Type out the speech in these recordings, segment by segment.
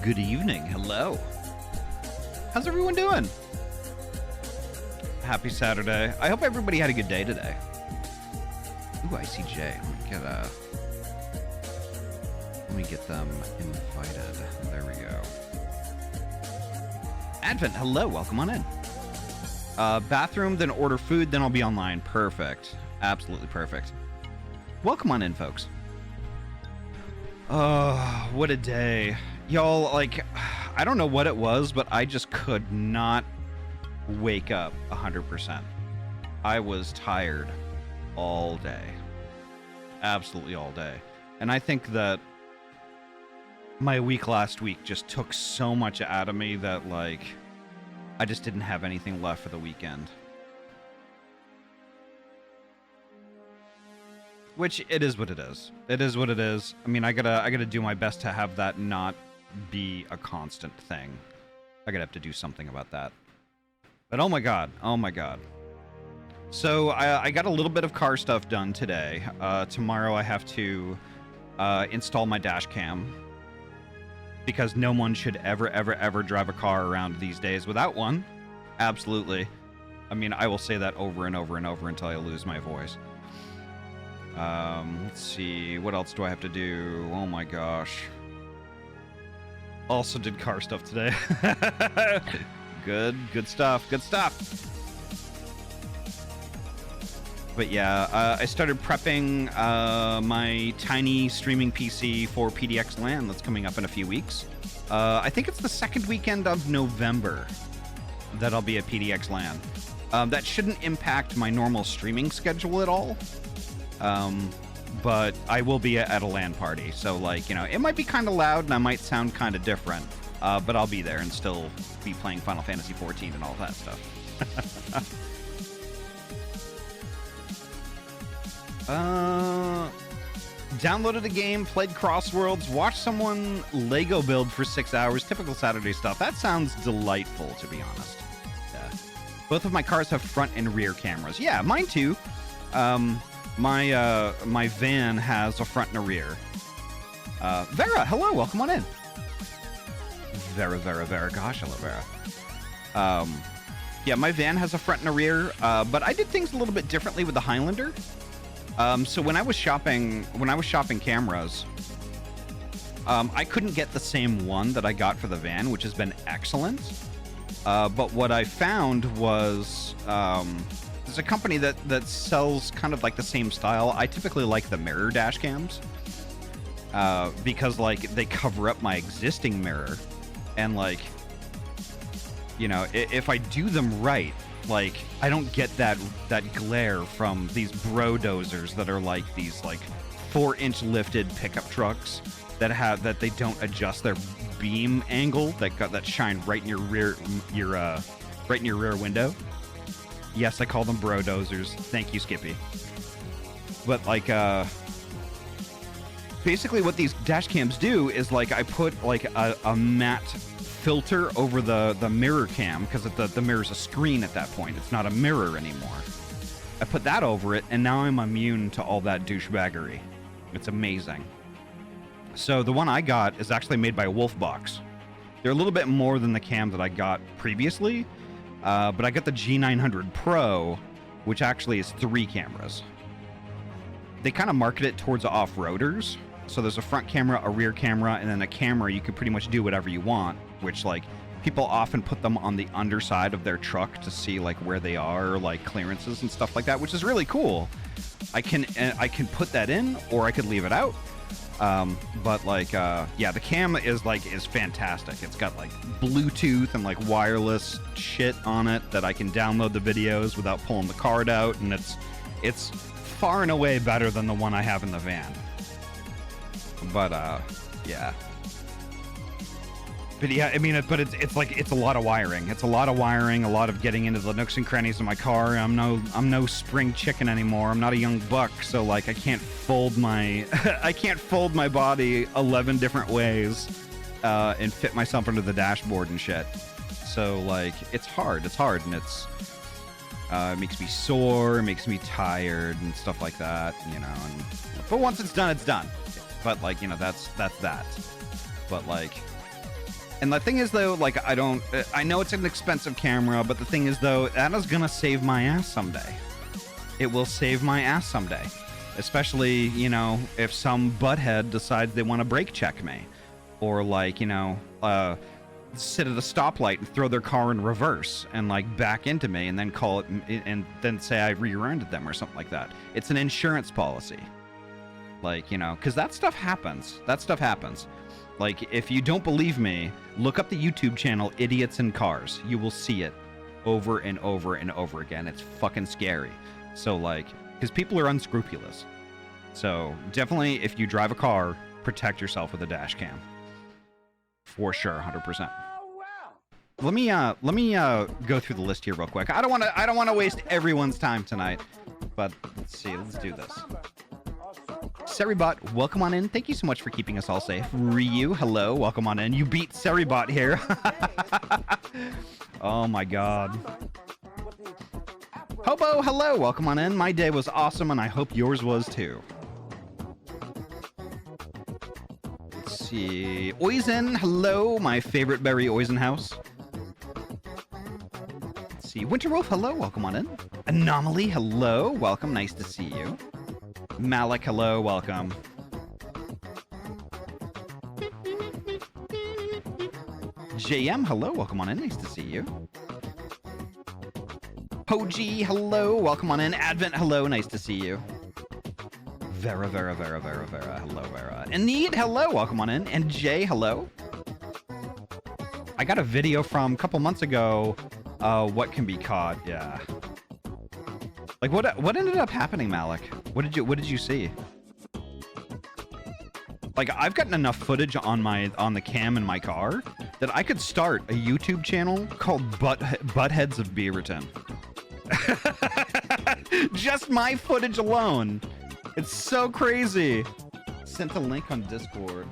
Good evening. Hello. How's everyone doing? Happy Saturday. I hope everybody had a good day today. Ooh, ICJ. Let me get them invited. There we go. Advent, hello. Welcome on in. Bathroom, then order food, then I'll be online. Perfect. Absolutely perfect. Welcome on in, folks. Oh, what a day. Y'all, like, I don't know what it was, but I just could not wake up 100%. I was tired all day. Absolutely all day. And I think that my week last week just took so much out of me that, like, I just didn't have anything left for the weekend. Which, it is what it is. It is what it is. I mean, I gotta do my best to have that not be a constant thing. I gotta have to do something about that. But oh my god. So I got a little bit of car stuff done today. Tomorrow I have to install my dash cam, because no one should ever drive a car around these days without one. Absolutely. I mean, I will say that over and over and over until I lose my voice. Let's see, what else do I have to do? Oh my gosh. Also did car stuff today. Good stuff. But yeah, I started prepping my tiny streaming PC for PDX LAN that's coming up in a few weeks. I think it's the second weekend of November that I'll be at PDX LAN. That shouldn't impact my normal streaming schedule at all. But I will be at a LAN party, so, like, you know, it might be kind of loud and I might sound kind of different, but I'll be there and still be playing Final Fantasy XIV and all that stuff. Downloaded a game, played Crossworlds, watched someone Lego build for 6 hours, typical Saturday stuff. That sounds delightful, to be honest. Yeah. Both of my cars have front and rear cameras. Yeah, mine too. My van has a front and a rear. Vera, hello, welcome on in. Vera. Gosh, hello, Vera. Yeah, my van has a front and a rear, but I did things a little bit differently with the Highlander. So when I was shopping cameras, I couldn't get the same one that I got for the van, which has been excellent. But what I found was, there's a company that sells kind of like the same style. I typically like the mirror dash cams, because, like, they cover up my existing mirror, and, like, you know, if I do them right, like, I don't get that glare from these bro-dozers that are like these, like, 4-inch lifted pickup trucks that they don't adjust their beam angle that shine right in your rear window. Yes, I call them bro-dozers. Thank you, Skippy. But, like, basically what these dash cams do is, like, I put, like, a matte filter over the mirror cam, because the mirror's a screen at that point. It's not a mirror anymore. I put that over it, and now I'm immune to all that douchebaggery. It's amazing. So the one I got is actually made by Wolfbox. They're a little bit more than the cam that I got previously, but I got the G900 Pro, which actually is 3 cameras. They kind of market it towards off-roaders. So there's a front camera, a rear camera, and then a camera you can pretty much do whatever you want, which, like, people often put them on the underside of their truck to see, like, where they are, like, clearances and stuff like that, which is really cool. I can put that in, or I could leave it out. But, like, yeah, the cam is fantastic. It's got, like, Bluetooth and, like, wireless shit on it that I can download the videos without pulling the card out, and it's far and away better than the one I have in the van. But, yeah. But yeah, I mean, it's like, it's a lot of wiring. It's a lot of wiring, a lot of getting into the nooks and crannies of my car. I'm no spring chicken anymore. I'm not a young buck, so, like, I can't fold my body 11 different ways and fit myself into the dashboard and shit. So, like, it's hard, and it makes me sore, it makes me tired and stuff like that, you know. But once it's done, it's done. But, like, you know, that's that. But, like, And the thing is, though, like, I know it's an expensive camera, but the thing is, though, that is gonna save my ass someday. It will save my ass someday. Especially, you know, if some butthead decides they want to brake check me. Or, like, you know, sit at a stoplight and throw their car in reverse and, like, back into me and then call it, and then say I rear-ended them or something like that. It's an insurance policy. Like, you know, because that stuff happens. That stuff happens. Like, if you don't believe me, look up the YouTube channel Idiots in Cars. You will see it over and over and over again. It's fucking scary. So, like, because people are unscrupulous. So, definitely, if you drive a car, protect yourself with a dash cam. For sure, 100%. Let me go through the list here real quick. I don't want to waste everyone's time tonight. But let's see. Let's do this. Seribot, welcome on in. Thank you so much for keeping us all safe. Ryu, hello, welcome on in. You beat Seribot here. Oh my god. Hobo, hello, welcome on in. My day was awesome and I hope yours was too. Let's see. Oizen, hello, my favorite berry Oizen house. Let's see. Winterwolf, hello, welcome on in. Anomaly, hello, welcome, nice to see you. Malik, hello, welcome. JM, hello, welcome on in, nice to see you. Poji, hello, welcome on in. Advent, hello, nice to see you. Vera, hello, Vera. Enid, hello, welcome on in. And Jay, hello. I got a video from a couple months ago, what can be caught, yeah. Like, what ended up happening, Malik? What did you see? Like, I've gotten enough footage on the cam in my car that I could start a YouTube channel called Buttheads of Beaverton. Just my footage alone. It's so crazy. Sent a link on Discord.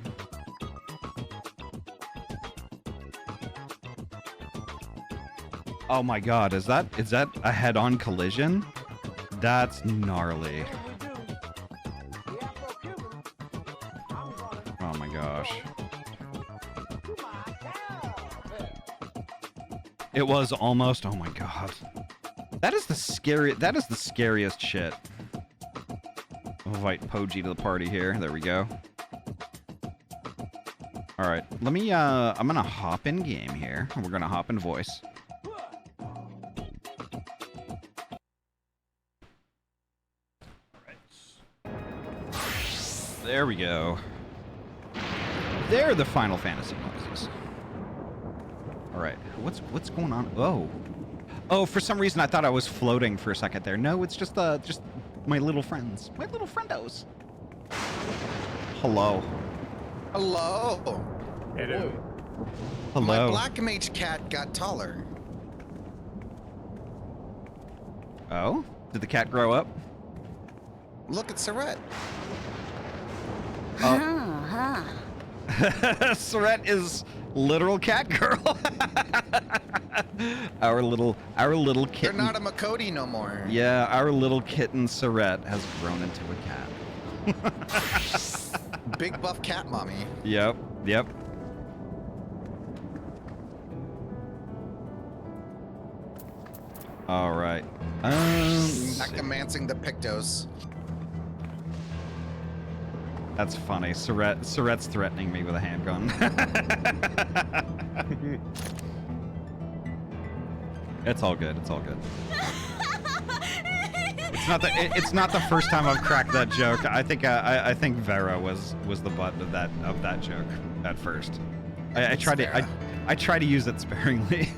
Oh my god, is that a head-on collision? That's gnarly. Oh my gosh. It was almost, oh my god. That is the scariest shit. I'll invite Poji to the party here. There we go. Alright, let me, I'm gonna hop in game here. We're gonna hop in voice. There we go. They're the Final Fantasy noises. All right, what's going on? Oh, for some reason I thought I was floating for a second there. No, it's just my little friends, my little friendos. Hello. Hello. Hello. Hello. My black mage cat got taller. Oh, did the cat grow up? Look at Surette. Surette is literal cat girl. our little kitten. They're not a Makoti no more. Yeah, our little kitten Surette has grown into a cat. Big buff cat mommy. Yep. All right. Necromancing the Pictos. That's funny. Surette's threatening me with a handgun. It's all good. It's all good. It's not the first time I've cracked that joke. I think Vera was the butt of that joke at first. I try to use it sparingly.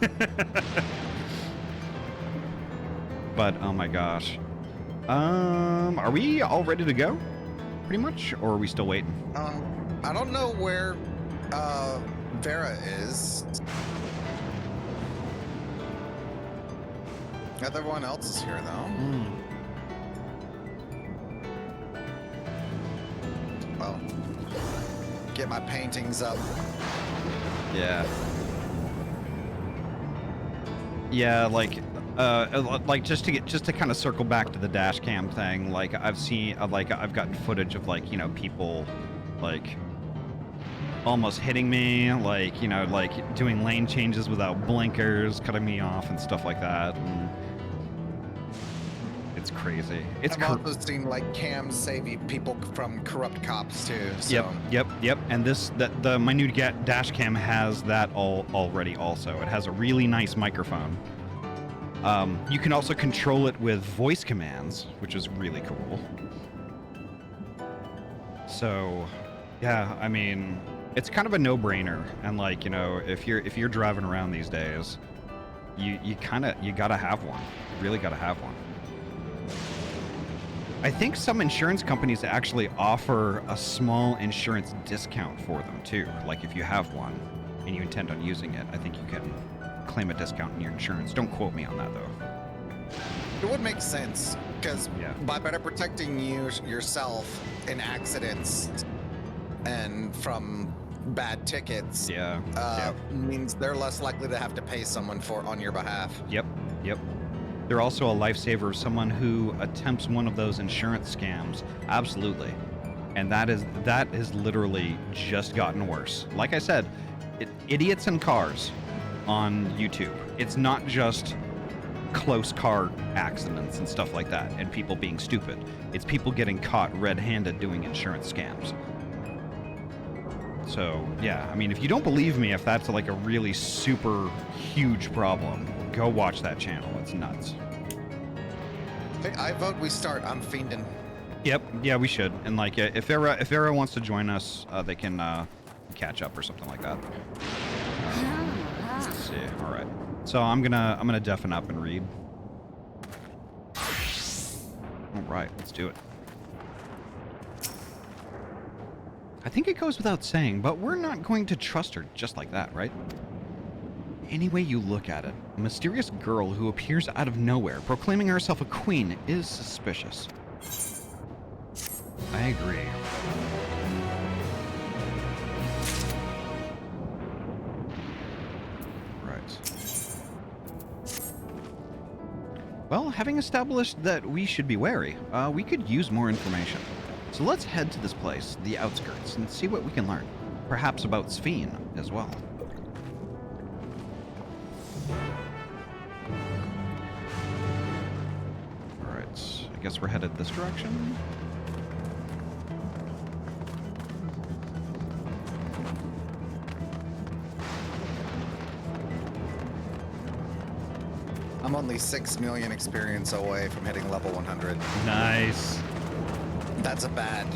But oh my gosh. Are we all ready to go? Pretty much, or are we still waiting? I don't know where Vera is. Everyone else is here though. Well, get my paintings up. Yeah. Yeah, like just to kind of circle back to the dash cam thing, like I've gotten footage of, like, you know, people like almost hitting me, like, you know, like doing lane changes without blinkers, cutting me off and stuff like that. And it's crazy. It's I've also seen like cams save people from corrupt cops too. So. Yep. And my new dash cam has that already. Also, it has a really nice microphone. You can also control it with voice commands, which is really cool. So, yeah, I mean, it's kind of a no-brainer. And like, you know, if you're driving around these days, you gotta have one. You really gotta have one. I think some insurance companies actually offer a small insurance discount for them too. Like if you have one and you intend on using it, I think you can claim a discount in your insurance. Don't quote me on that though. It would make sense because by better protecting yourself in accidents and from bad tickets, means they're less likely to have to pay someone on your behalf. Yep. They're also a lifesaver of someone who attempts one of those insurance scams. Absolutely. And that is literally just gotten worse. Like I said, idiots in cars on YouTube. It's not just close car accidents and stuff like that and people being stupid. It's people getting caught red-handed doing insurance scams. So, yeah, I mean, if you don't believe me, if that's like a really super huge problem, go watch that channel. It's nuts. Hey, I vote we start. I'm fiending. Yep. Yeah, we should. And like, if Era wants to join us, they can catch up or something like that. Let's see. All right. So I'm gonna deafen up and read. All right. Let's do it. I think it goes without saying, but we're not going to trust her just like that, right? Any way you look at it, a mysterious girl who appears out of nowhere, proclaiming herself a queen, is suspicious. I agree. Right. Well, having established that we should be wary, we could use more information. So let's head to this place, the outskirts, and see what we can learn. Perhaps about Sphene as well. Alright, I guess we're headed this direction. I'm only 6 million experience away from hitting level 100. Nice. That's a bad.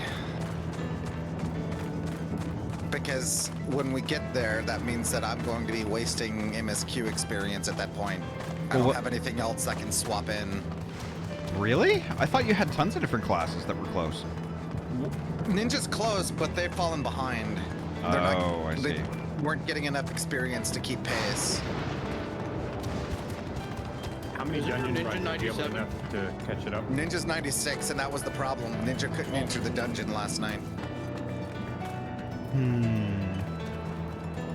Because when we get there, that means that I'm going to be wasting MSQ experience at that point. I don't have anything else I can swap in. Really? I thought you had tons of different classes that were close. Ninja's close, but they've fallen behind. I see. They weren't getting enough experience to keep pace. How many dungeons runs be able enough to catch it up? Ninja's 96, and that was the problem. Ninja couldn't enter the dungeon last night.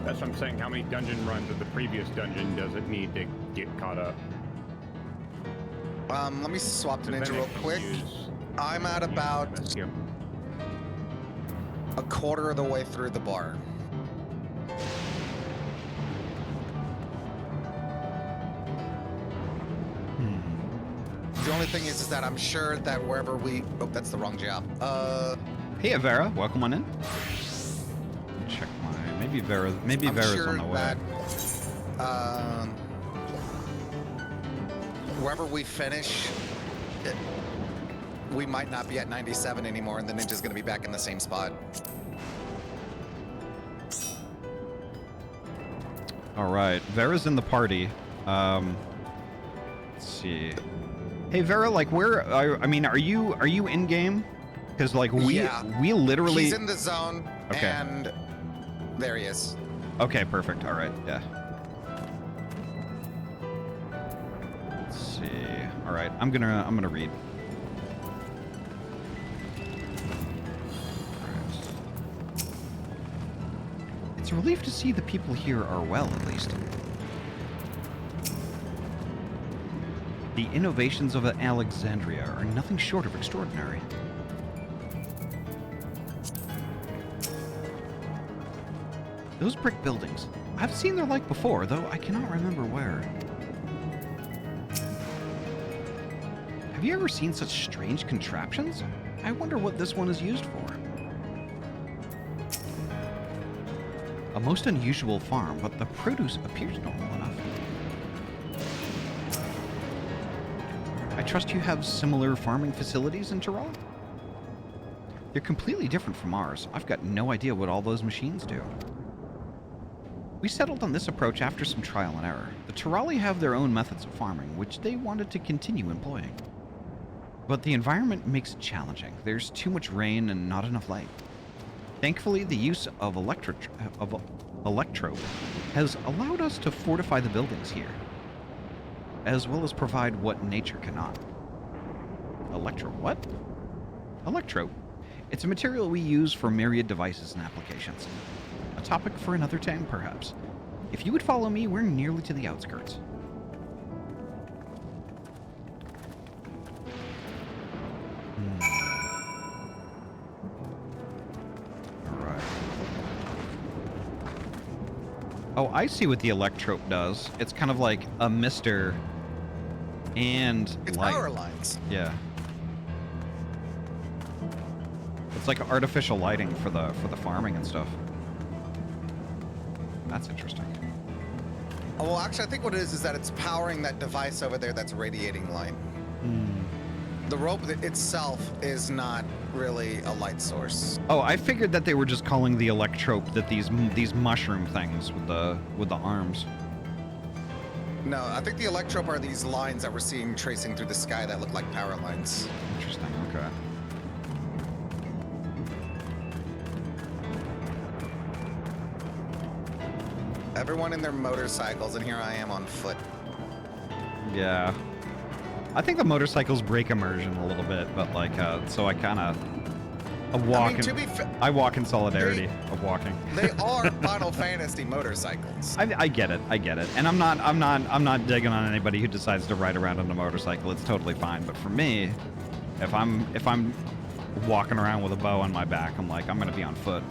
That's what I'm saying. How many dungeon runs of the previous dungeon does it need to get caught up? Let me swap to Ninja real quick. I'm at about a quarter of the way through the bar. The only thing is that I'm sure that wherever we... Oh, that's the wrong job. Hey, Vera. Welcome on in. Check my... Maybe Vera's on the way. That, wherever we finish, we might not be at 97 anymore, and the Ninja's going to be back in the same spot. All right. Vera's in the party. Let's see. Hey Vera, like I mean, are you in game? Because like we literally. He's in the zone. Okay. And there he is. Okay, perfect. All right, yeah. Let's see. All right, I'm gonna read. All right. It's a relief to see the people here are well, at least. The innovations of Alexandria are nothing short of extraordinary. Those brick buildings. I've seen their like before, though I cannot remember where. Have you ever seen such strange contraptions? I wonder what this one is used for. A most unusual farm, but the produce appears normal enough. I trust you have similar farming facilities in Tyrol? They're completely different from ours. I've got no idea what all those machines do. We settled on this approach after some trial and error. The Tyroli have their own methods of farming, which they wanted to continue employing. But the environment makes it challenging. There's too much rain and not enough light. Thankfully, the use of electrope has allowed us to fortify the buildings here, as well as provide what nature cannot. What? Electrope. It's a material we use for myriad devices and applications. A topic for another time, perhaps. If you would follow me, we're nearly to the outskirts. Alright. Oh, I see what the electrope does. It's kind of like a mister and it's light. Power lines. Yeah. It's like artificial lighting for the farming and stuff. That's interesting. Oh, well, actually, I think what it is that it's powering that device over there that's radiating light. The rope itself is not really a light source. Oh, I figured that they were just calling the electrope that these mushroom things with the arms. No, I think the electrope are these lines that we're seeing tracing through the sky that look like power lines. Interesting. Okay. Everyone in their motorcycles, and here I am on foot. Yeah. I think the motorcycles break immersion a little bit, but like, so I kind of walk. I walk in solidarity of walking. They are Final Fantasy motorcycles. I get it, and I'm not digging on anybody who decides to ride around on a motorcycle. It's totally fine. But for me, if I'm walking around with a bow on my back, I'm like, I'm gonna be on foot.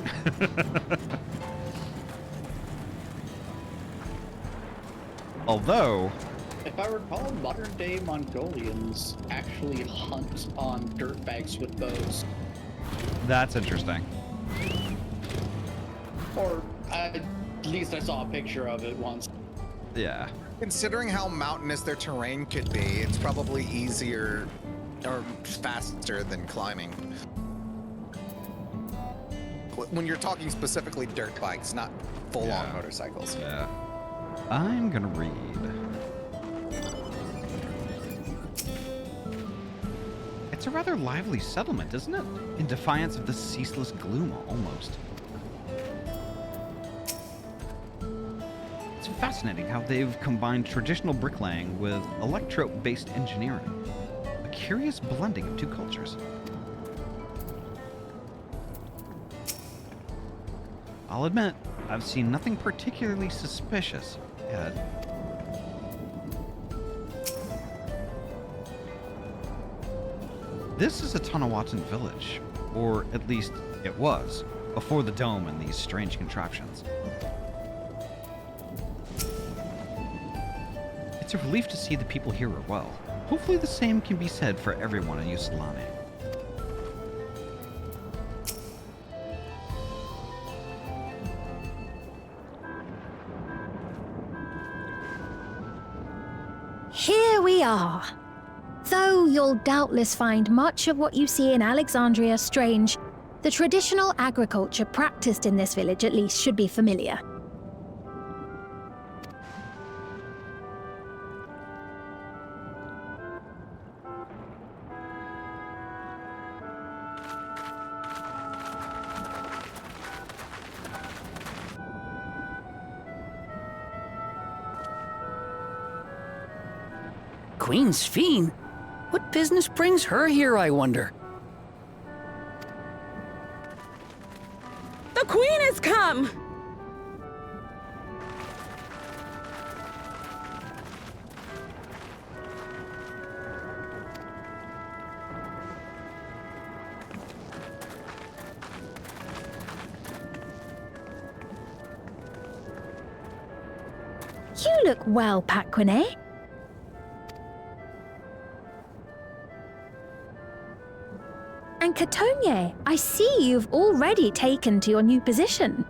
Although, if I recall, modern-day Mongolians actually hunt on dirtbags with bows. That's interesting. Or at least I saw a picture of it once. Yeah. Considering how mountainous their terrain could be, it's probably easier or faster than climbing. When you're talking specifically dirt bikes, not full-on motorcycles. Yeah. I'm gonna read. It's a rather lively settlement, isn't it? In defiance of the ceaseless gloom, almost. It's fascinating how they've combined traditional bricklaying with electrope-based engineering. A curious blending of two cultures. I'll admit, I've seen nothing particularly suspicious yet. This is a Tanawatan village, or at least it was, before the dome and these strange contraptions. It's a relief to see the people here are well. Hopefully the same can be said for everyone in Yusilane. Here we are. Though you'll doubtless find much of what you see in Alexandria strange, the traditional agriculture practiced in this village at least should be familiar. Queen's Fiend? What business brings her here, I wonder? The Queen has come! You look well, Paquine. And Katonye, I see you've already taken to your new position.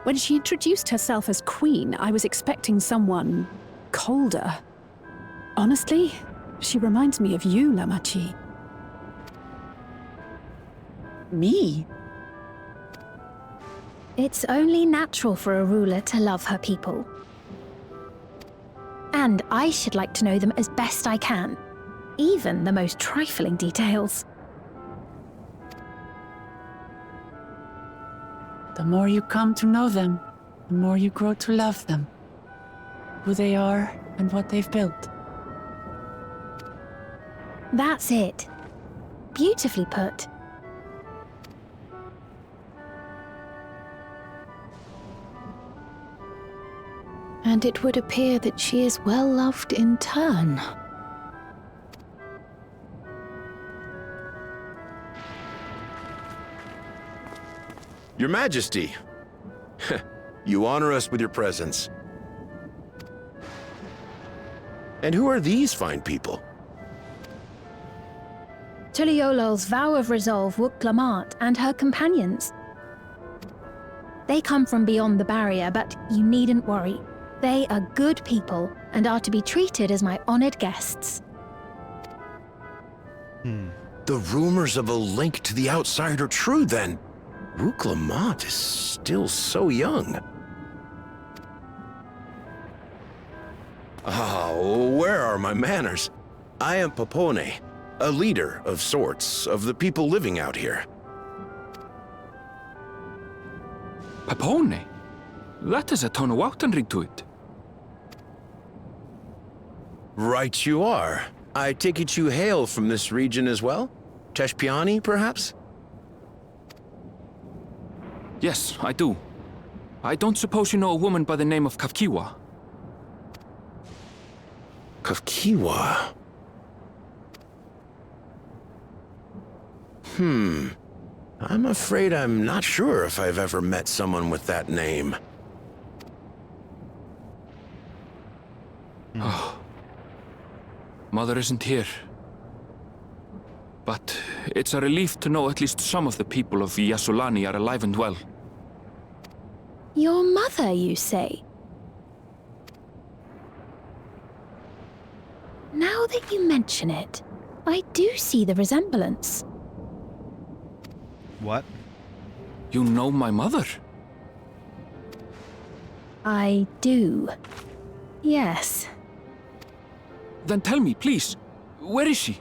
When she introduced herself as queen, I was expecting someone colder. Honestly, she reminds me of you, Lamachi. Me? It's only natural for a ruler to love her people. And I should like to know them as best I can, even the most trifling details. The more you come to know them, the more you grow to love them. Who they are and what they've built. That's it. Beautifully put. And it would appear that she is well loved in turn. Your Majesty, you honor us with your presence. And who are these fine people? Tuliolol's vow of resolve Wuk-Lamat and her companions. They come from beyond the barrier, but you needn't worry. They are good people and are to be treated as my honored guests. The rumors of a link to the outside are true, then. Wuk-Lamat is still so young. Where are my manners? I am Papone, a leader of sorts of the people living out here. Papone? That is a Tonawautan ring to it. Right you are. I take it you hail from this region as well? Teshpiani, perhaps? Yes, I do. I don't suppose you know a woman by the name of Kafkiwa? Kafkiwa? I'm afraid I'm not sure if I've ever met someone with that name. Oh. Mother isn't here. But it's a relief to know at least some of the people of Yasulani are alive and well. Your mother, you say? Now that you mention it, I do see the resemblance. What? You know my mother? I do. Yes. Then tell me, please, where is she?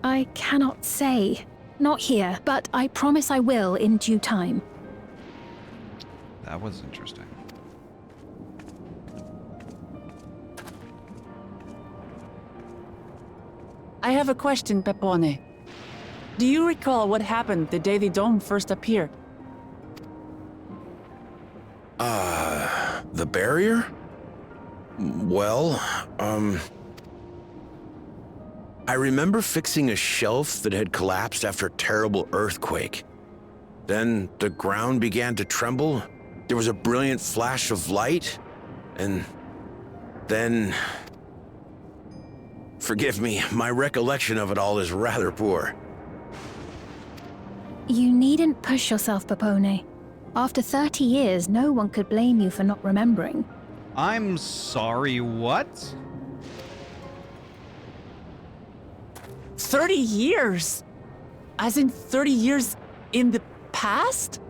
I cannot say. Not here, but I promise I will in due time. That was interesting. I have a question, Pepone. Do you recall what happened the day the dome first appeared? The barrier? Well, I remember fixing a shelf that had collapsed after a terrible earthquake. Then the ground began to tremble. There was a brilliant flash of light, and then... Forgive me, my recollection of it all is rather poor. You needn't push yourself, Papone. After 30 years, no one could blame you for not remembering. I'm sorry, what? 30 years? As in 30 years in the past?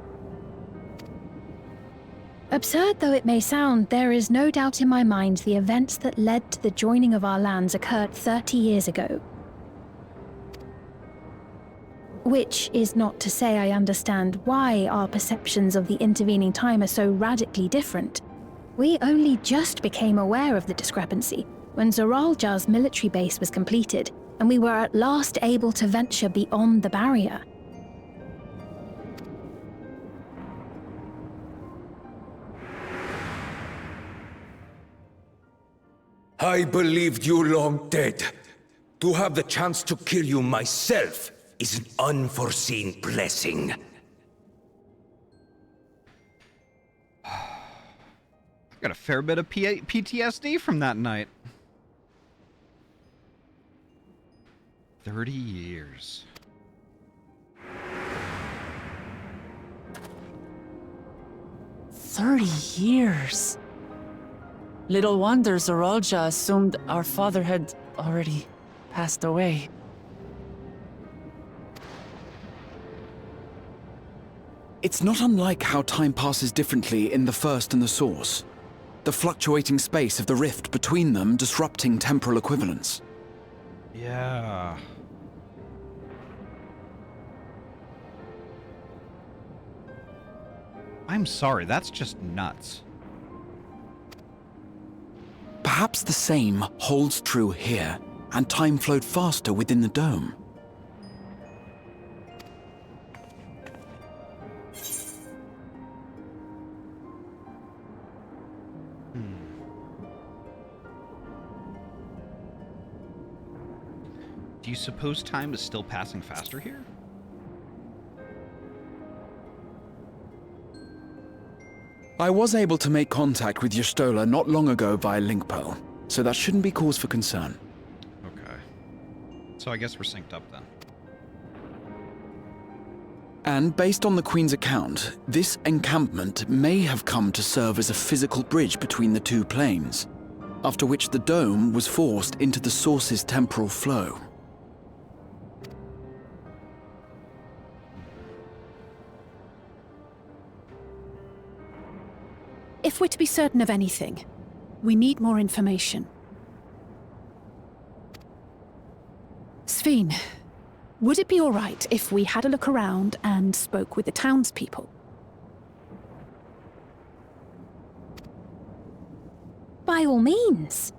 Absurd though it may sound, there is no doubt in my mind the events that led to the joining of our lands occurred 30 years ago. Which is not to say I understand why our perceptions of the intervening time are so radically different. We only just became aware of the discrepancy when Zoralja's military base was completed, and we were at last able to venture beyond the barrier. I believed you long dead. To have the chance to kill you myself is an unforeseen blessing. Got a fair bit of PTSD from that night. 30 years. $30 years. Little wonder Zoralja assumed our father had already passed away. It's not unlike how time passes differently in the First and the Source. The fluctuating space of the rift between them disrupting temporal equivalence. Yeah. I'm sorry, that's just nuts. Perhaps the same holds true here, and time flowed faster within the dome. Do you suppose time is still passing faster here? I was able to make contact with Y'shtola not long ago via link pearl, so that shouldn't be cause for concern. Okay. So I guess we're synced up then. And based on the Queen's account, this encampment may have come to serve as a physical bridge between the two planes, after which the dome was forced into the Source's temporal flow. If we're to be certain of anything, we need more information. Sveen, would it be all right if we had a look around and spoke with the townspeople? By all means.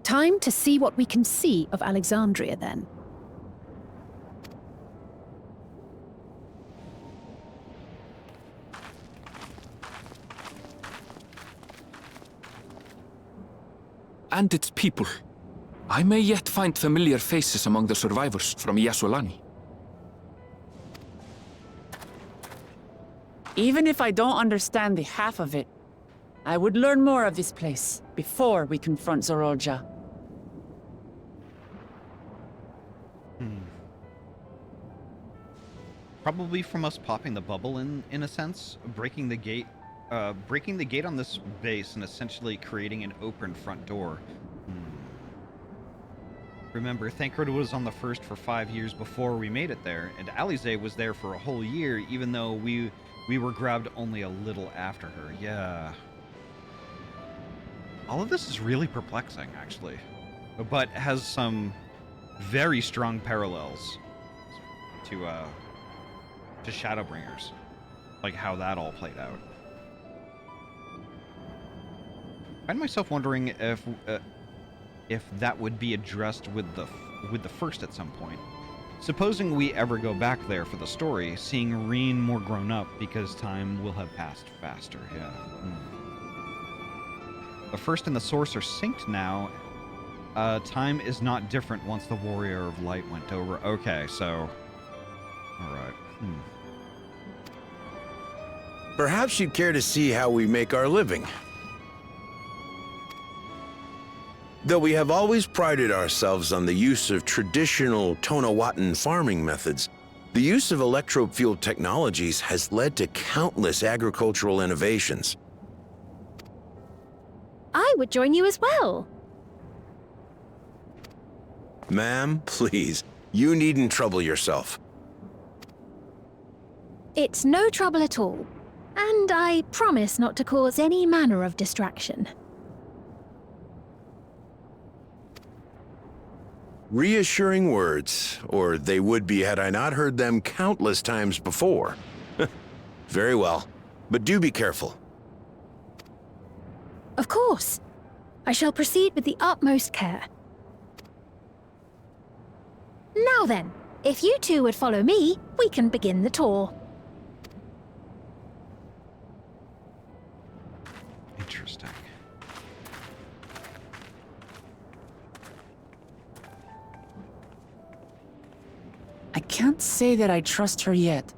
Time to see what we can see of Alexandria, then. And its people. I may yet find familiar faces among the survivors from Yasolani. Even if I don't understand the half of it, I would learn more of this place before we confront Zoralja. Probably from us popping the bubble in a sense, breaking the gate on this base and essentially creating an open front door. Remember, Thancred was on the first for 5 years before we made it there, and Alize was there for a whole year, even though we were grabbed only a little after her. Yeah. All of this is really perplexing, actually, but has some very strong parallels to Shadowbringers, like how that all played out. I find myself wondering if that would be addressed with the first at some point. Supposing we ever go back there for the story, seeing Reen more grown up because time will have passed faster. Yeah. The first and the source are synced now. Time is not different once the Warrior of Light went over. Okay, so... Alright. Perhaps you'd care to see how we make our living. Though we have always prided ourselves on the use of traditional Tonawatan farming methods, the use of electro-fueled technologies has led to countless agricultural innovations. I would join you as well. Ma'am, please, you needn't trouble yourself. It's no trouble at all, and I promise not to cause any manner of distraction. Reassuring words, or they would be had I not heard them countless times before. Very well, but do be careful. Of course. I shall proceed with the utmost care. Now then, if you two would follow me, we can begin the tour. can't say that I trust her yet,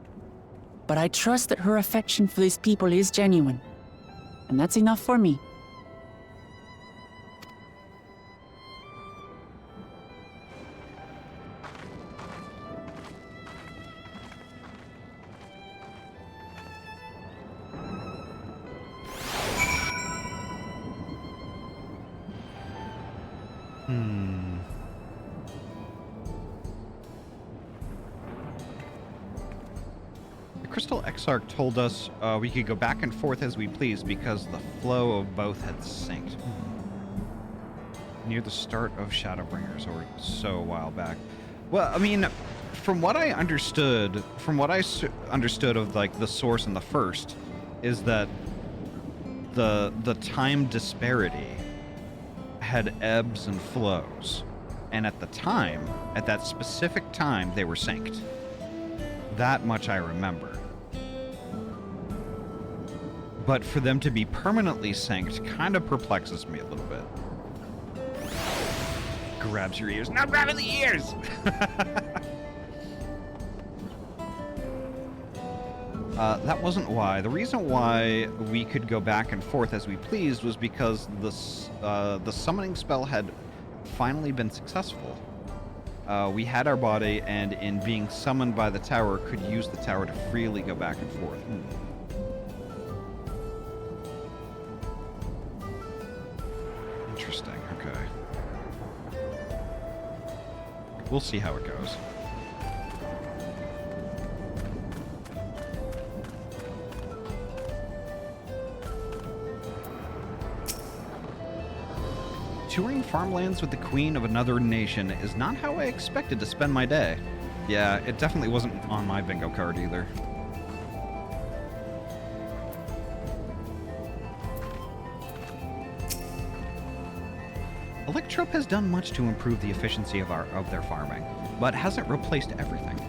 but I trust that her affection for these people is genuine. And that's enough for me. The Crystal Exarch told us we could go back and forth as we pleased because the flow of both had synced. Near the start of Shadowbringers, or so a while back. Well, I mean, from what I understood, understood of like the source in the first, is that the time disparity had ebbs and flows, and at the time, at that specific time, they were synced. That much I remember. But for them to be permanently synced kind of perplexes me a little bit. Grabs your ears. Now grabbing the ears! That wasn't why. The reason why we could go back and forth as we pleased was because the summoning spell had finally been successful. We had our body, and in being summoned by the tower, could use the tower to freely go back and forth. Interesting, okay. We'll see how it goes. Touring farmlands with the queen of another nation is not how I expected to spend my day. Yeah, it definitely wasn't on my bingo card either. Electrope has done much to improve the efficiency of their farming, but hasn't replaced everything.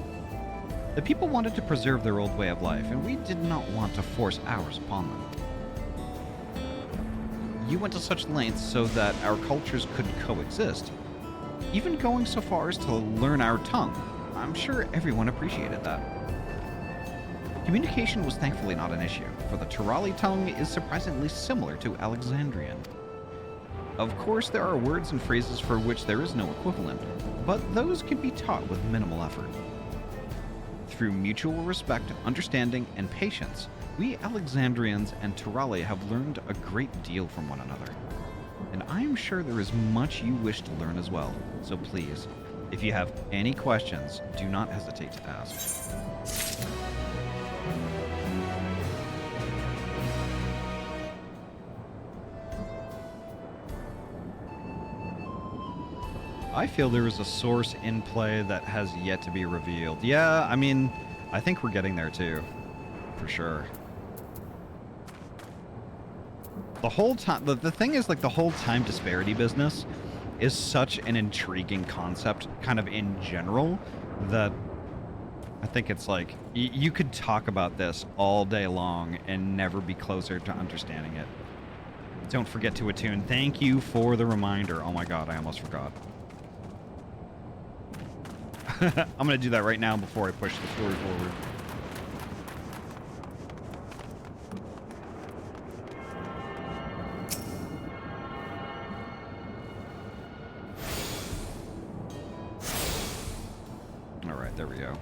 The people wanted to preserve their old way of life, and we did not want to force ours upon them. You went to such lengths so that our cultures could coexist, even going so far as to learn our tongue. I'm sure everyone appreciated that. Communication was thankfully not an issue, for the Turali tongue is surprisingly similar to Alexandrian. Of course, there are words and phrases for which there is no equivalent, but those can be taught with minimal effort. Through mutual respect, understanding, and patience, we Alexandrians and Turali have learned a great deal from one another. And I am sure there is much you wish to learn as well, so please, if you have any questions, do not hesitate to ask. I feel there is a source in play that has yet to be revealed. Yeah, I mean, I think we're getting there too, for sure. The whole time, the thing is, like, the whole time disparity business is such an intriguing concept, kind of in general, that I think it's like, you could talk about this all day long and never be closer to understanding it. Don't forget to attune. Thank you for the reminder. Oh my god, I almost forgot. I'm going to do that right now before I push the story forward. All right, there we go.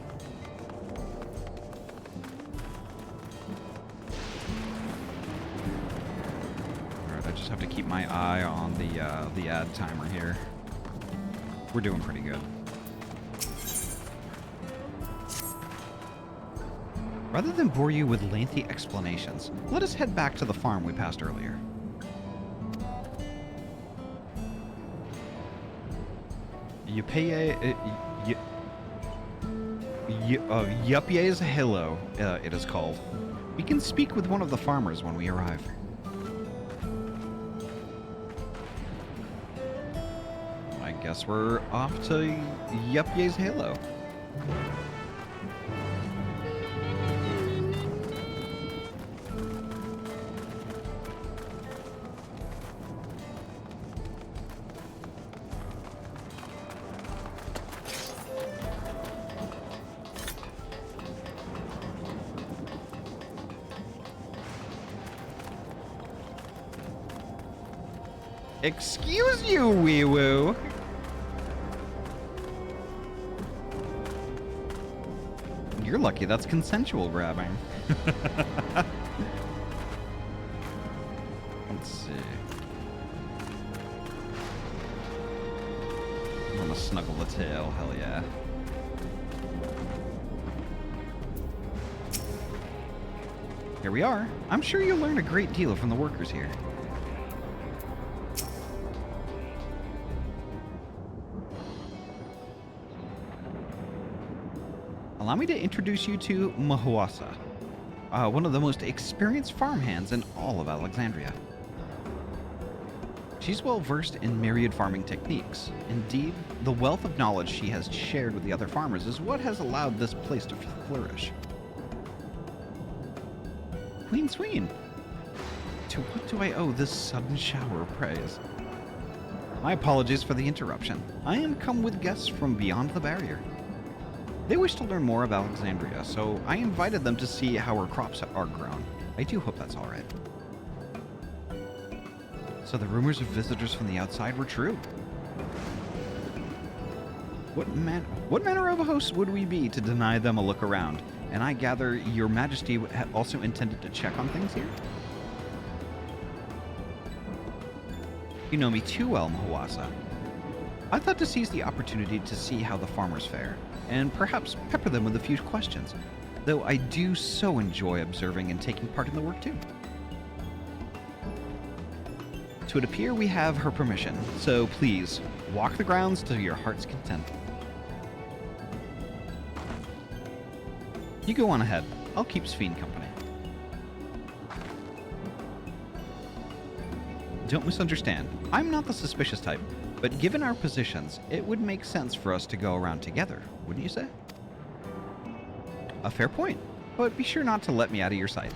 All right, I just have to keep my eye on the ad timer here. We're doing pretty good. Rather than bore you with lengthy explanations, let us head back to the farm we passed earlier. Yupye's Hilo, it is called. We can speak with one of the farmers when we arrive. I guess we're off to Yupye's Hilo. Excuse you, wee woo. You're lucky that's consensual grabbing. Let's see. I'm gonna snuggle the tail, hell yeah. Here we are. I'm sure you'll learn a great deal from the workers here. Allow me to introduce you to Mahuasa, one of the most experienced farmhands in all of Alexandria. She's well versed in myriad farming techniques. Indeed, the wealth of knowledge she has shared with the other farmers is what has allowed this place to flourish. Queen Sween, to what do I owe this sudden shower of praise? My apologies for the interruption. I am come with guests from beyond the barrier. They wish to learn more of Alexandria, so I invited them to see how her crops are grown. I do hope that's all right. So the rumors of visitors from the outside were true. What manner of a host would we be to deny them a look around? And I gather your majesty also intended to check on things here? You know me too well, Mahuasa. I thought to seize the opportunity to see how the farmers fare, and perhaps pepper them with a few questions, though I do so enjoy observing and taking part in the work too. To it appear we have her permission, so please, walk the grounds to your heart's content. You go on ahead. I'll keep Sphene company. Don't misunderstand. I'm not the suspicious type, but given our positions, it would make sense for us to go around together, wouldn't you say? A fair point, but be sure not to let me out of your sight.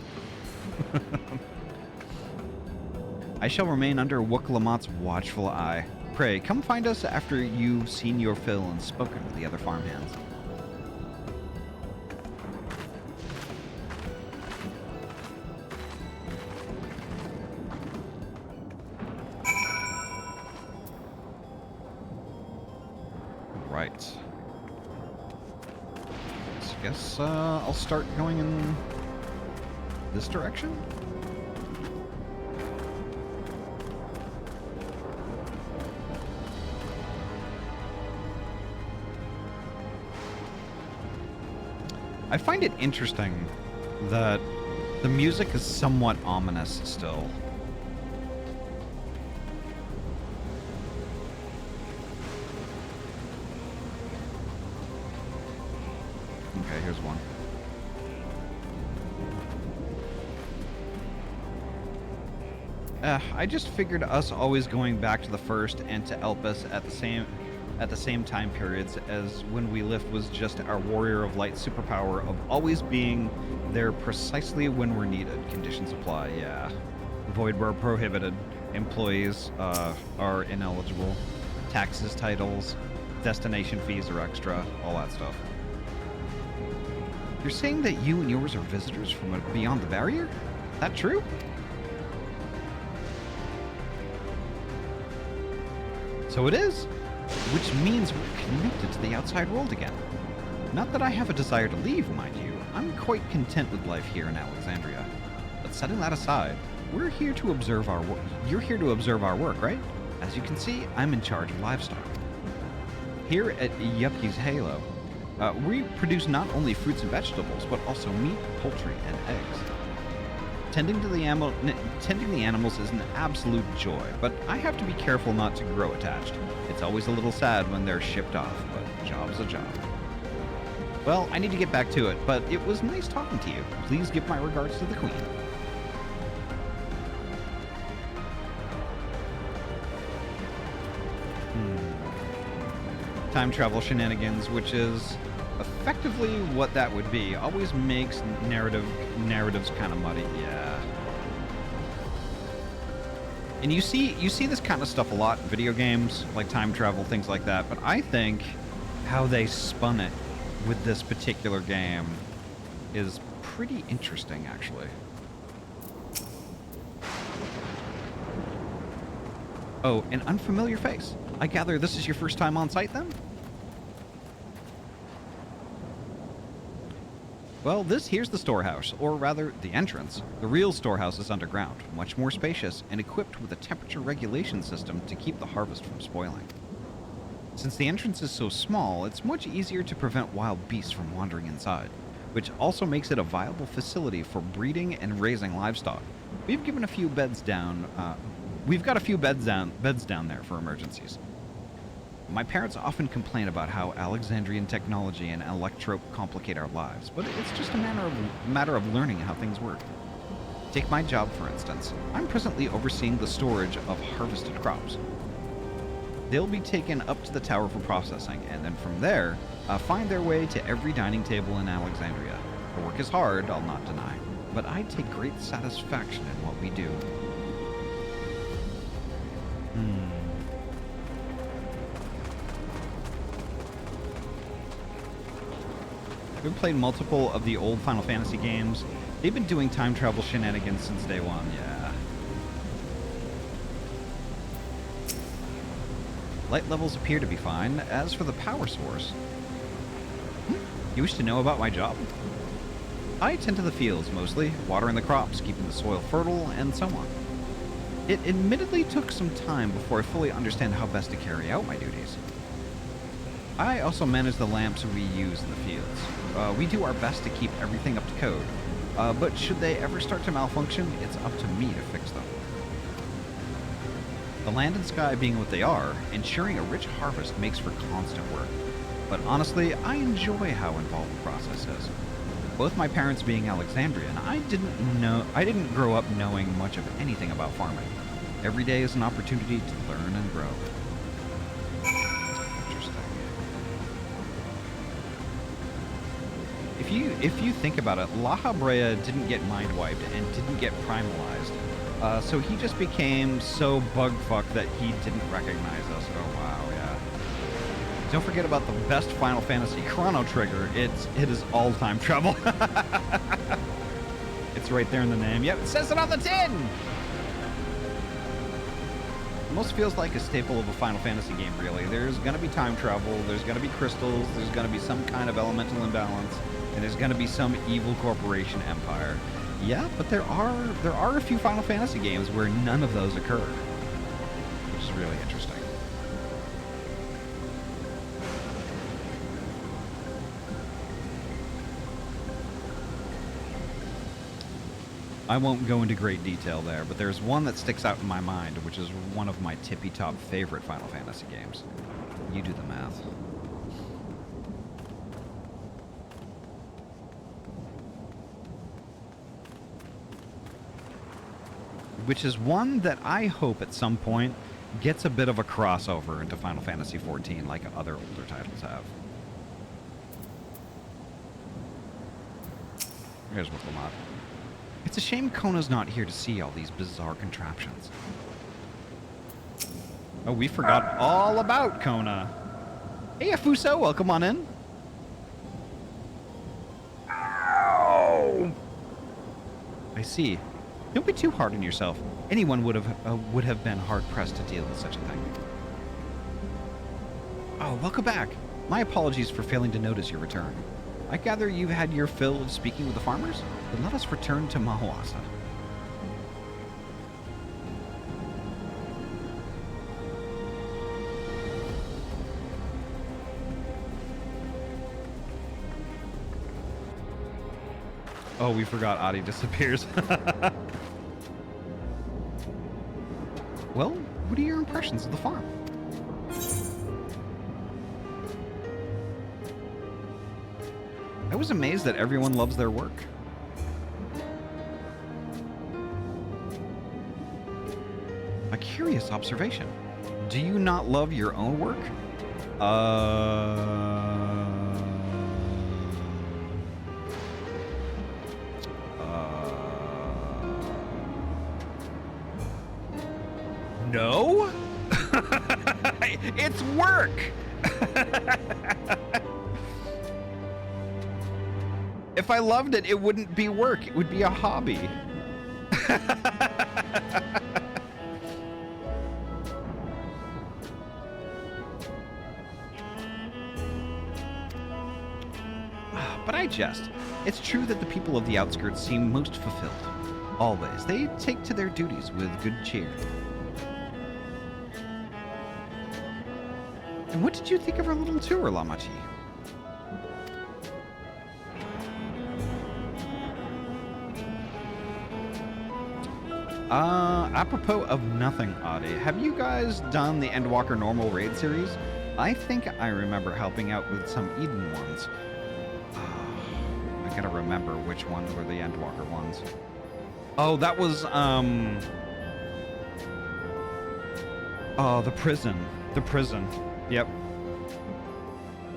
I shall remain under Wookalamat's watchful eye. Pray, come find us after you've seen your fill and spoken with the other farmhands. Right. So I guess I'll start going in this direction. I find it interesting that the music is somewhat ominous still. Okay, here's one. I just figured us always going back to the first and to Elpis at the same time periods as when we lived was just our Warrior of Light superpower of always being there precisely when we're needed. Conditions apply, yeah. Void where prohibited. Employees are ineligible. Taxes, titles, destination fees are extra, all that stuff. You're saying that you and yours are visitors from beyond the barrier? That true? So it is. Which means we're connected to the outside world again. Not that I have a desire to leave, mind you. I'm quite content with life here in Alexandria. But setting that aside, we're here to observe our work. You're here to observe our work, right? As you can see, I'm in charge of livestock. Here at Yupky's Halo, we produce not only fruits and vegetables, but also meat, poultry, and eggs. Tending the animals is an absolute joy, but I have to be careful not to grow attached. It's always a little sad when they're shipped off, but job's a job. Well, I need to get back to it, but it was nice talking to you. Please give my regards to the Queen. Time travel shenanigans, which is effectively what that would be, always makes narratives kind of muddy. Yeah. And you see this kind of stuff a lot in video games, like time travel, things like that, but I think how they spun it with this particular game is pretty interesting, actually. Oh, an unfamiliar face. I gather this is your first time on site, then? Well, here's the storehouse, or rather, the entrance. The real storehouse is underground, much more spacious, and equipped with a temperature regulation system to keep the harvest from spoiling. Since the entrance is so small, it's much easier to prevent wild beasts from wandering inside, which also makes it a viable facility for breeding and raising livestock. We've got a few beds down there for emergencies. My parents often complain about how Alexandrian technology and electrope complicate our lives, but it's just a matter of learning how things work. Take my job, for instance. I'm presently overseeing the storage of harvested crops. They'll be taken up to the tower for processing, and then from there, find their way to every dining table in Alexandria. The work is hard, I'll not deny, but I take great satisfaction in what we do. We've played multiple of the old Final Fantasy games. They've been doing time travel shenanigans since day one, yeah. Light levels appear to be fine. As for the power source... You wish to know about my job? I tend to the fields, mostly, watering the crops, keeping the soil fertile, and so on. It admittedly took some time before I fully understand how best to carry out my duties. I also manage the lamps we use in the fields. We do our best to keep everything up to code, but should they ever start to malfunction, it's up to me to fix them. The land and sky being what they are, ensuring a rich harvest makes for constant work. But honestly, I enjoy how involved the process is. Both my parents being Alexandrian, I didn't grow up knowing much of anything about farming. Every day is an opportunity to learn and grow. If you think about it, La Habrea didn't get mind wiped and didn't get primalized, so he just became so bug-fucked that he didn't recognize us. Oh wow, yeah. Don't forget about the best Final Fantasy, Chrono Trigger. It is all time travel. It's right there in the name. Yep, it says it on the tin! Almost feels like a staple of a Final Fantasy game, really. There's gonna be time travel, there's gonna be crystals, there's gonna be some kind of elemental imbalance, and there's gonna be some evil corporation empire. Yeah, but there are a few Final Fantasy games where none of those occur, which is really interesting. I won't go into great detail there, but there's one that sticks out in my mind, which is one of my tippy-top favorite Final Fantasy games. You do the math. Which is one that I hope at some point gets a bit of a crossover into Final Fantasy XIV like other older titles have. Here's Wicklemot. It's a shame Kona's not here to see all these bizarre contraptions. Oh, we forgot all about Kona. Hey, Afuso, welcome on in. Ow! I see. Don't be too hard on yourself. Anyone would have been hard-pressed to deal with such a thing. Oh, welcome back. My apologies for failing to notice your return. I gather you've had your fill of speaking with the farmers? Then let us return to Mahawasa. Oh, we forgot Ahty disappears. Well, what are your impressions of the farm? I was amazed that everyone loves their work. A curious observation. Do you not love your own work? No? It's work! If I loved it, it wouldn't be work. It would be a hobby. but I jest. It's true that the people of the outskirts seem most fulfilled. Always. They take to their duties with good cheer. And what did you think of our little tour, Lamachi? Apropos of nothing, Ahty, have you guys done the Endwalker normal raid series? I think I remember helping out with some Eden ones. I gotta remember which ones were the Endwalker ones. Oh, that was, oh, the prison. The prison. Yep.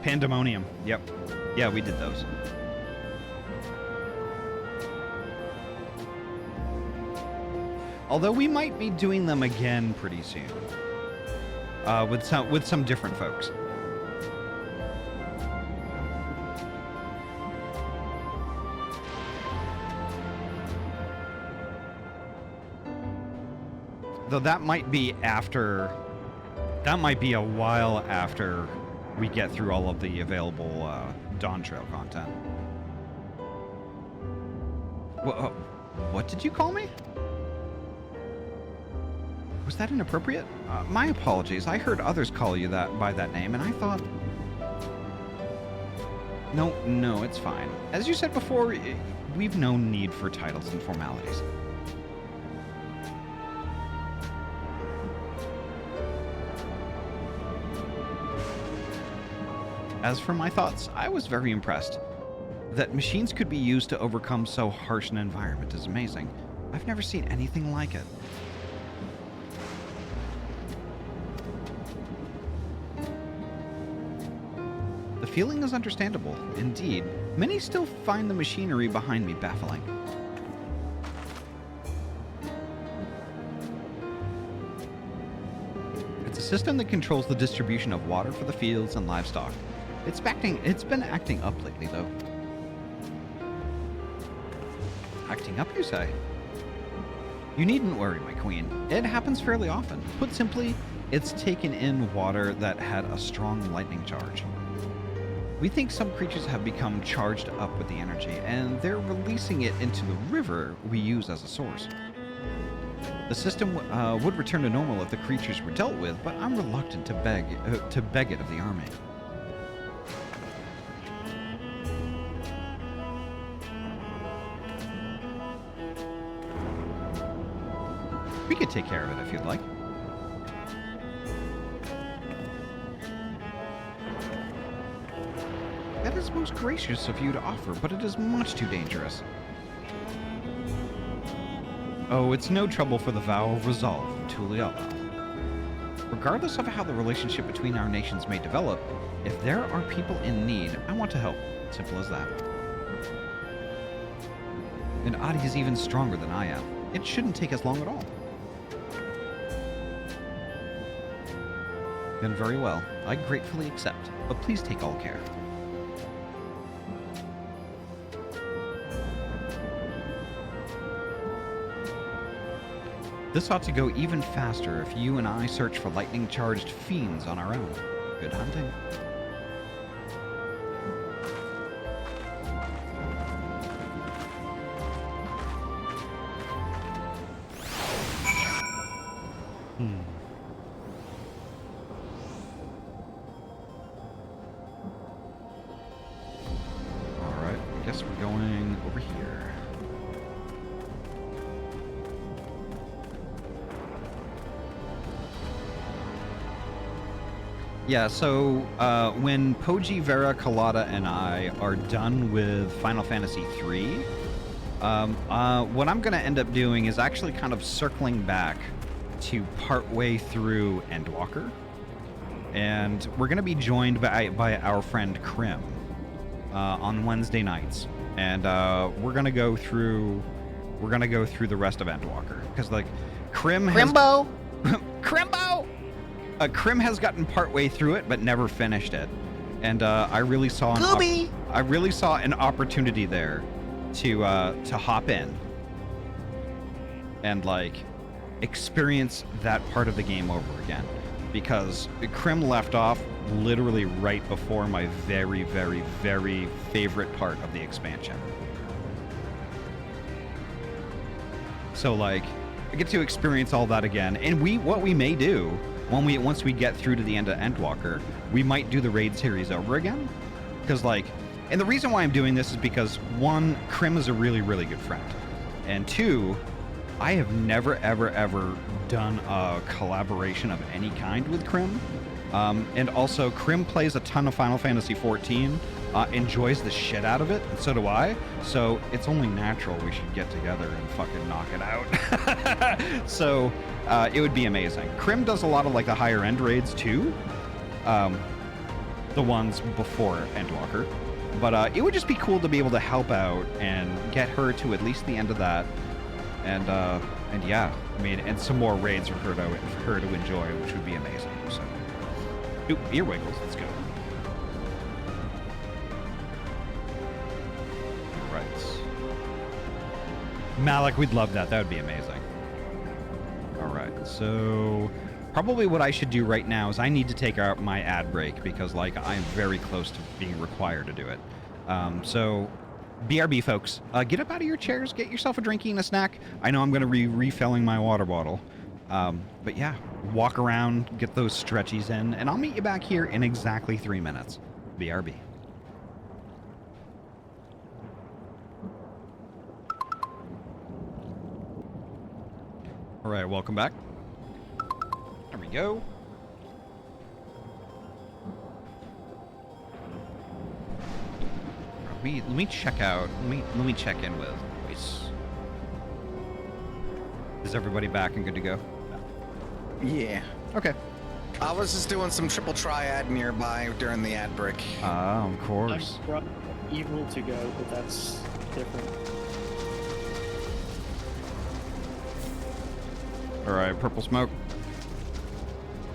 Pandemonium. Yep. Yeah, we did those. Although we might be doing them again pretty soon. With some different folks. Though that might be after... That might be a while after we get through all of the available Dawntrail content. What did you call me? Was that inappropriate? My apologies. I heard others call you that by that name, and I thought... No, it's fine. As you said before, we've no need for titles and formalities. As for my thoughts, I was very impressed. That machines could be used to overcome so harsh an environment is amazing. I've never seen anything like it. The feeling is understandable, indeed. Many still find the machinery behind me baffling. It's a system that controls the distribution of water for the fields and livestock. It's been acting up lately, though. Acting up, you say? You needn't worry, my queen. It happens fairly often. Put simply, it's taken in water that had a strong lightning charge. We think some creatures have become charged up with the energy, and they're releasing it into the river we use as a source. The system would return to normal if the creatures were dealt with, but I'm reluctant to beg it of the army. We could take care of it if you'd like. That is most gracious of you to offer, but it is much too dangerous. Oh, it's no trouble for the vow of resolve, Tuliala. Regardless of how the relationship between our nations may develop, if there are people in need, I want to help. Simple as that. And Ahty is even stronger than I am. It shouldn't take us long at all. Then very well. I gratefully accept, but please take all care. This ought to go even faster if you and I search for lightning-charged fiends on our own. Good hunting. Alright, I guess we're going over here. Yeah, so when Poji, Vera, Colada, and I are done with Final Fantasy III, what I'm going to end up doing is actually kind of circling back to partway through Endwalker. And we're going to be joined by our friend Krim on Wednesday nights. And we're going to go through the rest of Endwalker. Because, like, Crimbo! Krim has gotten partway through it, but never finished it, and I really saw an opportunity there to hop in and like experience that part of the game over again. because Krim left off literally right before my very, very, very favorite part of the expansion. So like, I get to experience all that again, and what we may do once we get through to the end of Endwalker, we might do the raid series over again, because like, and the reason why I'm doing this is because one, Krim is a really, really good friend, and two, I have never, ever, ever done a collaboration of any kind with Krim, and also Krim plays a ton of Final Fantasy XIV. Enjoys the shit out of it, and so do I. So it's only natural we should get together and fucking knock it out. So it would be amazing. Krim does a lot of like the higher end raids too, the ones before Endwalker. But it would just be cool to be able to help out and get her to at least the end of that, and yeah, I mean, and some more raids for her to enjoy, which would be amazing. So, ooh, earwiggles, let's go. Malik, we'd love that. That would be amazing. All right, so probably what I should do right now is I need to take out my ad break because, like, I'm very close to being required to do it. So, BRB, folks, get up out of your chairs, get yourself a drink and a snack. I know I'm going to be refilling my water bottle. But yeah, walk around, get those stretchies in, and I'll meet you back here in exactly 3 minutes. BRB. All right, welcome back. There we go. Let me check out. Let me check in with voice. Is everybody back and good to go? Yeah. Okay. I was just doing some triple triad nearby during the ad break. Oh, of course. I'm brought evil to go, but that's different. All right, purple smoke.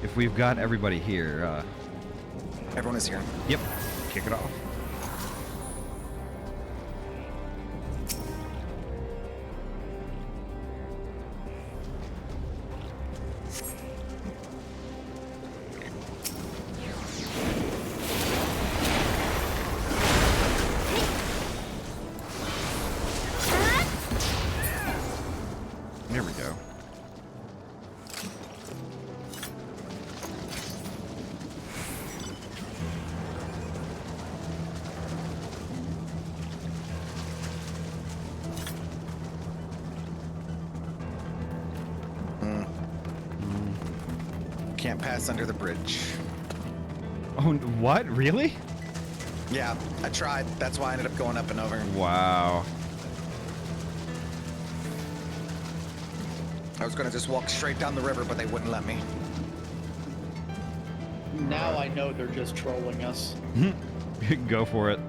If we've got everybody here, everyone is here. Yep. Kick it off. There we go. Can't pass under the bridge. Oh, what? Really? Yeah, I tried. That's why I ended up going up and over. Wow. I was gonna just walk straight down the river, but they wouldn't let me. Now I know they're just trolling us. Go for it.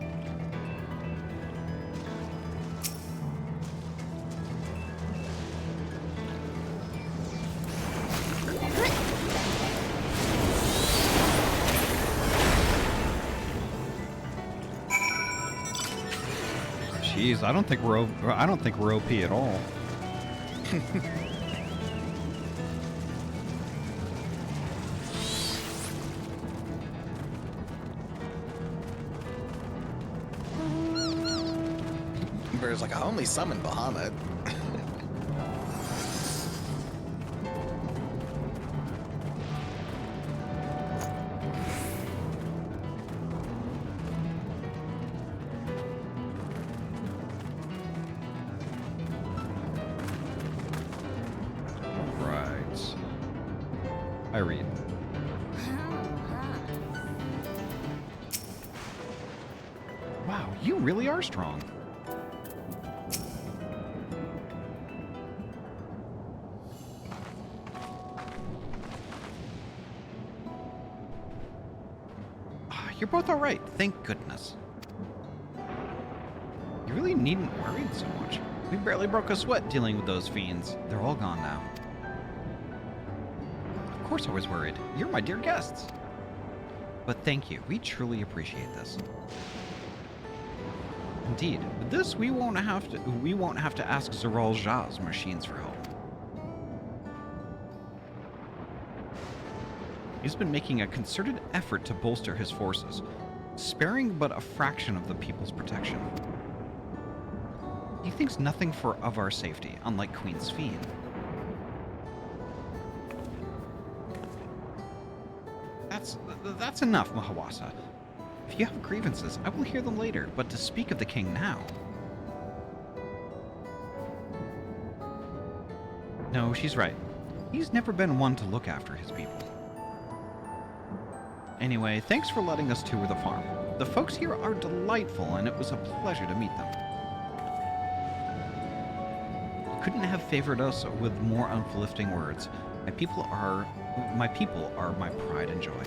Jeez, I don't think we're OP at all. Bear's like, I only summoned Bahamut. I read. Wow, you really are strong. You're both all right, thank goodness. You really needn't worry so much. We barely broke a sweat dealing with those fiends. They're all gone now. Of course I was worried. You're my dear guests. But thank you. We truly appreciate this. Indeed. With this, we won't have to ask Zeral Jah's machines for help. He's been making a concerted effort to bolster his forces, sparing but a fraction of the people's protection. He thinks nothing of our safety, unlike Queen Sphene. That's enough, Mahawasa. If you have grievances, I will hear them later, but to speak of the king now... No, she's right. He's never been one to look after his people. Anyway, thanks for letting us tour the farm. The folks here are delightful, and it was a pleasure to meet them. You couldn't have favored us with more uplifting words. My people are my pride and joy.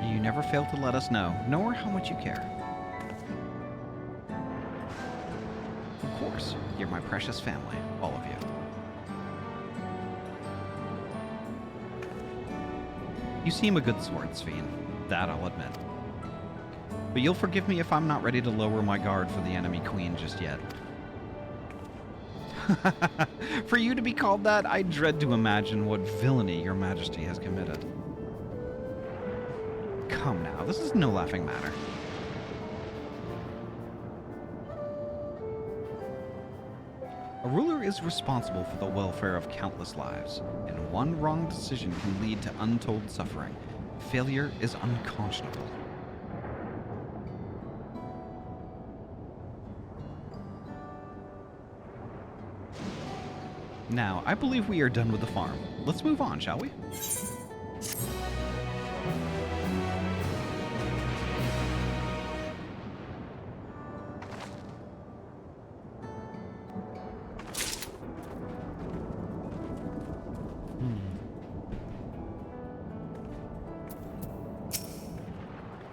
You never fail to let us know, nor how much you care. Of course, you're my precious family, all of you. You seem a good sword, Sphene. That I'll admit. But you'll forgive me if I'm not ready to lower my guard for the enemy queen just yet. For you to be called that, I dread to imagine what villainy your majesty has committed. Come now, this is no laughing matter. A ruler is responsible for the welfare of countless lives, and one wrong decision can lead to untold suffering. Failure is unconscionable. Now, I believe we are done with the farm. Let's move on, shall we?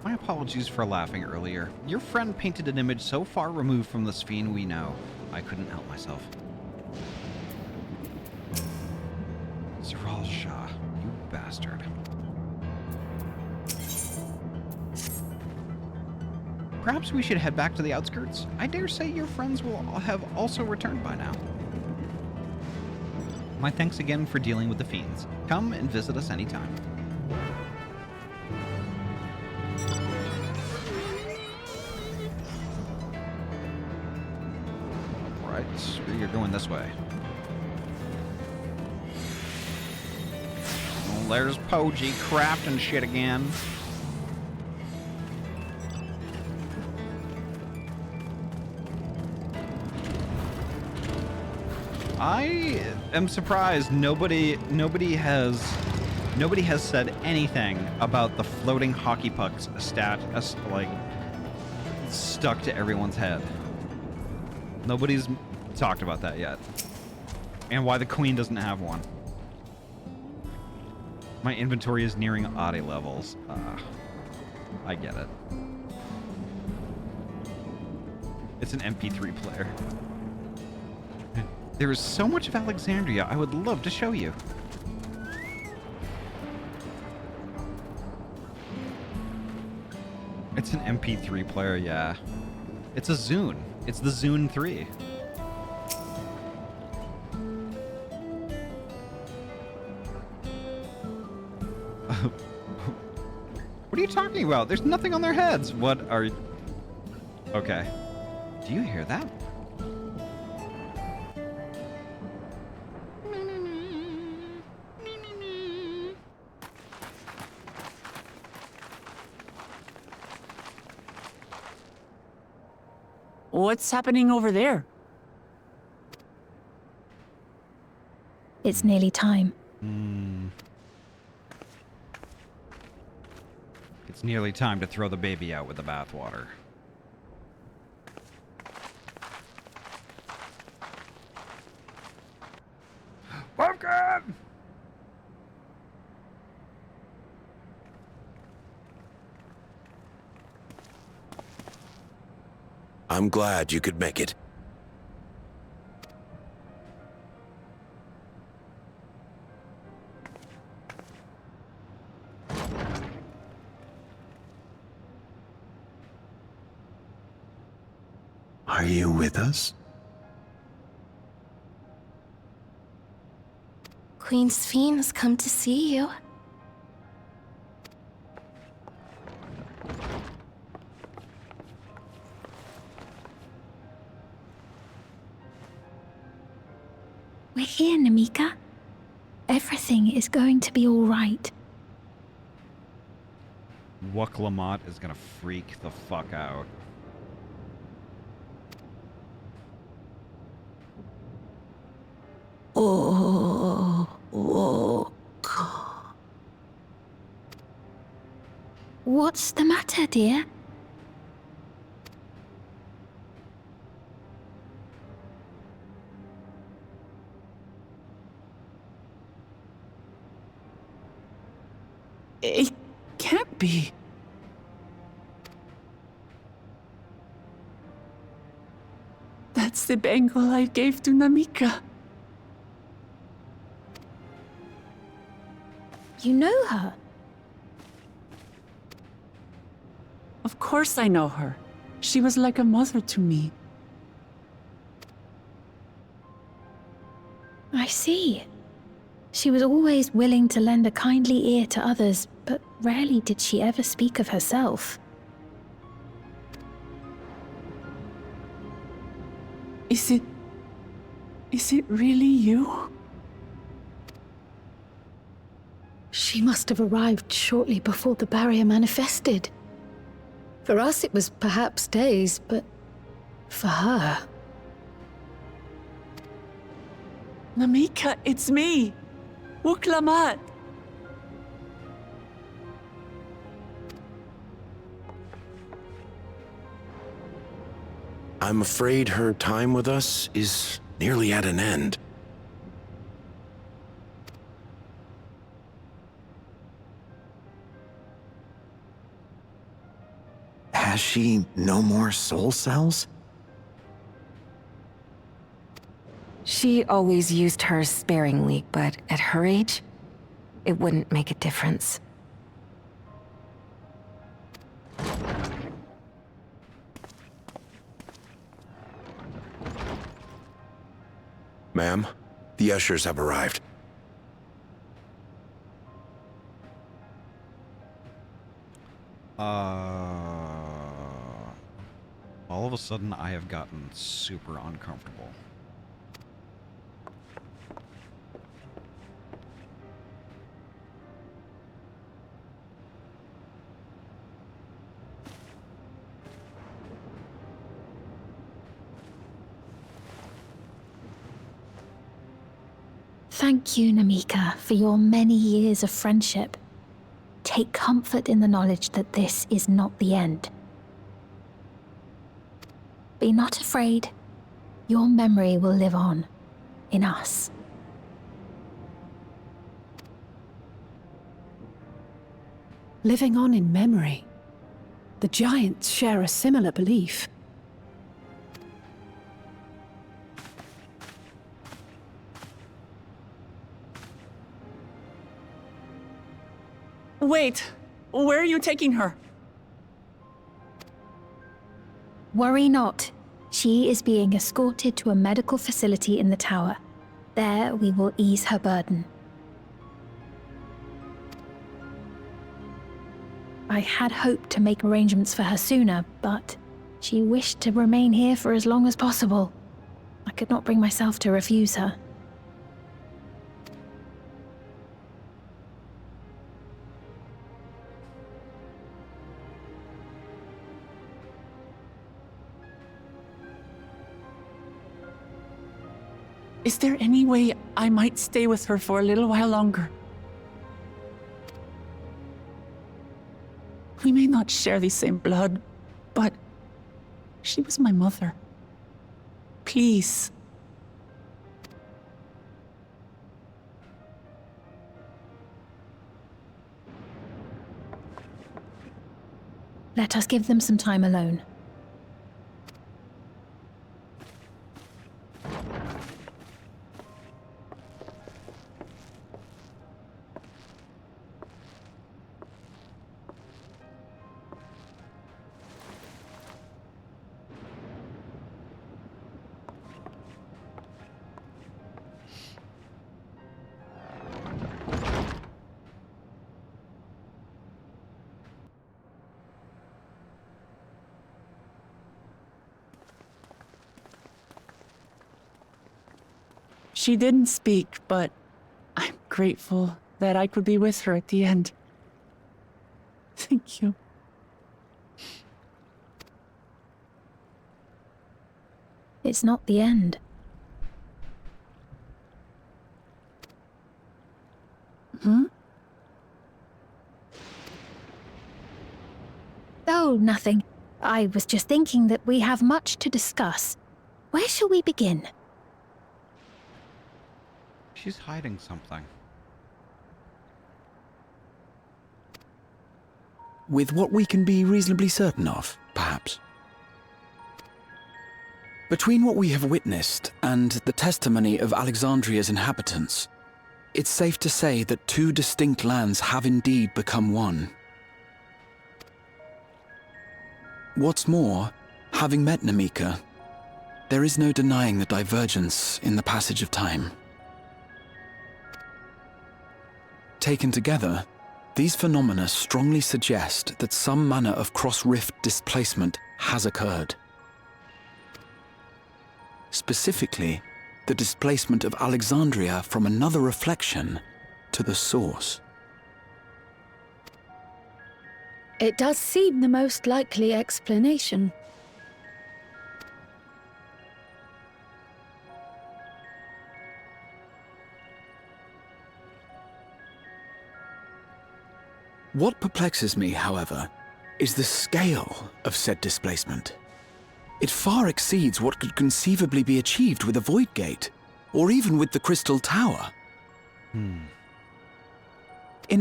My apologies for laughing earlier. Your friend painted an image so far removed from the Sphene we know, I couldn't help myself. Zeral Shah, you bastard. Perhaps we should head back to the outskirts? I dare say your friends will have also returned by now. My thanks again for dealing with the fiends. Come and visit us anytime. Alright, you're going this way. Oh, there's Poji crafting shit again. I am surprised nobody has said anything about the floating hockey pucks stuck to everyone's head. Nobody's talked about that yet. And why the queen doesn't have one. My inventory is nearing Ahty levels. I get it. It's an MP3 player. There is so much of Alexandria I would love to show you. It's an MP3 player, yeah. It's a Zune. It's the Zune 3. What are you talking about? There's nothing on their heads. What are you... Okay. Do you hear that? What's happening over there? It's nearly time. It's nearly time to throw the baby out with the bathwater. Pumpkin! I'm glad you could make it. Are you with us? Queen Sphene's come to see you. We're here, Namika. Everything is going to be all right. Wuklamat is gonna freak the fuck out. What's the matter, dear? It can't be. That's the bangle I gave to Namika. You know her? Of course I know her. She was like a mother to me. I see. She was always willing to lend a kindly ear to others, but rarely did she ever speak of herself. Is it really you? She must have arrived shortly before the barrier manifested. For us, it was perhaps days, but for her... Namika, it's me! Wuklamat! I'm afraid her time with us is nearly at an end. Has she no more soul cells? She always used hers sparingly, but at her age, it wouldn't make a difference. Ma'am, the ushers have arrived. All of a sudden, I have gotten super uncomfortable. Thank you, Namika, for your many years of friendship. Take comfort in the knowledge that this is not the end. Be not afraid. Your memory will live on, in us. Living on in memory. The Giants share a similar belief. Wait! Where are you taking her? Worry not. She is being escorted to a medical facility in the tower. There we will ease her burden. I had hoped to make arrangements for her sooner, but she wished to remain here for as long as possible. I could not bring myself to refuse her. Is there any way I might stay with her for a little while longer? We may not share the same blood, but she was my mother. Please. Let us give them some time alone. She didn't speak, but I'm grateful that I could be with her at the end. Thank you. It's not the end. Hmm? Oh, nothing. I was just thinking that we have much to discuss. Where shall we begin? She's hiding something. With what we can be reasonably certain of, perhaps. Between what we have witnessed and the testimony of Alexandria's inhabitants, it's safe to say that two distinct lands have indeed become one. What's more, having met Namika, there is no denying the divergence in the passage of time. Taken together, these phenomena strongly suggest that some manner of cross-rift displacement has occurred. Specifically, the displacement of Alexandria from another reflection to the source. It does seem the most likely explanation. What perplexes me, however, is the scale of said displacement. It far exceeds what could conceivably be achieved with a Void Gate, or even with the Crystal Tower. In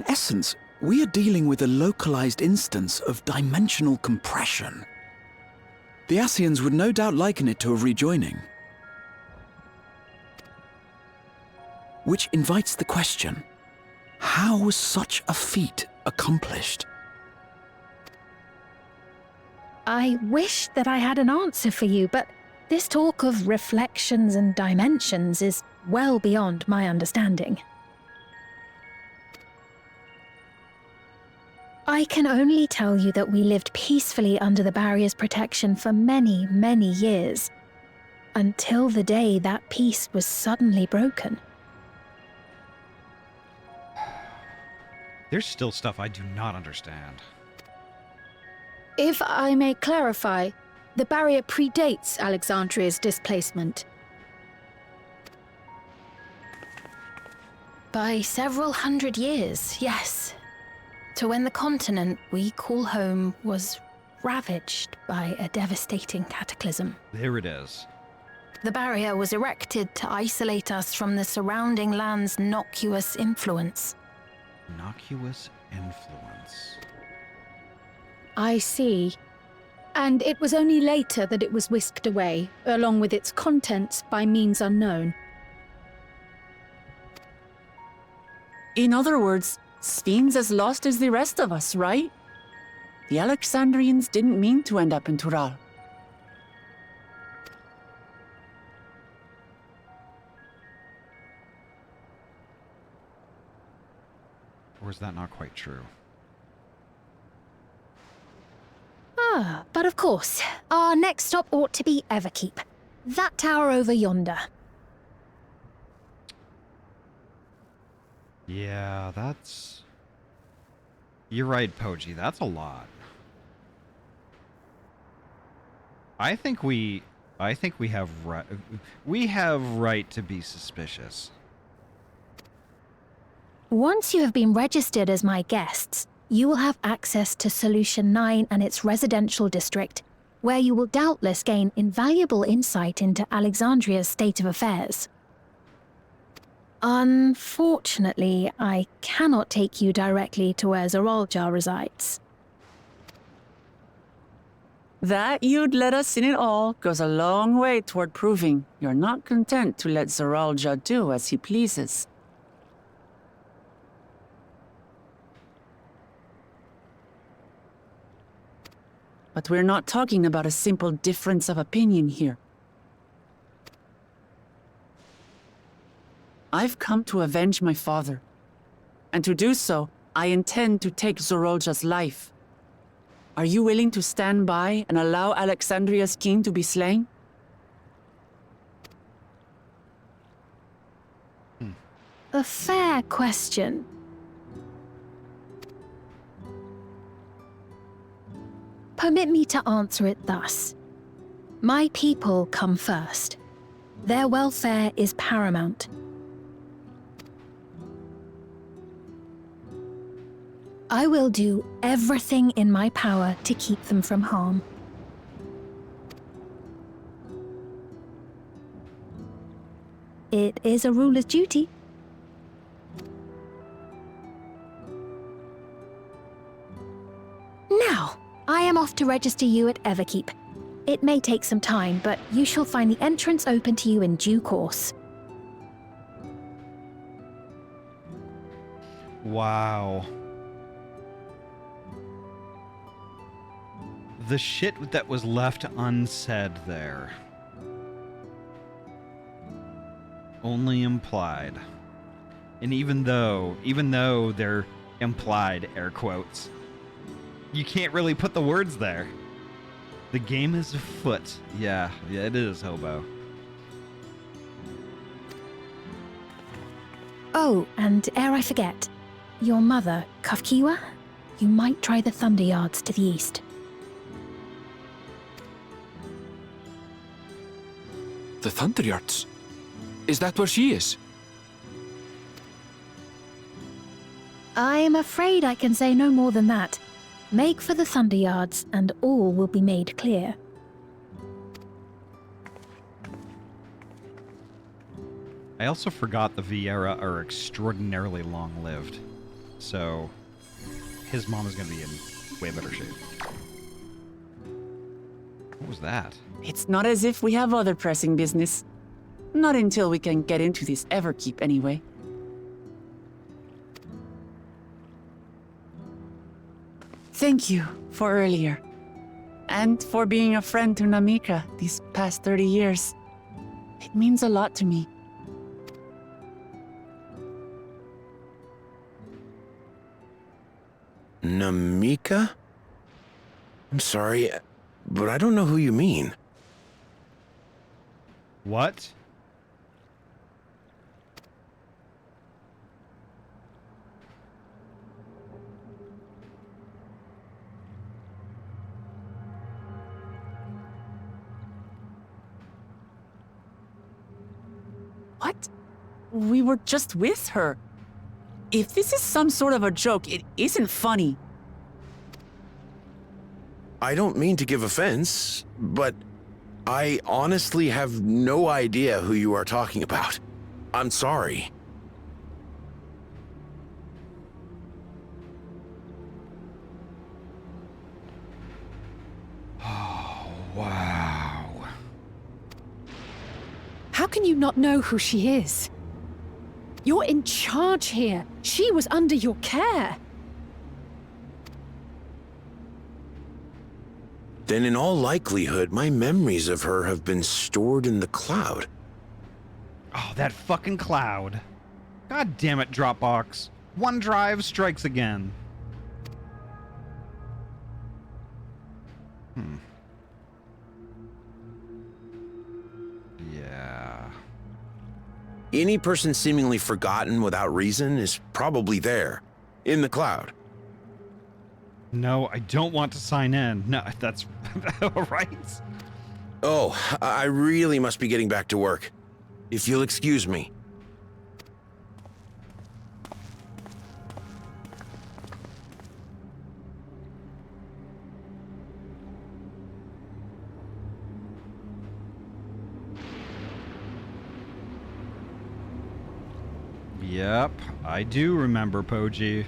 essence, we are dealing with a localized instance of dimensional compression. The Ascians would no doubt liken it to a rejoining. Which invites the question, how was such a feat accomplished? I wish that I had an answer for you, but this talk of reflections and dimensions is well beyond my understanding. I can only tell you that we lived peacefully under the barrier's protection for many, many years, until the day that peace was suddenly broken. There's still stuff I do not understand. If I may clarify, the barrier predates Alexandria's displacement. By several hundred years, yes. To when the continent we call home was ravaged by a devastating cataclysm. There it is. The barrier was erected to isolate us from the surrounding land's innocuous influence. Innocuous influence. I see. And it was only later that it was whisked away, along with its contents, by means unknown. In other words, Sphene's as lost as the rest of us, right? The Alexandrians didn't mean to end up in Tural. Or is that not quite true? Ah, but of course, our next stop ought to be Everkeep. That tower over yonder. Yeah, that's... You're right, Poji. That's a lot. I think we have right to be suspicious. Once you have been registered as my guests, you will have access to Solution 9 and its residential district, where you will doubtless gain invaluable insight into Alexandria's state of affairs. Unfortunately, I cannot take you directly to where Zoraljar resides. That you'd let us in it all goes a long way toward proving you're not content to let Zoraljar do as he pleases. But we're not talking about a simple difference of opinion here. I've come to avenge my father. And to do so, I intend to take Zoraljar's life. Are you willing to stand by and allow Alexandria's king to be slain? A fair question. Permit me to answer it thus. My people come first. Their welfare is paramount. I will do everything in my power to keep them from harm. It is a ruler's duty. Now, I am off to register you at Everkeep. It may take some time, but you shall find the entrance open to you in due course. Wow. The shit that was left unsaid there. Only implied. And even though they're implied, air quotes, you can't really put the words there. The game is afoot. Yeah, it is, Hobo. Oh, and ere I forget, your mother, Kafkiwa, you might try the Thunder Yards to the east. The Thunder Yards? Is that where she is? I'm afraid I can say no more than that. Make for the Thunder Yards, and all will be made clear. I also forgot the Vieira are extraordinarily long-lived, so his mom is going to be in way better shape. What was that? It's not as if we have other pressing business. Not until we can get into this Everkeep, anyway. Thank you for earlier. And for being a friend to Namika these past 30 years. It means a lot to me. Namika? I'm sorry, but I don't know who you mean. What? What? We were just with her. If this is some sort of a joke, it isn't funny. I don't mean to give offense, but I honestly have no idea who you are talking about. I'm sorry. Oh, wow. How can you not know who she is? You're in charge here. She was under your care. Then in all likelihood, my memories of her have been stored in the cloud. Oh, that fucking cloud. God damn it, Dropbox. OneDrive strikes again. Yeah. Any person seemingly forgotten without reason is probably there, in the cloud. No, I don't want to sign in. No, that's right. Oh, I really must be getting back to work. If you'll excuse me. Yep, I do remember Poji.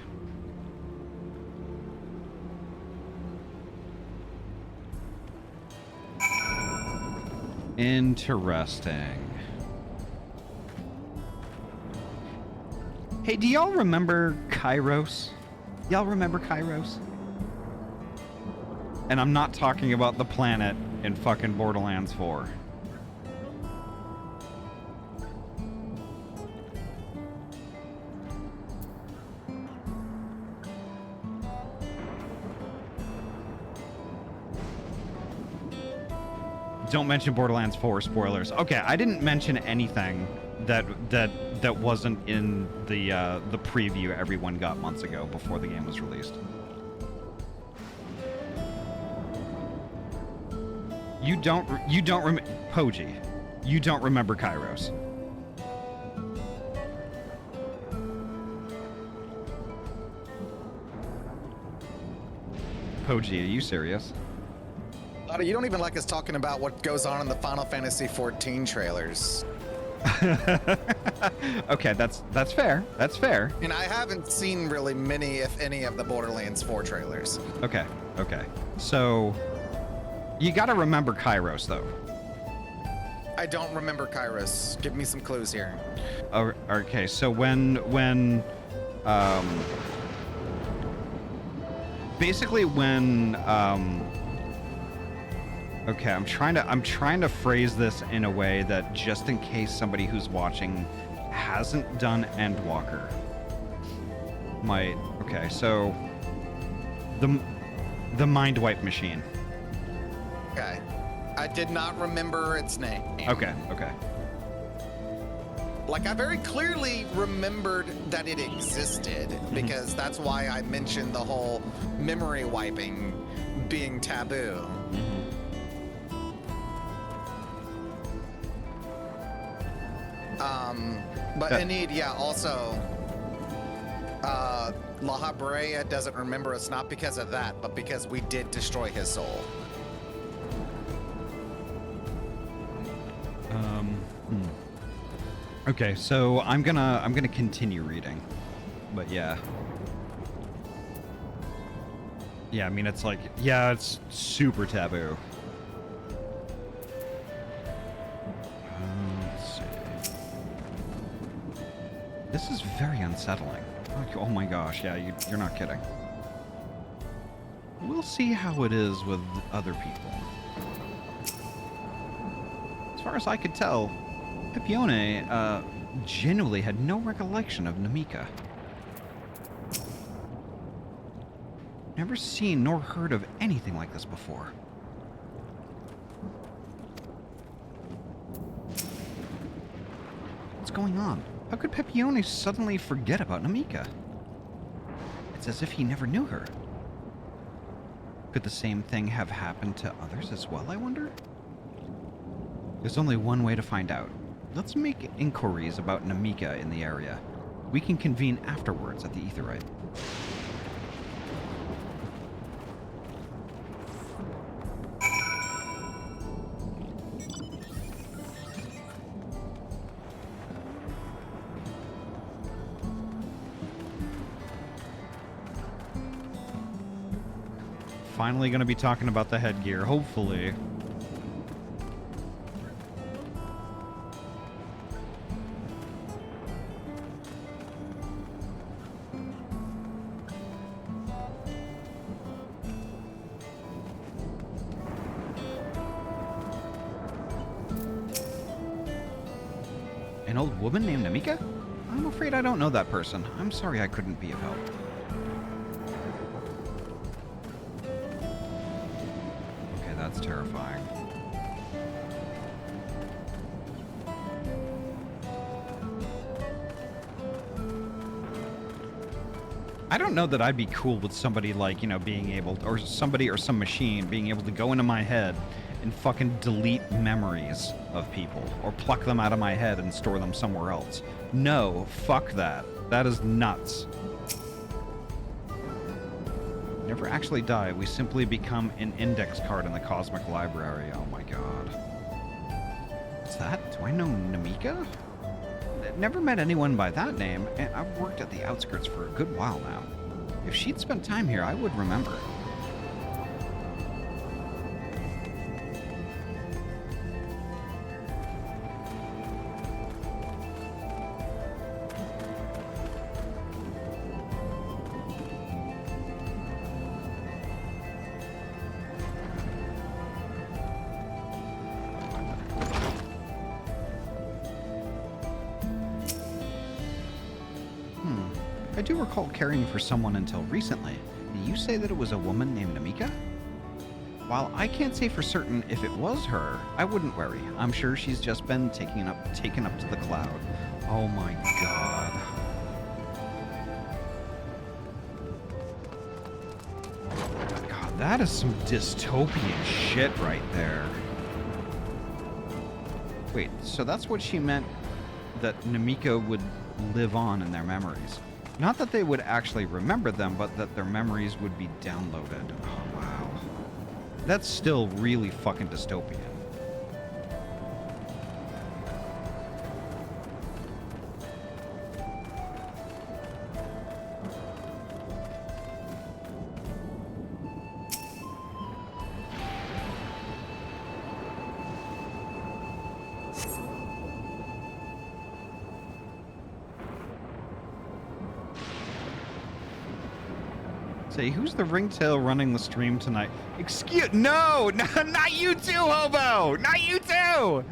Interesting. Hey, do y'all remember Kairos? Y'all remember Kairos? And I'm not talking about the planet in fucking Borderlands 4. Don't mention Borderlands 4 spoilers. Okay, I didn't mention anything that wasn't in the preview everyone got months ago before the game was released. You don't remember Poji. You don't remember Kairos. Poji, are you serious? You don't even like us talking about what goes on in the Final Fantasy XIV trailers. Okay, that's fair. That's fair. And I haven't seen really many, if any, of the Borderlands 4 trailers. Okay. So you got to remember Kairos, though. I don't remember Kairos. Give me some clues here. Okay, so when basically when okay, I'm trying to phrase this in a way that just in case somebody who's watching hasn't done Endwalker might. Okay, so the Mind Wipe machine. Okay. I did not remember its name. Okay. Like, I very clearly remembered that it existed, because that's why I mentioned the whole memory wiping being taboo. But Enid, yeah, also, La Habrea doesn't remember us not because of that, but because we did destroy his soul. Okay, so I'm gonna continue reading, but yeah. I mean, it's like, yeah, it's super taboo. Let's see. This is very unsettling. Oh my gosh, yeah, you're not kidding. We'll see how it is with other people. As far as I could tell, Pepione genuinely had no recollection of Namika. Never seen nor heard of anything like this before. What's going on? How could Pepione suddenly forget about Namika? It's as if he never knew her. Could the same thing have happened to others as well, I wonder? There's only one way to find out. Let's make inquiries about Namika in the area. We can convene afterwards at the Aetheryte. Finally going to be talking about the headgear, hopefully. An old woman named Namika? I'm afraid I don't know that person. I'm sorry I couldn't be of help. Okay, that's terrifying. I don't know that I'd be cool with somebody like, you know, being able to, or somebody or some machine being able to go into my head and fucking delete memories of people or pluck them out of my head and store them somewhere else. No, fuck that. That is nuts. Never actually die. We simply become an index card in the Cosmic Library. Oh my god. What's that? Do I know Namika? Never met anyone by that name, and I've worked at the outskirts for a good while now. If she'd spent time here, I would remember. I do recall caring for someone until recently. Did you say that it was a woman named Namika? While I can't say for certain if it was her, I wouldn't worry. I'm sure she's just been taken up to the cloud. Oh my god. God, that is some dystopian shit right there. Wait, so that's what she meant that Namika would live on in their memories. Not that they would actually remember them, but that their memories would be downloaded. Oh, wow. That's still really fucking dystopian. Say, who's the ringtail running the stream tonight? No, not you too, hobo! Not you too!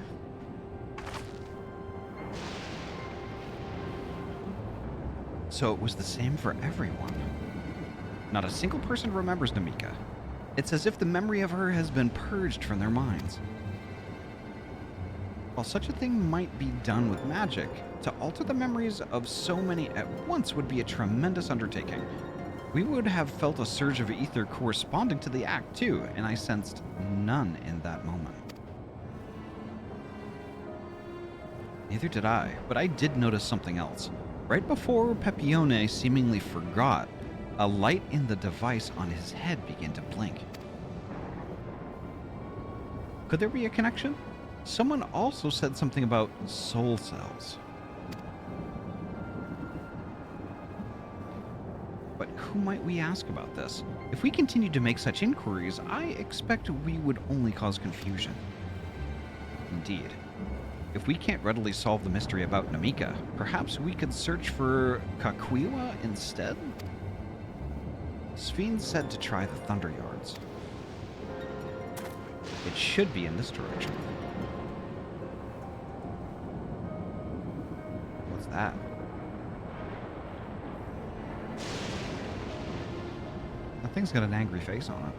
So it was the same for everyone. Not a single person remembers Namika. It's as if the memory of her has been purged from their minds. While such a thing might be done with magic, to alter the memories of so many at once would be a tremendous undertaking. We would have felt a surge of ether corresponding to the act, too, and I sensed none in that moment. Neither did I, but I did notice something else. Right before Pepione seemingly forgot, a light in the device on his head began to blink. Could there be a connection? Someone also said something about soul cells. But who might we ask about this? If we continue to make such inquiries, I expect we would only cause confusion. Indeed. If we can't readily solve the mystery about Namika, perhaps we could search for Kakuiwa instead? Sphene said to try the Thunder Yards. It should be in this direction. What's that? That thing's got an angry face on it.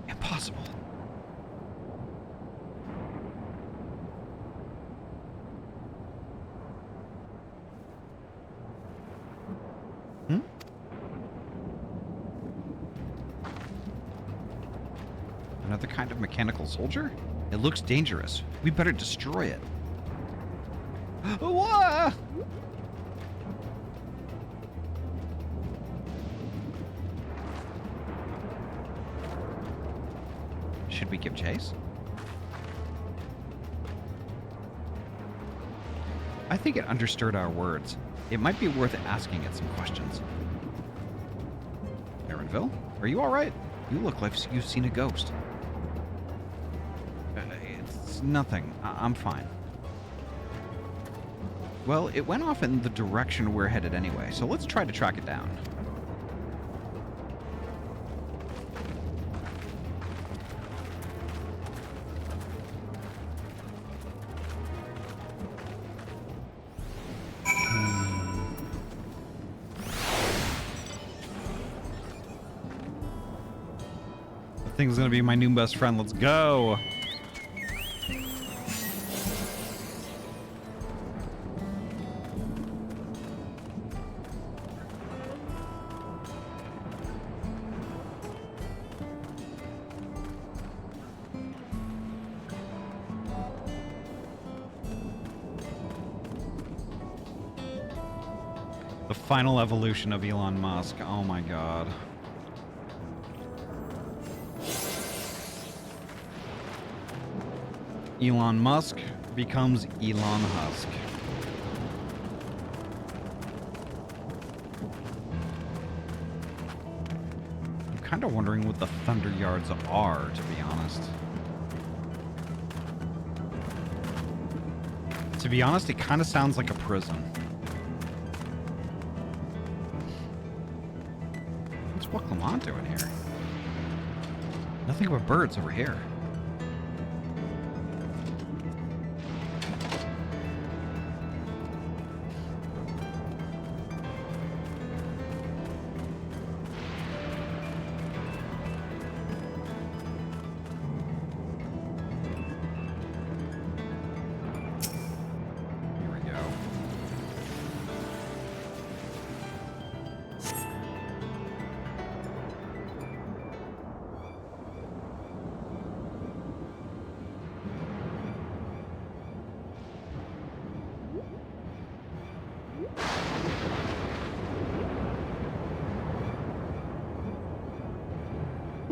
Impossible. Another kind of mechanical soldier? It looks dangerous. We better destroy it. Whoa! Should we give chase? I think it understood our words. It might be worth asking it some questions. Aaronville, are you all right? You look like you've seen a ghost. It's nothing. I'm fine. Well, it went off in the direction we're headed anyway, so let's try to track it down. The thing's gonna be my new best friend. Let's go! Final evolution of Elon Musk. Oh my god. Elon Musk becomes Elon Husk. I'm kind of wondering what the Thunder Yards are, to be honest. To be honest, it kind of sounds like a prison. What's Clement doing here? Nothing but birds over here.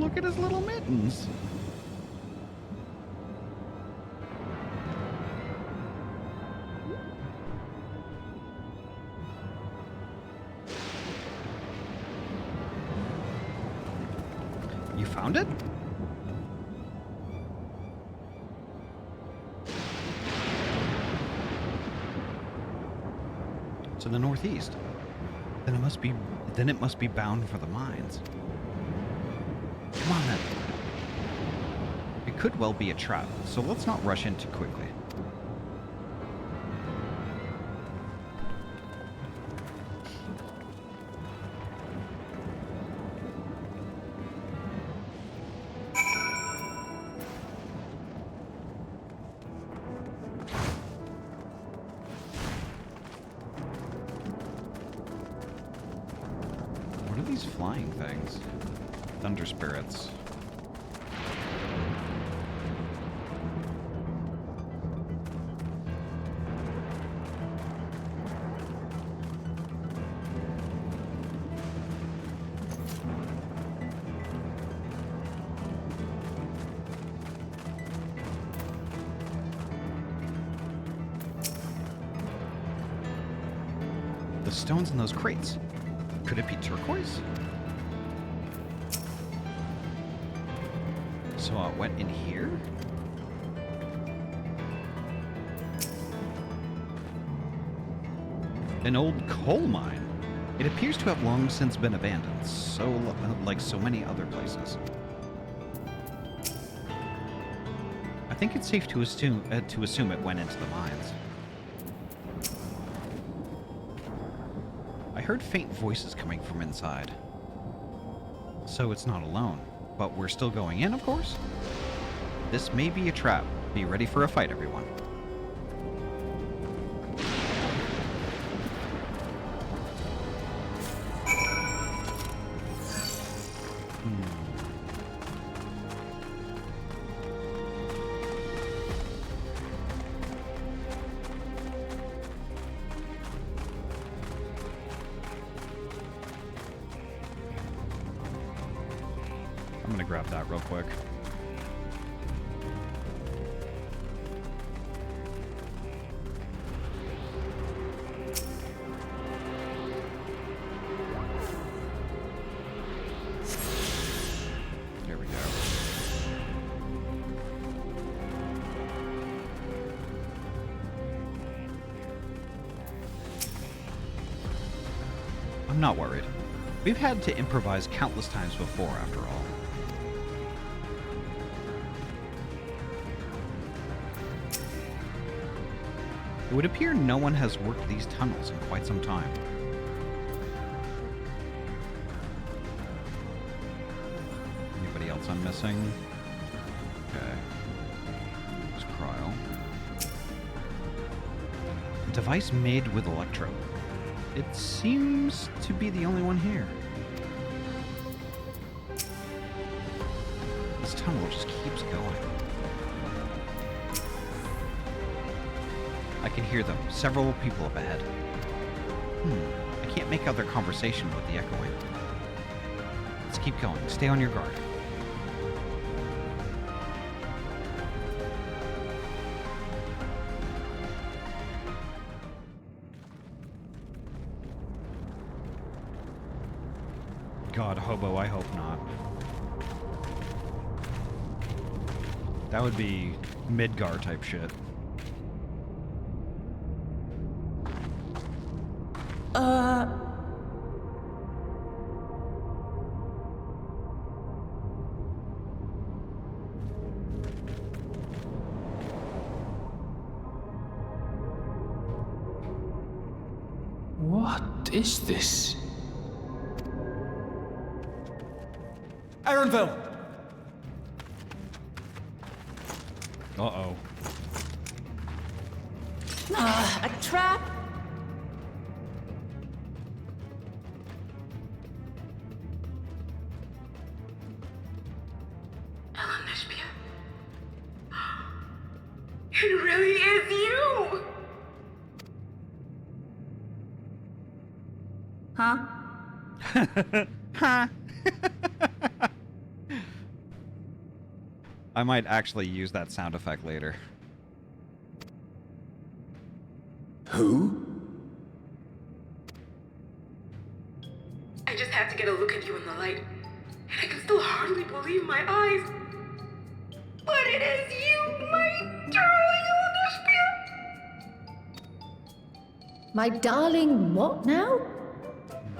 Look at his little mittens. You found it? To the northeast. Then it must be bound for the mines. Come on then. It could well be a trap, so let's not rush in too quickly. What are these flying things? Thunder spirits. The stones in those crates. Could it be turquoise? So it went in here? An old coal mine. It appears to have long since been abandoned, so like so many other places. I think it's safe to assume it went into the mines. I heard faint voices coming from inside. So it's not alone. But we're still going in, of course? This may be a trap. Be ready for a fight, everyone. I'm gonna grab that real quick. There we go. I'm not worried. We've had to improvise countless times before, after all. It would appear no one has worked these tunnels in quite some time. Anybody else I'm missing? Okay. There's cryo. A device made with electrode. It seems to be the only one here. This tunnel just keeps going. I can hear them. Several people up ahead. I can't make out their conversation with the echoing. Let's keep going. Stay on your guard. God, hobo, I hope not. That would be Midgar type shit. What is this? Ironville! Uh-oh. A trap? It really is you! Huh? Huh? I might actually use that sound effect later. Who? I just had to get a look at you in the light, and I can still hardly believe my eyes. But it is you, my darling Elenespia! My darling what now?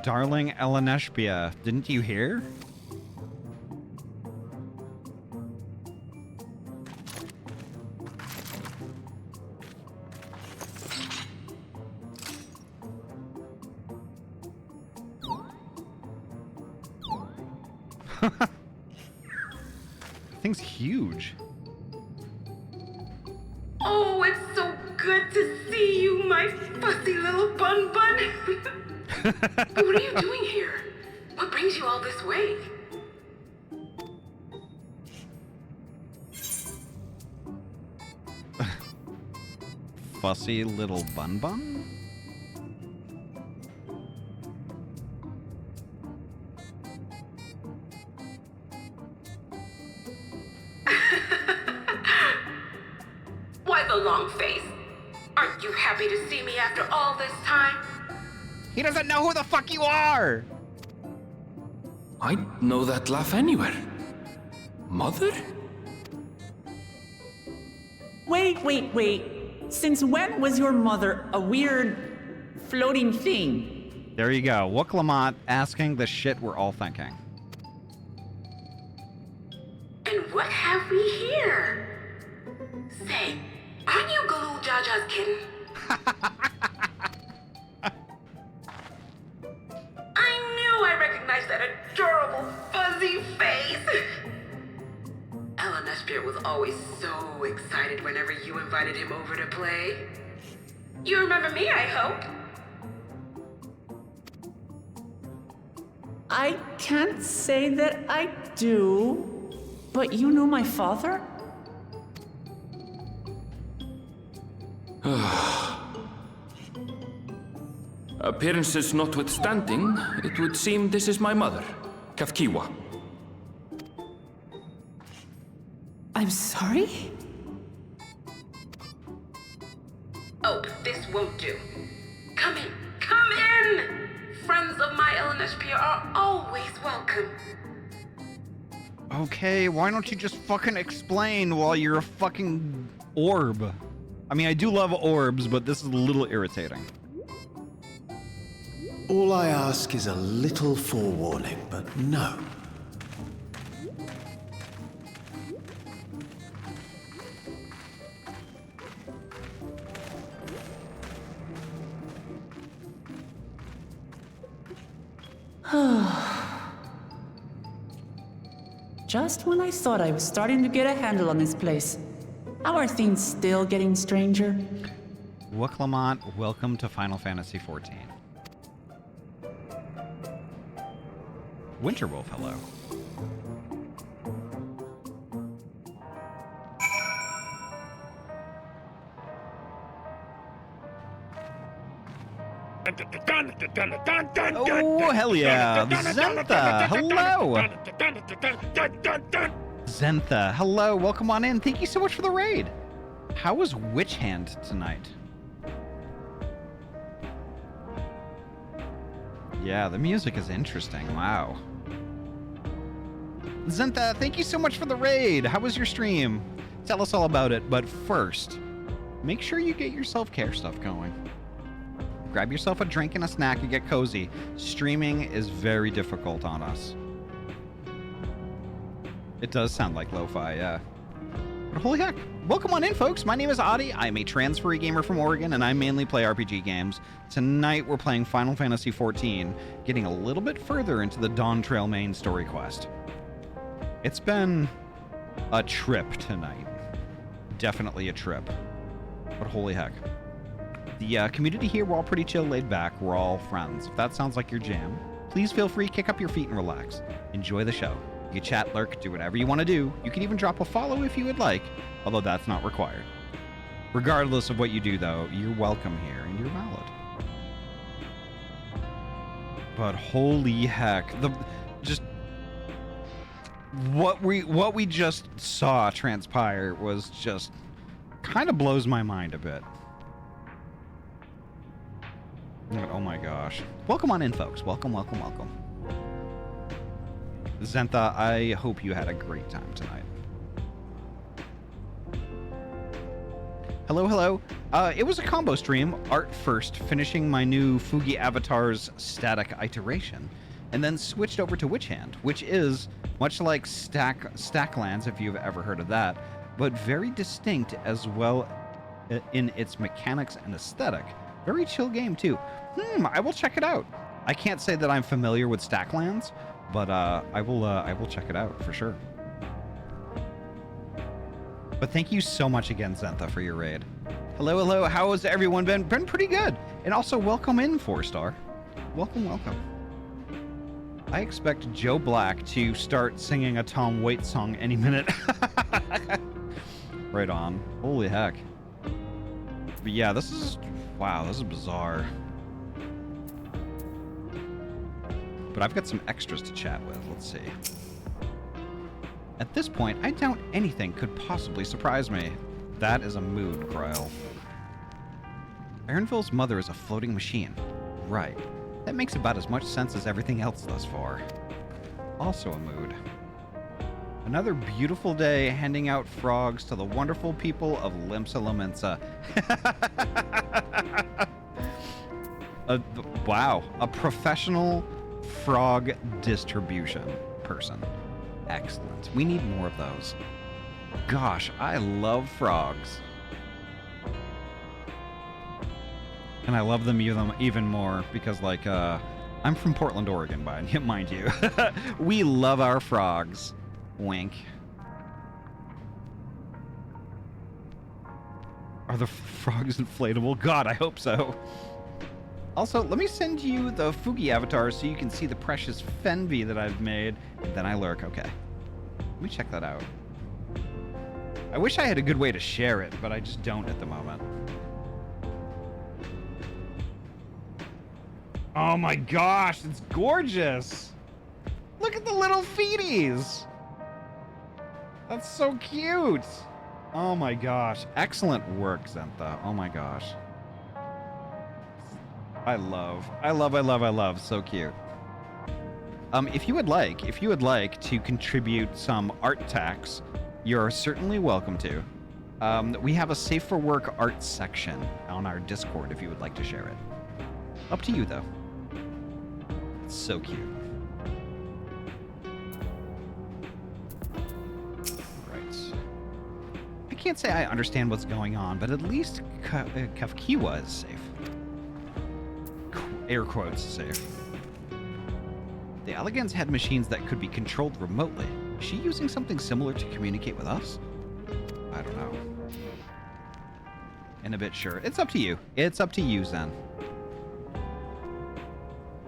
Darling Elenespia, didn't you hear? Thing's huge. Oh, it's so good to see you, my fussy little bun. But what are you doing here? What brings you all this way? Fussy little bun? Why the long face? Aren't you happy to see me after all this time? He doesn't know who the fuck you are! I'd know that laugh anywhere. Mother? Wait. Since when was your mother a weird floating thing? There you go. Wook Lamont asking the shit we're all thinking. And what have we here? Say, aren't you Galoo Jaja's kitten? I knew I recognized that adorable fuzzy face. Elenespia was always so excited whenever you invited him over to play. You remember me, I hope? I can't say that I do, but you know my father? Appearances notwithstanding, it would seem this is my mother, Kafkiwa. I'm sorry? Oh, this won't do. Come in. Friends of my Elenespia are always welcome. Okay, why don't you just fucking explain while you're a fucking orb? I mean, I do love orbs, but this is a little irritating. All I ask is a little forewarning, but no. Just when I thought I was starting to get a handle on this place. How are things still getting stranger? Wook Lamont, welcome to Final Fantasy XIV. Winterwolf, hello. Oh, hell yeah. Zentha, hello. Zentha, hello. Welcome on in. Thank you so much for the raid. How was Witch Hand tonight? Yeah, the music is interesting. Wow. Zentha, thank you so much for the raid. How was your stream? Tell us all about it. But first, make sure you get your self-care stuff going. Grab yourself a drink and a snack and get cozy. Streaming is very difficult on us. It does sound like lo-fi, yeah. But holy heck. Welcome on in, folks. My name is Ahty. I'm a transferee gamer from Oregon, and I mainly play RPG games. Tonight, we're playing Final Fantasy XIV, getting a little bit further into the Dawntrail main story quest. It's been a trip tonight. Definitely a trip. But holy heck. The community here, we're all pretty chill, laid back. We're all friends. If that sounds like your jam, please feel free, kick up your feet and relax. Enjoy the show. You can chat, lurk, do whatever you want to do. You can even drop a follow if you would like, although that's not required. Regardless of what you do, though, you're welcome here and you're valid. But holy heck, what we just saw transpire was just kind of blows my mind a bit. Oh my gosh. Welcome on in, folks. Welcome, welcome, welcome. Zentha, I hope you had a great time tonight. Hello, hello. It was a combo stream, art first, finishing my new Fugi Avatar's static iteration, and then switched over to Witch Hand, which is, much like Stacklands, if you've ever heard of that, but very distinct as well in its mechanics and aesthetic. Very chill game, too. I will check it out. I can't say that I'm familiar with Stacklands, but I will check it out for sure. But thank you so much again, Zentha, for your raid. Hello, hello. How has everyone been? Been pretty good. And also, welcome in, 4-star. Welcome, welcome. I expect Joe Black to start singing a Tom Waits song any minute. Right on. Holy heck. But yeah, this is... Wow, this is bizarre. But I've got some extras to chat with. Let's see. At this point, I doubt anything could possibly surprise me. That is a mood, Kryl. Aaronville's mother is a floating machine. Right. That makes about as much sense as everything else thus far. Also a mood. Another beautiful day handing out frogs to the wonderful people of Limsa Lamensa. Wow. A professional frog distribution person. Excellent. We need more of those. Gosh, I love frogs. And I love them even more because, like, I'm from Portland, Oregon, mind you. We love our frogs. Wink. Are the frogs inflatable? God, I hope so. Also, let me send you the Fugi avatar so you can see the precious Fenby that I've made. And then I lurk. Okay. Let me check that out. I wish I had a good way to share it, but I just don't at the moment. Oh my gosh, it's gorgeous. Look at the little feeties. That's so cute. Oh my gosh. Excellent work, Zentha. Oh my gosh. I love. So cute. If you would like to contribute some art tax, you're certainly welcome to. We have a Safe for Work art section on our Discord if you would like to share it. Up to you, though. It's so cute. Right. I can't say I understand what's going on, but at least Kafkiwa is safe. Air quotes safe. The Alligans had machines that could be controlled remotely. Is she using something similar to communicate with us? I don't know. And a bit sure. It's up to you. It's up to you, Zen.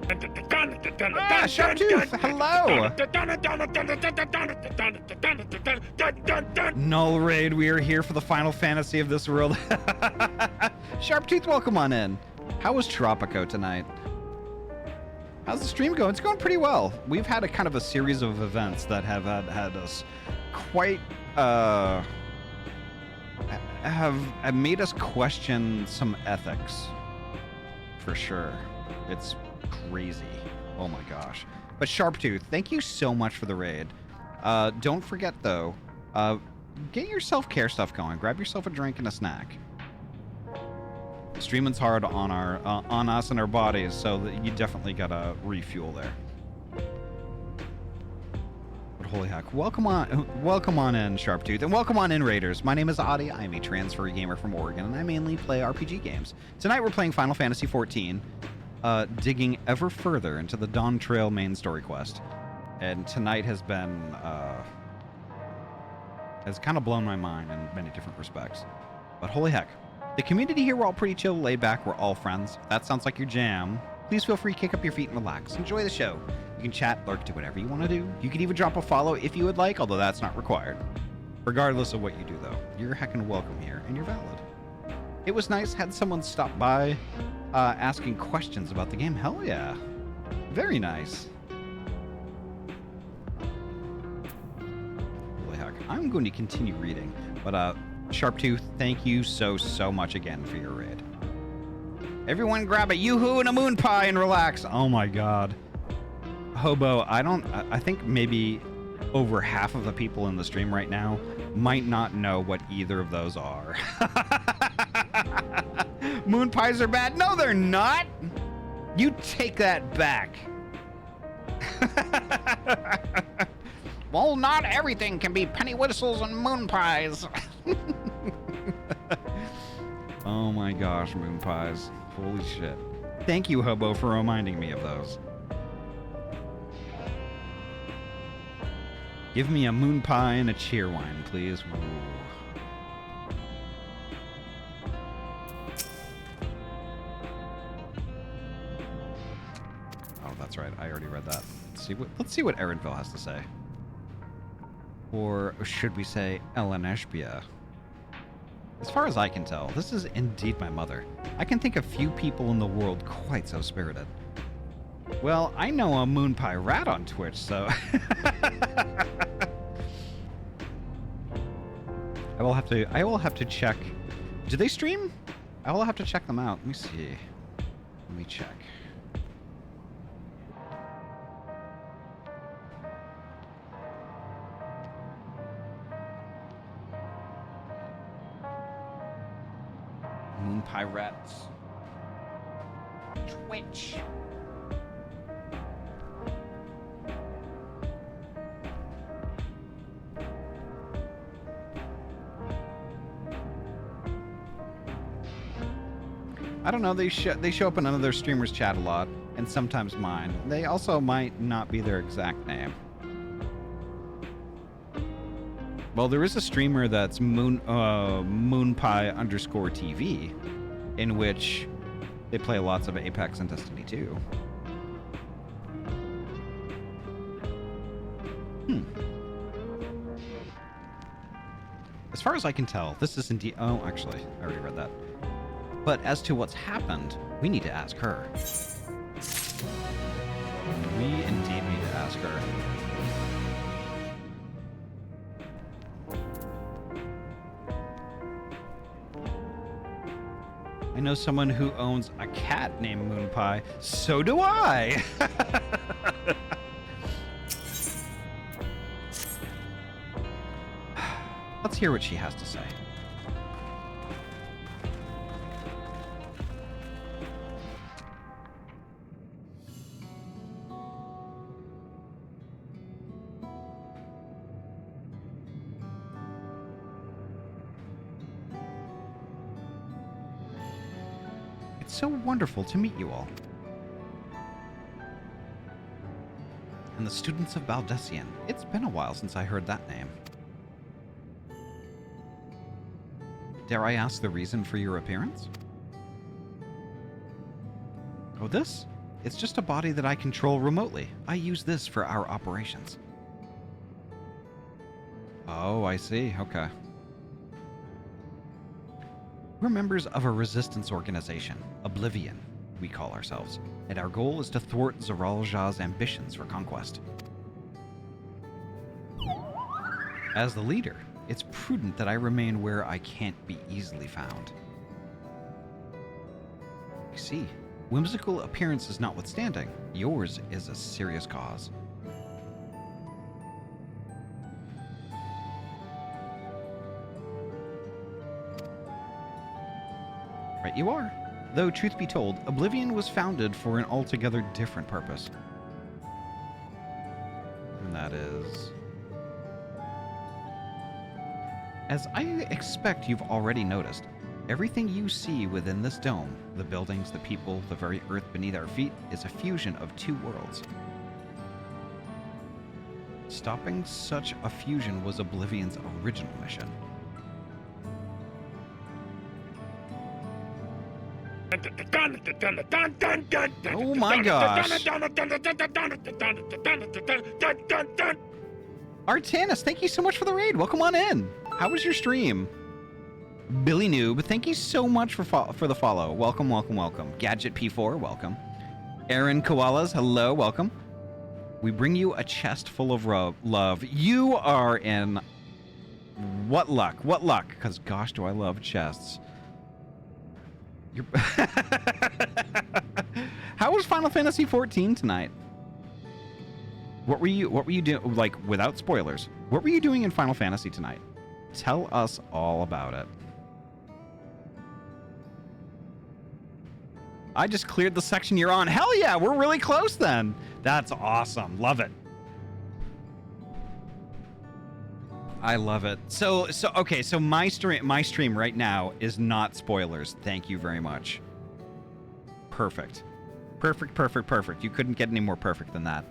Ah, Sharptooth! Hello! Null Raid, we are here for the final fantasy of this world. Sharptooth, welcome on in. How was Tropico tonight? How's the stream going? It's going pretty well. We've had a kind of a series of events that have had us quite have made us question some ethics, for sure. It's crazy. Oh my gosh. But Sharptooth, thank you so much for the raid. Don't forget though, get your self-care stuff going. Grab yourself a drink and a snack. Streaming's hard on on us and our bodies, so that you definitely gotta refuel there. But holy heck, welcome on in, Sharptooth, and welcome on in, Raiders. My name is Ahty. I'm a transfer gamer from Oregon, and I mainly play RPG games. Tonight we're playing Final Fantasy XIV, digging ever further into the Dawntrail main story quest, and tonight has been has kind of blown my mind in many different respects. But holy heck. The community here, we're all pretty chill, laid back, we're all friends. If that sounds like your jam, please feel free to kick up your feet and relax. Enjoy the show. You can chat, lurk, do whatever you want to do. You can even drop a follow if you would like, although that's not required. Regardless of what you do, though, you're heckin' welcome here, and you're valid. It was nice, had someone stop by asking questions about the game. Hell yeah. Very nice. I'm going to continue reading. But Sharptooth, thank you so much again for your raid. Everyone grab a yoo-hoo and a moon pie and relax. Oh my god. Hobo, I think maybe over half of the people in the stream right now might not know what either of those are. Moon pies are bad. No, they're not. You take that back. Well, not everything can be penny whistles and moon pies. Oh my gosh, moon pies. Holy shit. Thank you, Hobo, for reminding me of those. Give me a moon pie and a cheer wine, please. Ooh. Oh, that's right. I already read that. Let's see what Erenville has to say. Or should we say Eleneshbia? As far as I can tell, this is indeed my mother. I can think of few people in the world quite so spirited. Well, I know a moon pie rat on Twitch, so I will have to check. Do they stream? I will have to check them out. Let me see. Let me check. Moon pie rats. Twitch. I don't know, they show up in another streamer's chat a lot, and sometimes mine. They also might not be their exact name. Well, there is a streamer that's moonpie_TV, in which they play lots of Apex and Destiny 2. As far as I can tell, this is indeed... Oh, actually, I already read that. But as to what's happened, we need to ask her. We indeed need to ask her. I know someone who owns a cat named Moonpie. So do I! Let's hear what she has to say. So wonderful to meet you all. And the students of Baldessian. It's been a while since I heard that name. Dare I ask the reason for your appearance? Oh, this? It's just a body that I control remotely. I use this for our operations. Oh, I see. Okay. We're members of a resistance organization, Oblivion, we call ourselves, and our goal is to thwart Zoralja's ambitions for conquest. As the leader, it's prudent that I remain where I can't be easily found. You see, whimsical appearances notwithstanding, yours is a serious cause. Right you are. Though, truth be told, Oblivion was founded for an altogether different purpose. And that is... As I expect you've already noticed, everything you see within this dome, the buildings, the people, the very earth beneath our feet, is a fusion of two worlds. Stopping such a fusion was Oblivion's original mission. Oh my gosh. Artanis, thank you so much for the raid. Welcome on in. How was your stream? Billy Noob, thank you so much for the follow. Welcome, welcome, welcome. Gadget P4, welcome. Aaron Koalas, hello, welcome. We bring you a chest full of love. You are in What luck? What luck? Because gosh, do I love chests. You're How was Final Fantasy 14 tonight? What were you doing, like, without spoilers? What were you doing in Final Fantasy tonight? Tell us all about it. I just cleared the section you're on. Hell yeah, we're really close then. That's awesome. Love it. I love it. So okay, so my stream right now is not spoilers. Thank you very much. Perfect. Perfect. You couldn't get any more perfect than that.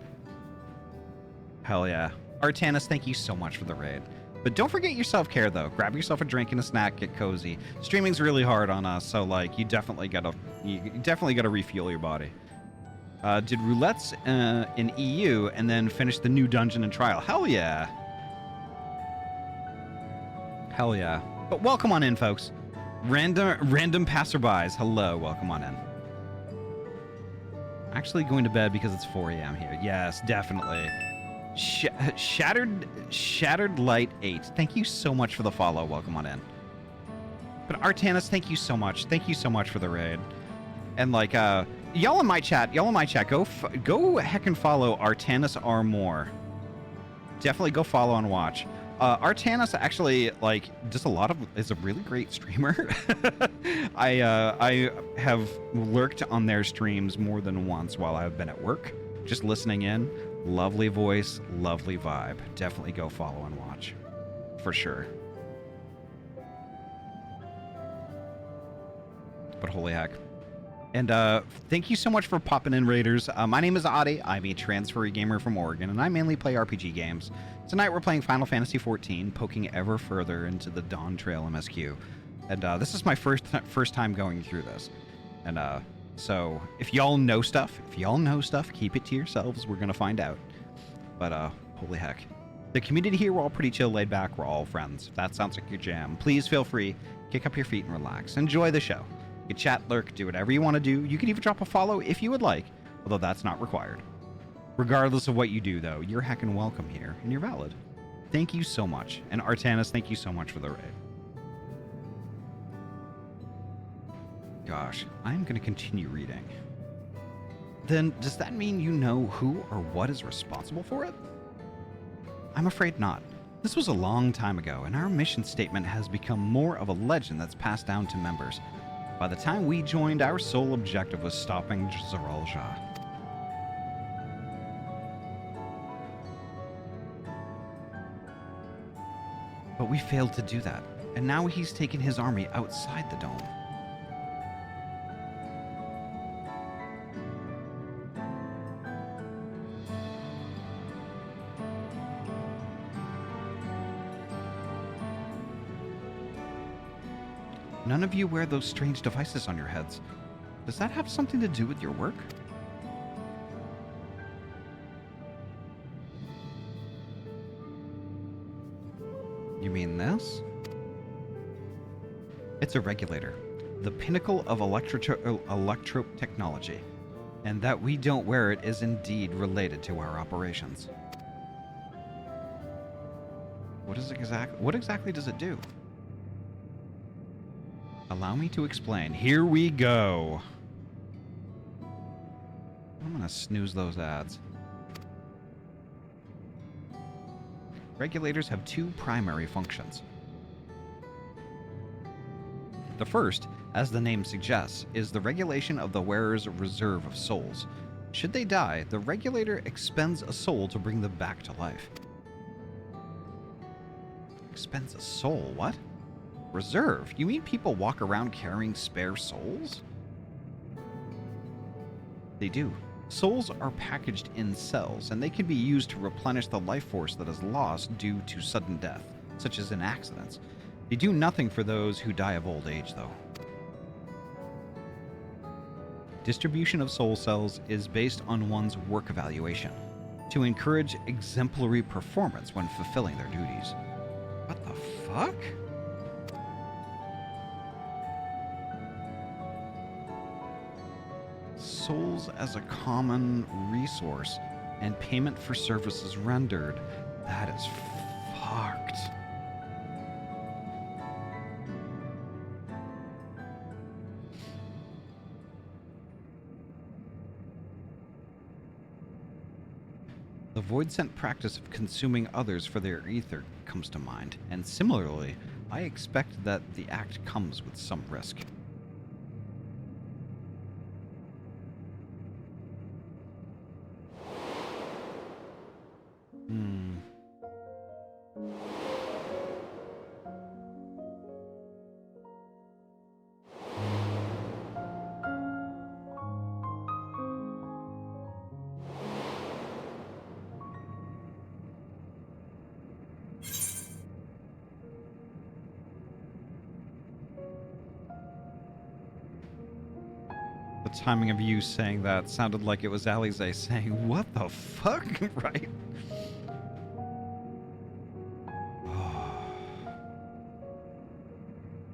Hell yeah. Artanis, thank you so much for the raid. But don't forget your self-care though. Grab yourself a drink and a snack, get cozy. Streaming's really hard on us, so like you definitely gotta refuel your body. Did roulettes in EU and then finish the new dungeon and trial. Hell yeah. Hell yeah. But welcome on in, folks. Random passerbys. Hello, welcome on in. Actually going to bed because it's 4 a.m. here. Yes, definitely. Shattered Light 8. Thank you so much for the follow. Welcome on in. But Artanis, thank you so much. Thank you so much for the raid. And like, y'all in my chat, go heck and follow Artanis R More. Definitely go follow and watch. Artanis actually is a really great streamer. I have lurked on their streams more than once while I've been at work, just listening in. Lovely voice, lovely vibe. Definitely go follow and watch, for sure. But holy heck. And thank you so much for popping in, Raiders. My name is Ahty. I'm a transferee gamer from Oregon, and I mainly play RPG games. Tonight we're playing Final Fantasy 14, poking ever further into the Dawntrail MSQ. And this is my first time going through this. And so if y'all know stuff, keep it to yourselves. We're gonna find out. But holy heck. The community here, we're all pretty chill, laid back. We're all friends. If that sounds like your jam, please feel free. Kick up your feet and relax. Enjoy the show. You can chat, lurk, do whatever you want to do. You can even drop a follow if you would like, although that's not required. Regardless of what you do, though, you're heckin' welcome here, and you're valid. Thank you so much. And Artanis, thank you so much for the raid. Gosh, I'm going to continue reading. Then, does that mean you know who or what is responsible for it? I'm afraid not. This was a long time ago, and our mission statement has become more of a legend that's passed down to members. By the time we joined, our sole objective was stopping Zoralja. But we failed to do that, and now he's taken his army outside the dome. None of you wear those strange devices on your heads. Does that have something to do with your work? You mean this? It's a regulator, the pinnacle of electro technology, and that we don't wear it is indeed related to our operations. What exactly does it do? Allow me to explain. Here we go. I'm gonna snooze those ads. Regulators have two primary functions. The first, as the name suggests, is the regulation of the wearer's reserve of souls. Should they die, the regulator expends a soul to bring them back to life. Expends a soul? What? Reserve? You mean people walk around carrying spare souls? They do. Souls are packaged in cells, and they can be used to replenish the life force that is lost due to sudden death, such as in accidents. They do nothing for those who die of old age, though. Distribution of soul cells is based on one's work evaluation, to encourage exemplary performance when fulfilling their duties. What the fuck? Souls as a common resource and payment for services rendered. That is fucked. The void-sent practice of consuming others for their ether comes to mind, and similarly, I expect that the act comes with some risk. The timing of you saying that sounded like it was Alize saying, "What the fuck?" Right?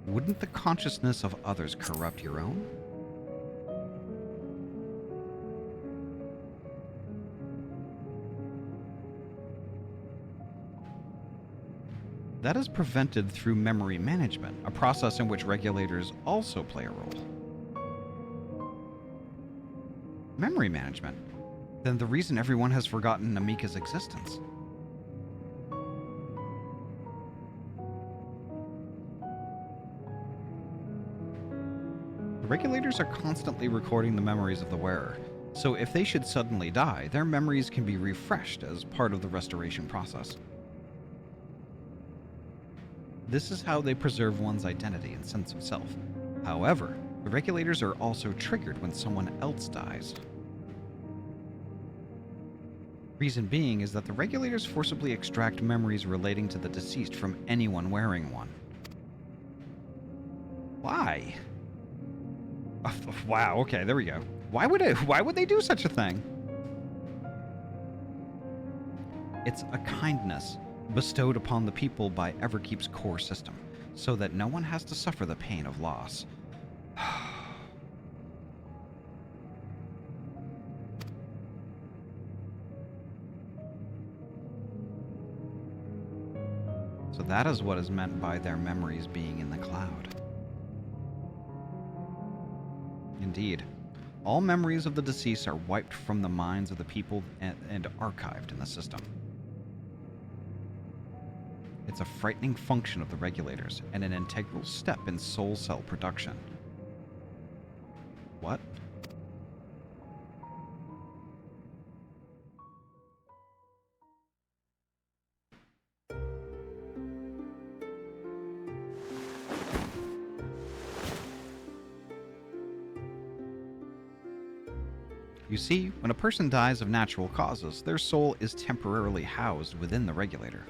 Wouldn't the consciousness of others corrupt your own? That is prevented through memory management, a process in which regulators also play a role. Memory management? Then the reason everyone has forgotten Namika's existence. The regulators are constantly recording the memories of the wearer, so if they should suddenly die, their memories can be refreshed as part of the restoration process. This is how they preserve one's identity and sense of self. However, the regulators are also triggered when someone else dies. Reason being is that the regulators forcibly extract memories relating to the deceased from anyone wearing one. Why? Oh, wow, okay, there we go. Why would they do such a thing? It's a kindness bestowed upon the people by Everkeep's core system, so that no one has to suffer the pain of loss. So that is what is meant by their memories being in the cloud. Indeed, all memories of the deceased are wiped from the minds of the people and archived in the system. It's a frightening function of the regulators and an integral step in soul cell production. What? You see, when a person dies of natural causes, their soul is temporarily housed within the regulator.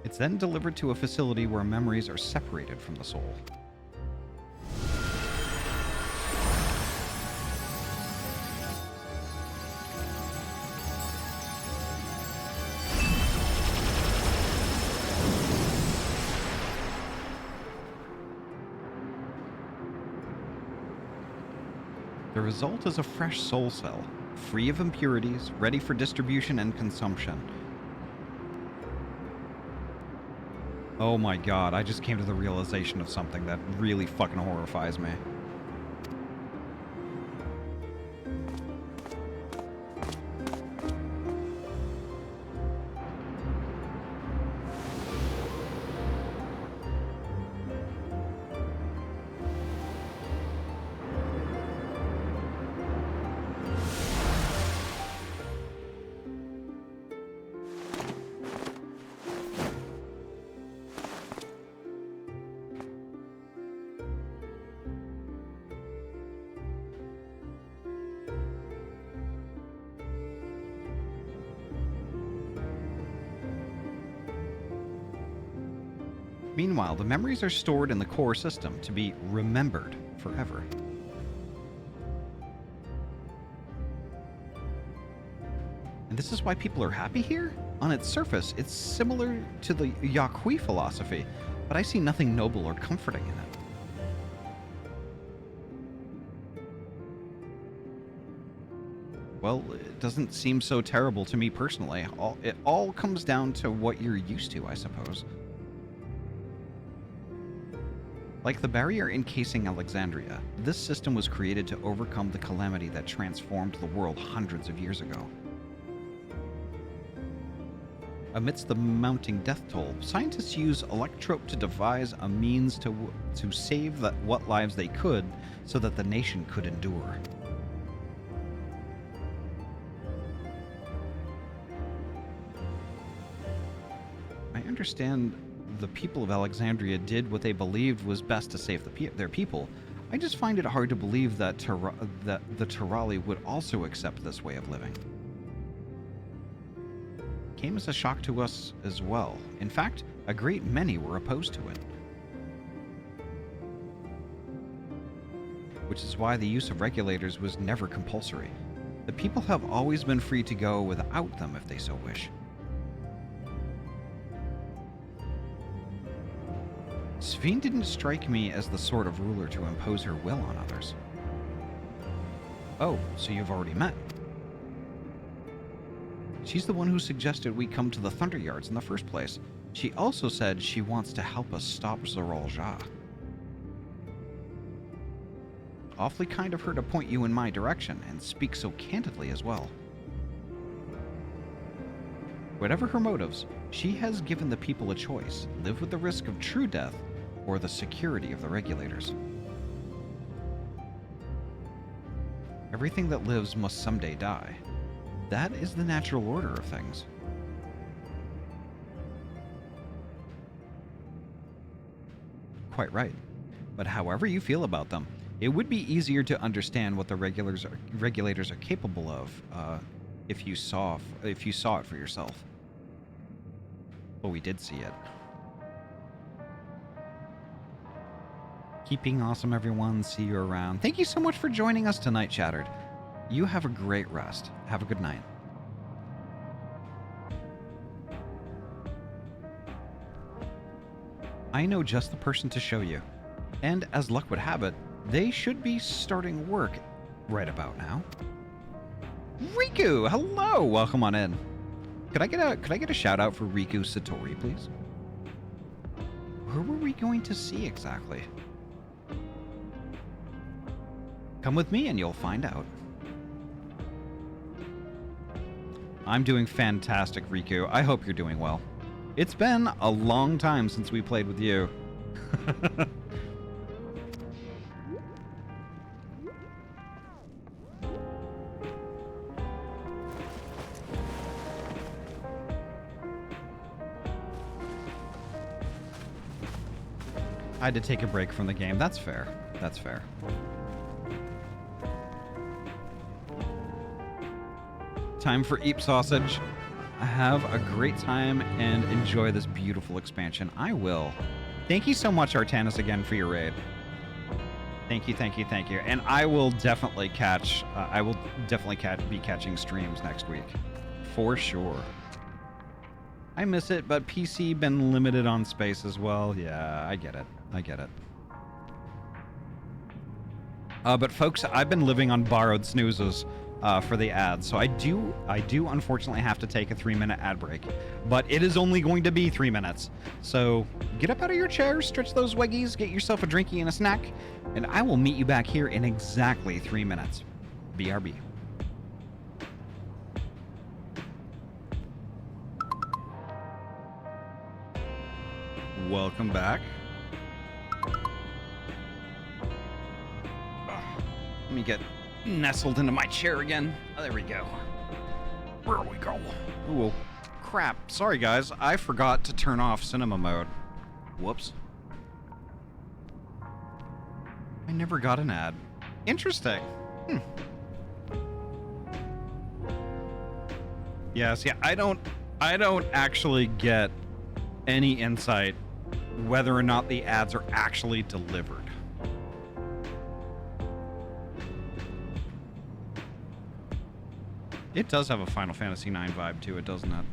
It's then delivered to a facility where memories are separated from the soul. The result is a fresh soul cell, free of impurities, ready for distribution and consumption. Oh my god, I just came to the realization of something that really fucking horrifies me. Meanwhile, the memories are stored in the core system to be remembered forever. And this is why people are happy here? On its surface, it's similar to the Yaqui philosophy, but I see nothing noble or comforting in it. Well, it doesn't seem so terrible to me personally. It all comes down to what you're used to, I suppose. Like the barrier encasing Alexandria, this system was created to overcome the calamity that transformed the world hundreds of years ago. Amidst the mounting death toll, scientists used Electrope to devise a means to save what lives they could so that the nation could endure. I understand the people of Alexandria did what they believed was best to save their people. I just find it hard to believe that the Tirali would also accept this way of living. Came as a shock to us as well. In fact, a great many were opposed to it. Which is why the use of regulators was never compulsory. The people have always been free to go without them if they so wish. Sveen didn't strike me as the sort of ruler to impose her will on others. Oh, so you've already met. She's the one who suggested we come to the Thunder Yards in the first place. She also said she wants to help us stop Zoralja. Awfully kind of her to point you in my direction, and speak so candidly as well. Whatever her motives, she has given the people a choice: live with the risk of true death, or the security of the regulators. Everything that lives must someday die. That is the natural order of things. Quite right. But however you feel about them, it would be easier to understand what the regulators are capable of if you saw it for yourself. Well, we did see it. Keeping awesome, everyone. See you around. Thank you so much for joining us tonight, Shattered. You have a great rest. Have a good night. I know just the person to show you. And as luck would have it, they should be starting work right about now. Riku, hello. Welcome on in. Could I get a shout out for Riku Satori, please? Where were we going to see exactly? Come with me and you'll find out. I'm doing fantastic, Riku. I hope you're doing well. It's been a long time since we played with you. I had to take a break from the game. That's fair. That's fair. Time for Eep Sausage. Have a great time and enjoy this beautiful expansion. I will. Thank you so much, Artanis, again for your raid. Thank you, thank you, thank you. And I will definitely be catching streams next week, for sure. I miss it, but PC been limited on space as well. Yeah, I get it. I get it. But folks, I've been living on borrowed snoozes for the ads, so I do unfortunately have to take a 3-minute ad break, but it is only going to be 3 minutes. So get up out of your chair, stretch those weggies, get yourself a drinky and a snack, and I will meet you back here in exactly 3 minutes. BRB. Welcome back. Let me get nestled into my chair again. Oh, there we go. Where we go? Ooh, crap. Sorry, guys. I forgot to turn off cinema mode. Whoops. I never got an ad. Interesting. Yes, yeah. I don't actually get any insight whether or not the ads are actually delivered. It does have a Final Fantasy IX vibe to it, doesn't it?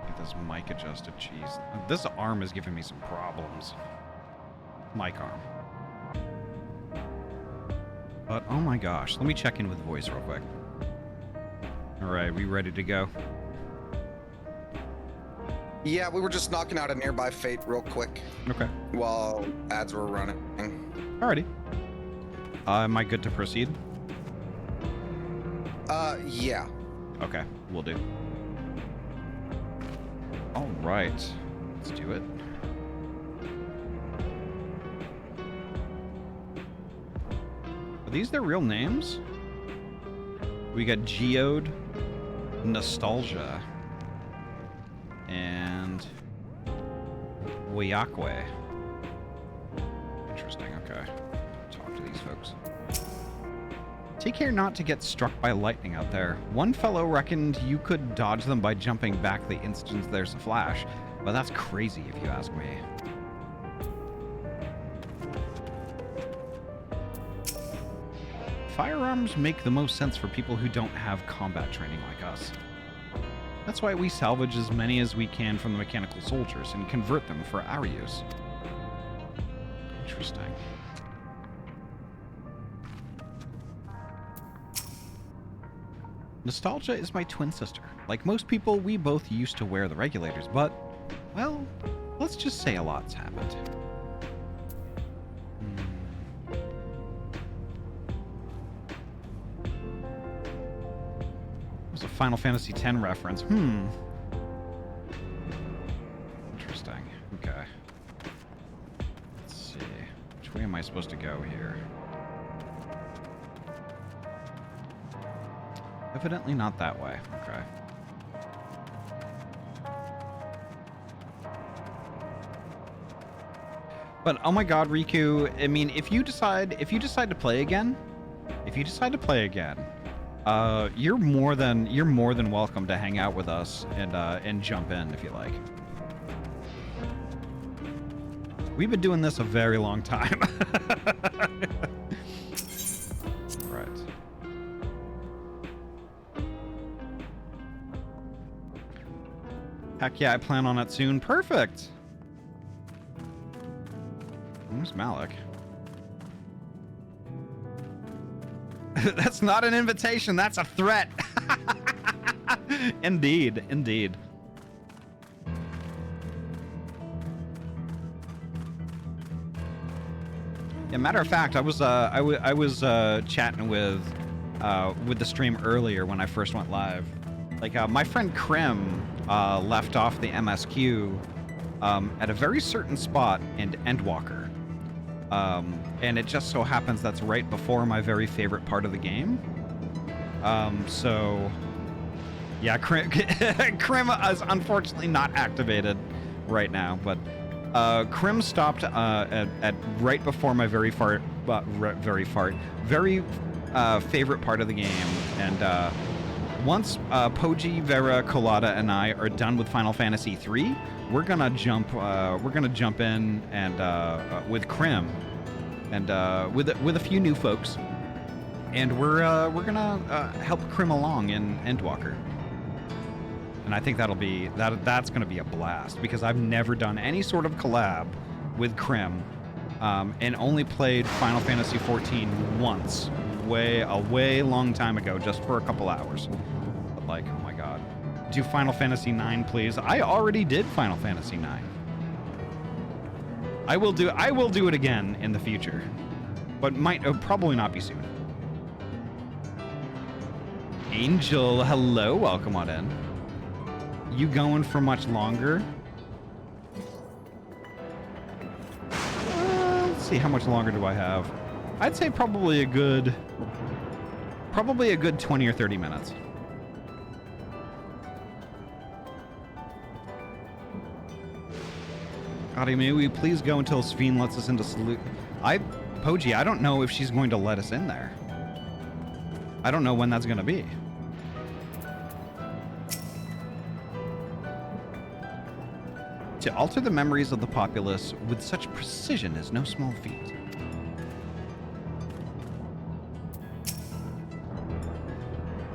Get this mic adjusted. Jeez. This arm is giving me some problems. Mic arm. But, oh my gosh. Let me check in with voice real quick. Alright, we ready to go? Yeah, we were just knocking out a nearby fate real quick. Okay. While ads were running. Alrighty. Am I good to proceed? Yeah. Okay, we'll do. All right, let's do it. Are these their real names? We got Geode, Nostalgia, and Wayakwe. Interesting, okay. Talk to these folks. Take care not to get struck by lightning out there. One fellow reckoned you could dodge them by jumping back the instant there's a flash, but that's crazy if you ask me. Firearms make the most sense for people who don't have combat training like us. That's why we salvage as many as we can from the mechanical soldiers and convert them for our use. Interesting. Nostalgia is my twin sister. Like most people, we both used to wear the regulators, but, well, let's just say a lot's happened. It was a Final Fantasy X reference. Interesting. Okay. Let's see. Which way am I supposed to go here? Evidently not that way. Okay. But oh my god, Riku, I mean, if you decide to play again, you're more than welcome to hang out with us and jump in if you like. We've been doing this a very long time. Right. Heck yeah, I plan on it soon. Perfect. Where's Malik? That's not an invitation, that's a threat. Indeed, indeed. Yeah, matter of fact, I was chatting with the stream earlier when I first went live. Like my friend Krim left off the MSQ at a very certain spot in Endwalker. And it just so happens that's right before my very favorite part of the game. So, yeah, Krim is unfortunately not activated right now, but Krim stopped at right before my very favorite part of the game, and once Poji, Vera, Colada, and I are done with Final Fantasy III, we're gonna jump in and with Krim and with a few new folks, and we're gonna help Krim along in Endwalker. And I think that's gonna be a blast because I've never done any sort of collab with Krim, and only played Final Fantasy XIV once, a way long time ago, just for a couple hours. But like, oh my god, do Final Fantasy IX, please. I already did Final Fantasy IX. I will do it again in the future, but probably not be soon. Angel, hello, welcome on in. You going for much longer? Let's see, how much longer do I have? I'd say probably a good 20 or 30 minutes. Ahty, may we please go until Sveen lets us into salute? Poji, I don't know if she's going to let us in there. I don't know when that's going to be. To alter the memories of the populace with such precision is no small feat.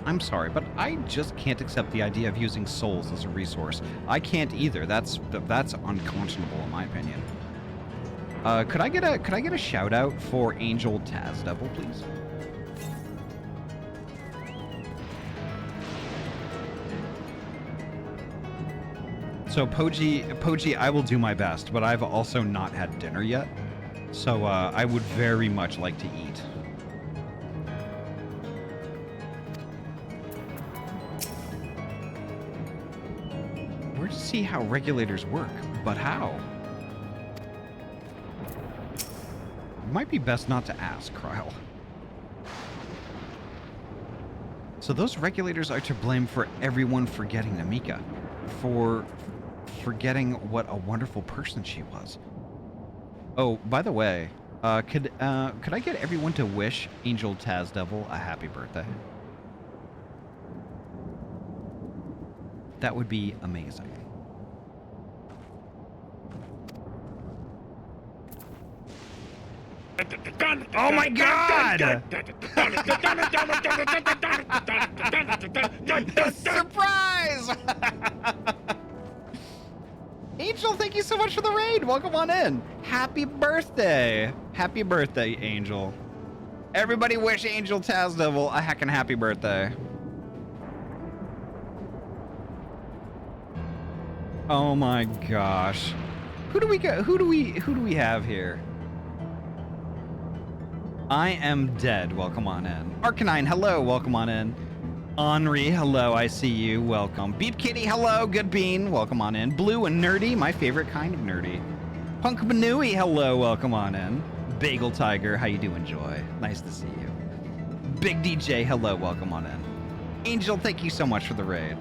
I'm sorry, but I just can't accept the idea of using souls as a resource. I can't either. That's unconscionable in my opinion. Could I get a shout out for Angel Taz Devil, please? So Poji, I will do my best, but I've also not had dinner yet. So I would very much like to eat. We're to see how regulators work, but how? It might be best not to ask, Kryle. So those regulators are to blame for everyone forgetting Namika, for forgetting what a wonderful person she was. Oh, by the way, could I get everyone to wish Angel Tazdevil a happy birthday? That would be amazing. Oh my god! Surprise! Angel, thank you so much for the raid. Welcome on in. Happy birthday. Happy birthday, Angel. Everybody wish Angel Tazdevil a heckin' happy birthday. Oh my gosh. Who do we have here? I am dead. Welcome on in. Arcanine, hello. Welcome on in. Henri, hello. I see you. Welcome. Beep Kitty, hello. Good Bean. Welcome on in. Blue and Nerdy, my favorite kind of nerdy. Punk Manui, hello. Welcome on in. Bagel Tiger, how you doing, Joy? Nice to see you. Big DJ, hello. Welcome on in. Angel, thank you so much for the raid.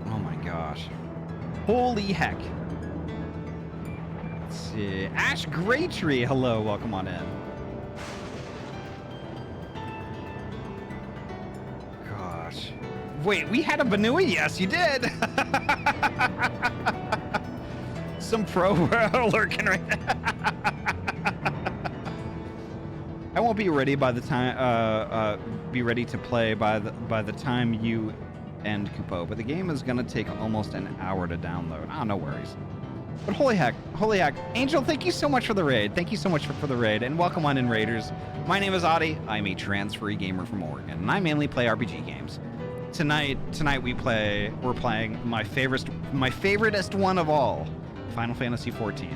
Oh my gosh. Holy heck. Let's see. Ash Greytree, hello, welcome on in. Gosh. Wait, we had a Banui? Yes, you did. Some pro lurking right now. I won't be ready by the time, be ready to play by the time you end Kupo, but the game is gonna take almost an hour to download. Ah, no worries. But holy heck, Angel, thank you so much for the raid. Thank you so much for the raid, and welcome on in, Raiders. My name is Ahty. I'm a transferee gamer from Oregon, and I mainly play RPG games. Tonight we're playing my favoriteest one of all, Final Fantasy XIV,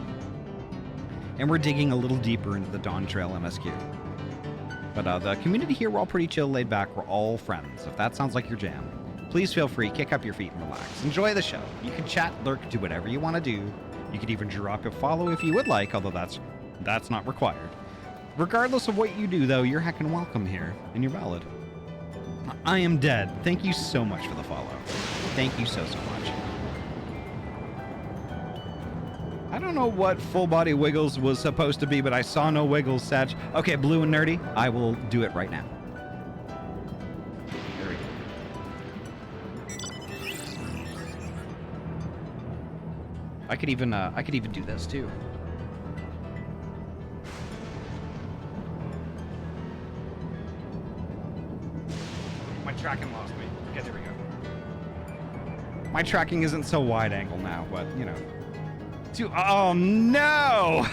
and we're digging a little deeper into the Dawntrail MSQ. But the community here, we're all pretty chill, laid back. We're all friends. If that sounds like your jam, please feel free, kick up your feet and relax. Enjoy the show. You can chat, lurk, do whatever you want to do. You could even drop a follow if you would like, although that's not required. Regardless of what you do, though, you're heckin' welcome here, and you're valid. I am dead. Thank you so much for the follow. Thank you so much. I don't know what full body wiggles was supposed to be, but I saw no wiggles, Satch. Okay, Blue and Nerdy, I will do it right now. I could even do this too. My tracking lost me. Okay, there we go. My tracking isn't so wide angle now, but you know. Oh no!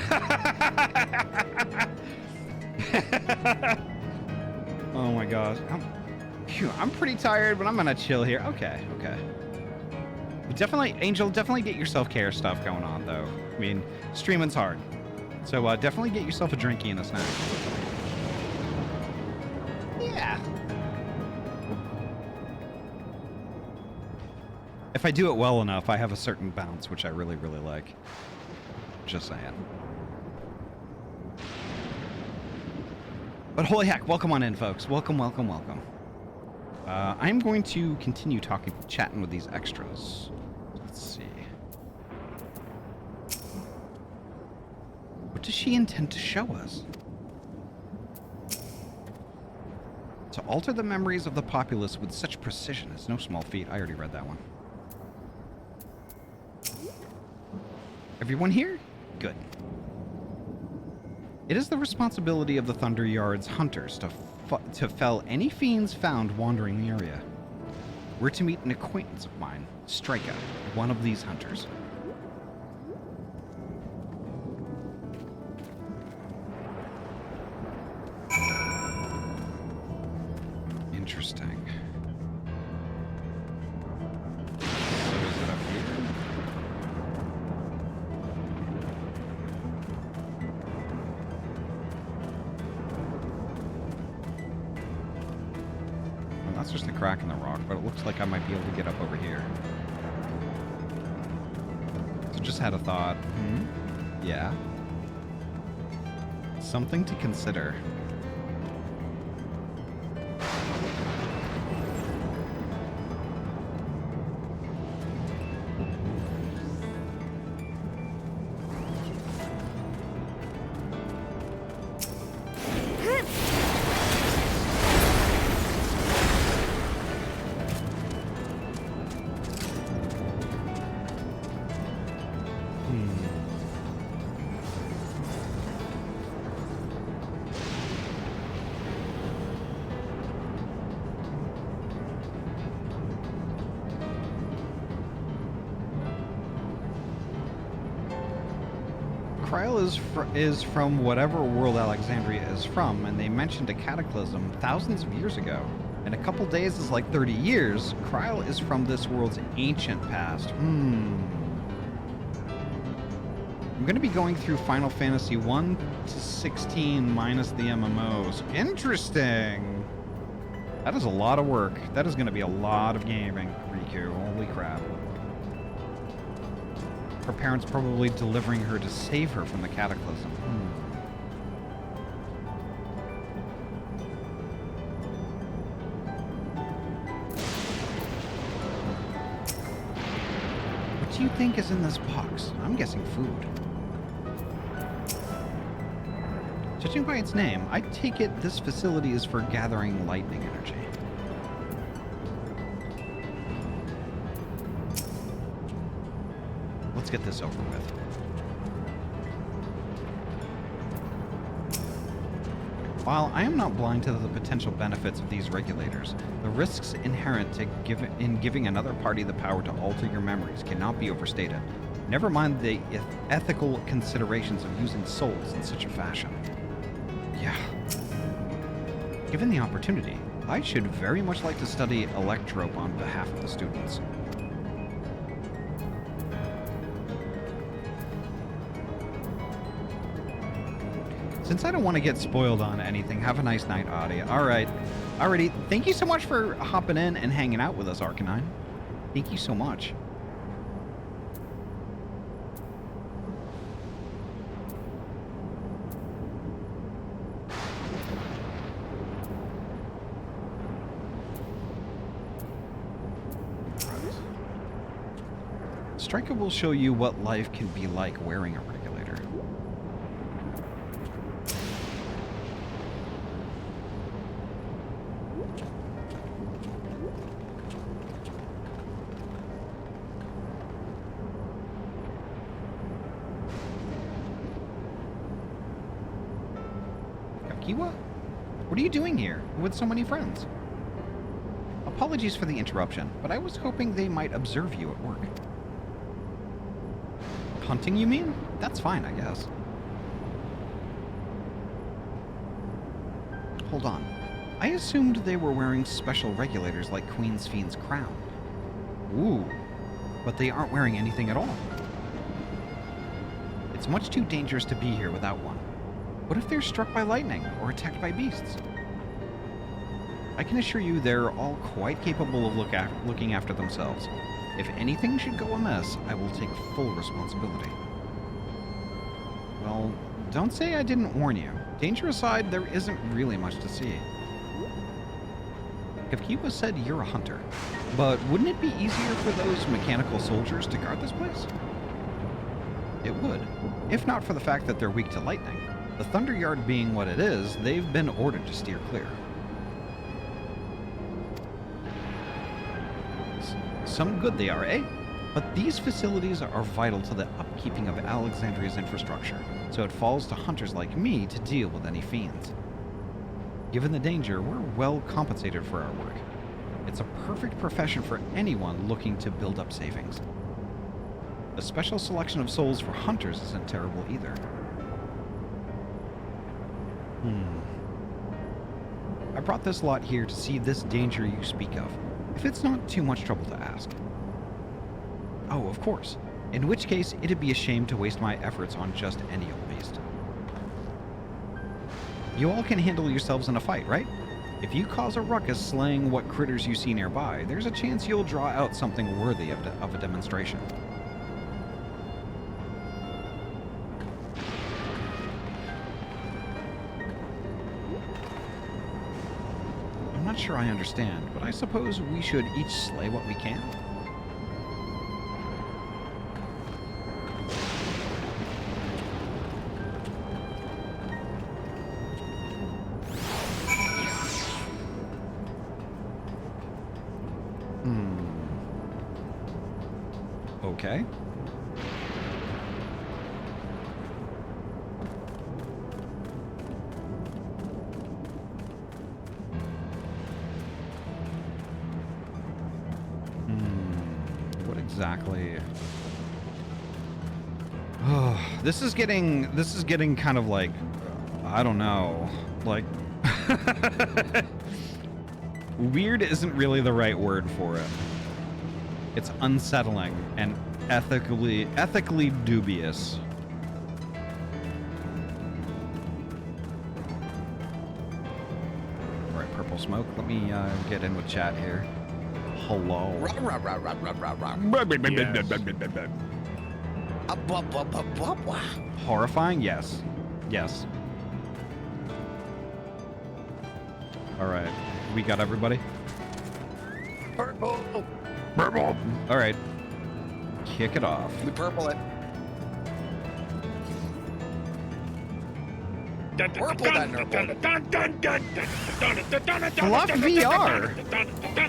Oh my gosh. I'm pretty tired, but I'm gonna chill here. Okay. Definitely, Angel, definitely get your self-care stuff going on, though. I mean, streaming's hard. So definitely get yourself a drinky and a snack. Yeah. If I do it well enough, I have a certain bounce, which I really, really like. Just saying. But holy heck, welcome on in, folks. Welcome. I'm going to continue chatting with these extras. Let's see. What does she intend to show us? To alter the memories of the populace with such precision is no small feat. I already read that one. Everyone here? Good. It is the responsibility of the Thunder Yard's hunters to fell any fiends found wandering the area. We're to meet an acquaintance of mine, Strika, one of these hunters. Interesting. So is it up here? Well, that's just a crack in the rock, but it looks like I might be able to get up over here. So just had a thought. Yeah. Something to consider. Kryl is from whatever world Alexandria is from, and they mentioned a cataclysm thousands of years ago. And a couple days is like 30 years. Kryl is from this world's ancient past. I'm going to be going through Final Fantasy 1 to 16 minus the MMOs. Interesting! That is a lot of work. That is going to be a lot of gaming, Riku. Holy crap. Her parents probably delivering her to save her from the cataclysm. What do you think is in this box? I'm guessing food. Judging by its name, I take it this facility is for gathering lightning energy. Let's get this over with. While I am not blind to the potential benefits of these regulators, the risks inherent in giving another party the power to alter your memories cannot be overstated. Never mind the ethical considerations of using souls in such a fashion. Yeah. Given the opportunity, I should very much like to study Electrope on behalf of the students. Since I don't want to get spoiled on anything, have a nice night, Ahty. Alright. Alrighty, thank you so much for hopping in and hanging out with us, Arcanine. Thank you so much. Striker will show you what life can be like wearing a regulator. Kiwa? What are you doing here with so many friends? Apologies for the interruption, but I was hoping they might observe you at work. Hunting, you mean? That's fine, I guess. Hold on. I assumed they were wearing special regulators like Queen's Fiend's crown. Ooh. But they aren't wearing anything at all. It's much too dangerous to be here without one. What if they're struck by lightning or attacked by beasts? I can assure you they're all quite capable of looking after themselves. If anything should go amiss, I will take full responsibility. Well, don't say I didn't warn you. Danger aside, there isn't really much to see. Kavkiwa said you're a hunter, but wouldn't it be easier for those mechanical soldiers to guard this place? It would, if not for the fact that they're weak to lightning. The Thunder Yard being what it is, they've been ordered to steer clear. Some good they are, eh? But these facilities are vital to the upkeeping of Alexandria's infrastructure, so it falls to hunters like me to deal with any fiends. Given the danger, we're well compensated for our work. It's a perfect profession for anyone looking to build up savings. A special selection of souls for hunters isn't terrible either. I brought this lot here to see this danger you speak of, if it's not too much trouble to ask. Oh, of course. In which case, it'd be a shame to waste my efforts on just any old beast. You all can handle yourselves in a fight, right? If you cause a ruckus slaying what critters you see nearby, there's a chance you'll draw out something worthy of a demonstration. I'm not sure I understand, but I suppose we should each slay what we can? Okay. What exactly? Oh, this is getting kind of like, I don't know, like weird isn't really the right word for it. It's unsettling and ethically dubious. All right, purple smoke. Let me get in with chat here. Hello. Horrifying? Yes. Yes. All right. We got everybody? Purple. Purple. All right. Kick it off. We purple it. Purple that nurple. Fluff VR.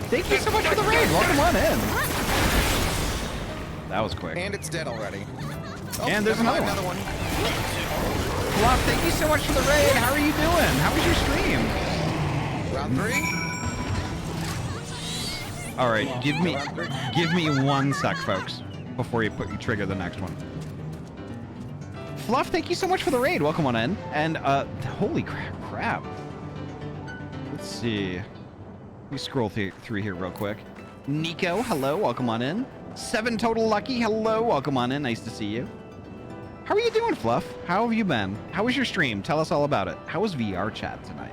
Thank you so much for the raid. Welcome on in. That was quick. And it's dead already. Oh, and there's another one. Fluff, thank you so much for the raid. How are you doing? How was your stream? Round 3. All right, give me 1 sec, folks, before you trigger the next one. Fluff, thank you so much for the raid. Welcome on in. And holy crap. Let's see. Let me scroll through here real quick. Nico, hello, welcome on in. 7 total lucky, hello, welcome on in. Nice to see you. How are you doing, Fluff? How have you been? How was your stream? Tell us all about it. How was VR chat tonight?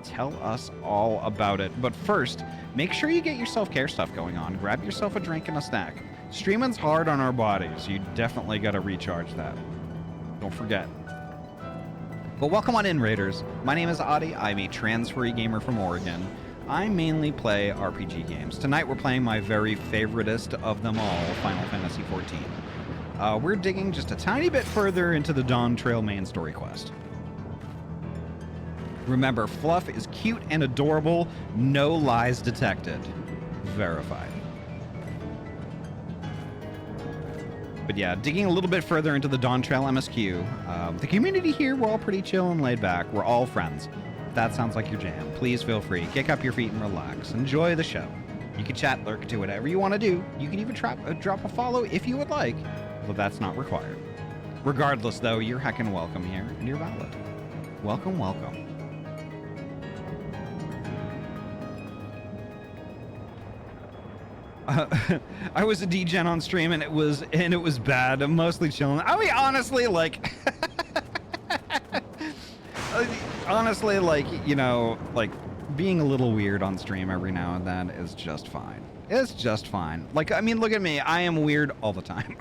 Tell us all about it. But first, make sure you get your self-care stuff going on. Grab yourself a drink and a snack. Streaming's hard on our bodies. You definitely got to recharge that. Don't forget. But welcome on in, Raiders. My name is Ahty. I'm a trans-free gamer from Oregon. I mainly play RPG games. Tonight we're playing my very favoritist of them all, Final Fantasy XIV. We're digging just a tiny bit further into the Dawntrail main story quest. Remember, Fluff is cute and adorable. No lies detected. Verified. But yeah, digging a little bit further into the Dawntrail MSQ. The community here, we're all pretty chill and laid back. We're all friends. If that sounds like your jam, please feel free. Kick up your feet and relax. Enjoy the show. You can chat, lurk, do whatever you want to do. You can even drop a follow if you would like, but that's not required. Regardless, though, you're heckin' welcome here, and you're valid. Welcome, welcome. I was a degen on stream and it was bad. I'm mostly chilling. I mean, honestly, like, you know, like being a little weird on stream every now and then is just fine. It's just fine. Like, I mean, look at me. I am weird all the time.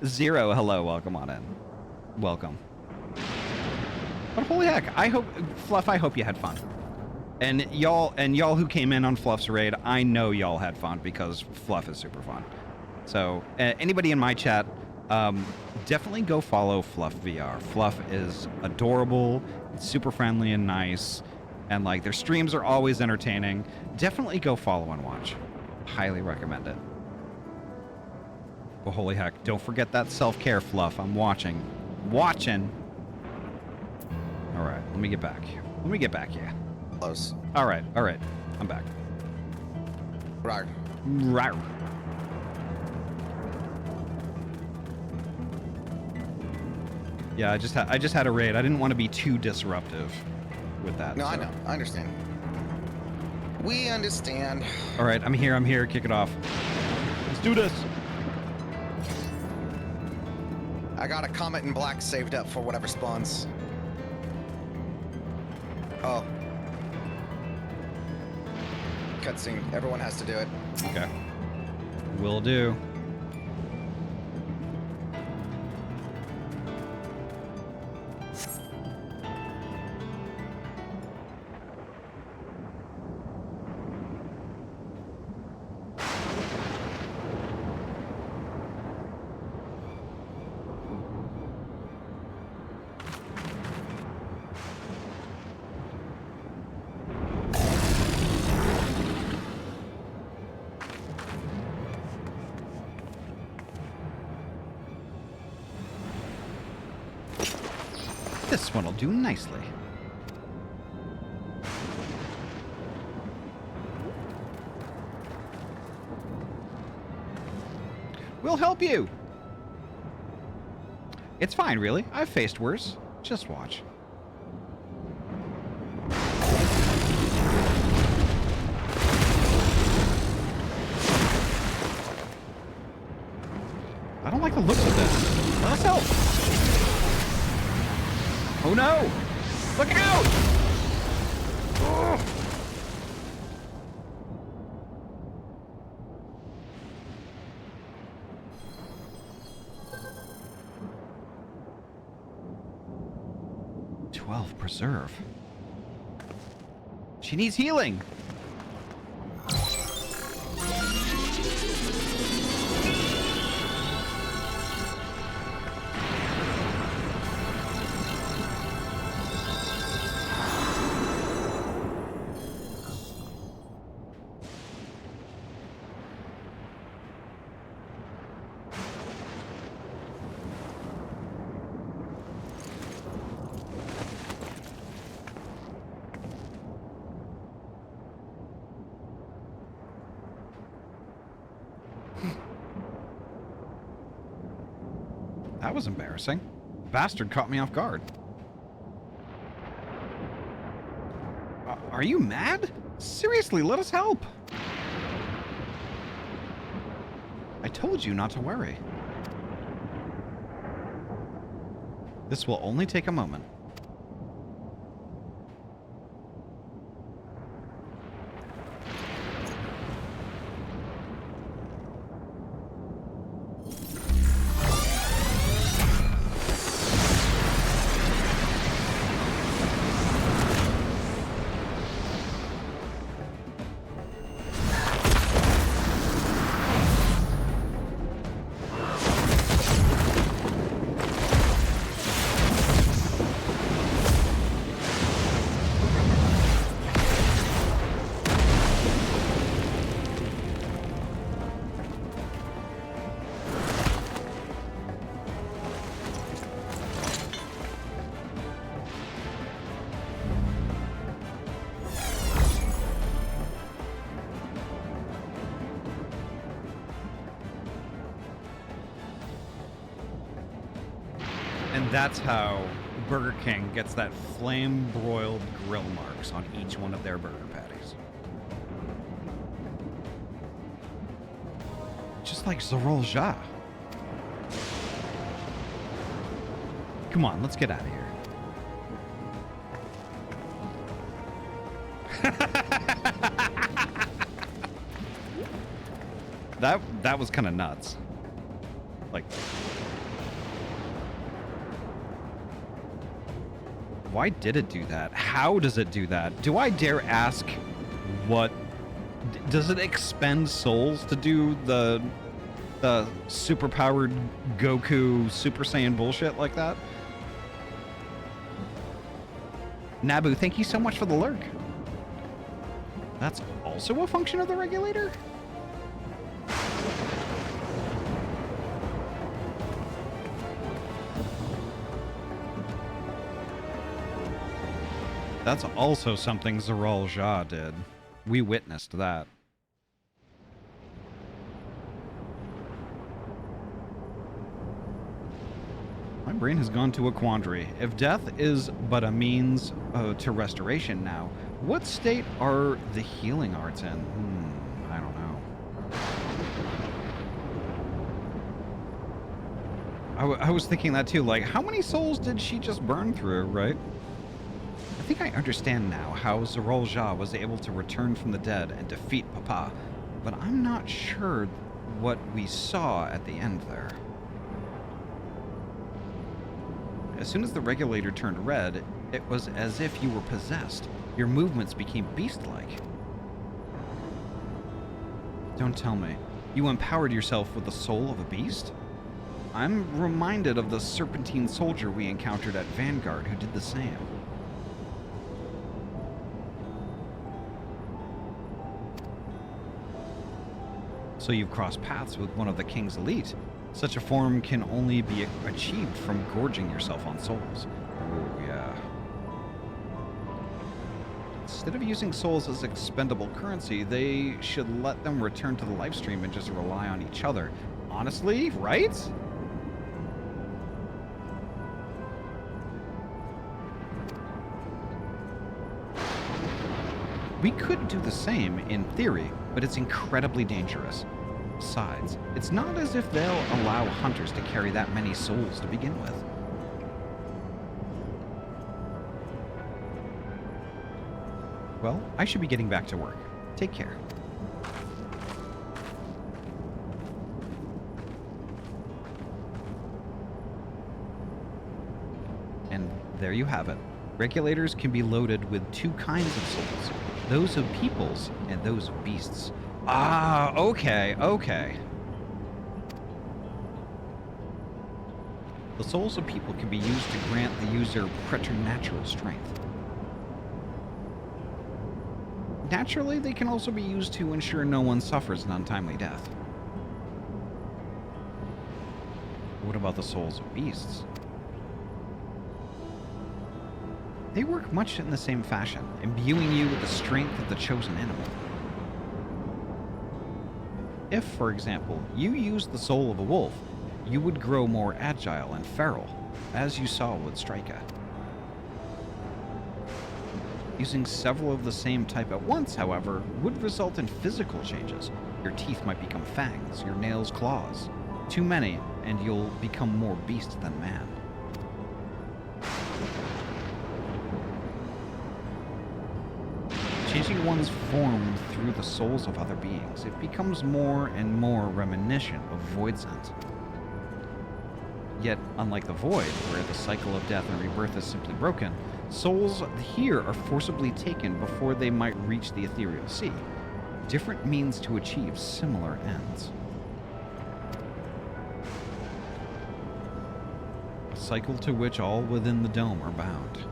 Zero, hello, welcome on in. Welcome. But holy heck, Fluff, I hope you had fun. And y'all who came in on Fluff's raid, I know y'all had fun because Fluff is super fun. So anybody in my chat, definitely go follow Fluff VR. Fluff is adorable, it's super friendly and nice, and like their streams are always entertaining. Definitely go follow and watch. Highly recommend it. Well, holy heck, don't forget that self-care, Fluff. I'm watching. Watching. All right, let me get back. Let me get back here. Close. All right. I'm back. Rar. Rar. Yeah, I just had a raid. I didn't want to be too disruptive with that. No, so. I know. I understand. We understand. All right, I'm here. Kick it off. Let's do this. I got a Comet in black saved up for whatever spawns. Oh. Cutscene. Everyone has to do it. Okay. Will do. This one will do nicely. We'll help you. It's fine, really. I've faced worse. Just watch. I don't like the looks of this. Let us help. Oh no! Look out! Oh. Preserve. She needs healing. That was embarrassing. Bastard caught me off guard. Are you mad? Seriously, let us help. I told you not to worry. This will only take a moment. And that's how Burger King gets that flame-broiled grill marks on each one of their burger patties. Just like Zorol Ja. Come on, let's get out of here. That was kind of nuts. Like... Why did it do that? How does it do that? Do I dare ask what... Does it expend souls to do the super-powered Goku Super Saiyan bullshit like that? Nabu, thank you so much for the lurk. That's also a function of the regulator? That's also something Zorol Ja did. We witnessed that. My brain has gone to a quandary. If death is but a means to restoration now, what state are the healing arts in? I don't know. I was thinking that too, like, how many souls did she just burn through, right? I think I understand now how Zorolja was able to return from the dead and defeat Papa, but I'm not sure what we saw at the end there. As soon as the regulator turned red, it was as if you were possessed. Your movements became beast-like. Don't tell me. You empowered yourself with the soul of a beast? I'm reminded of the serpentine soldier we encountered at Vanguard who did the same. So you've crossed paths with one of the King's elite. Such a form can only be achieved from gorging yourself on souls. Oh, yeah. Instead of using souls as expendable currency, they should let them return to the live stream and just rely on each other. Honestly, right? We could do the same in theory, but it's incredibly dangerous. Besides, it's not as if they'll allow hunters to carry that many souls to begin with. Well, I should be getting back to work. Take care. And there you have it. Regulators can be loaded with two kinds of souls. Those of peoples and those of beasts. Ah, okay. The souls of people can be used to grant the user preternatural strength. Naturally, they can also be used to ensure no one suffers an untimely death. What about the souls of beasts? They work much in the same fashion, imbuing you with the strength of the chosen animal. If, for example, you used the soul of a wolf, you would grow more agile and feral, as you saw with Strika. Using several of the same type at once, however, would result in physical changes. Your teeth might become fangs, your nails claws. Too many, and you'll become more beast than man. Changing one's form through the souls of other beings, it becomes more and more reminiscent of Voidsent. Yet, unlike the Void, where the cycle of death and rebirth is simply broken, souls here are forcibly taken before they might reach the ethereal sea. Different means to achieve similar ends. A cycle to which all within the dome are bound.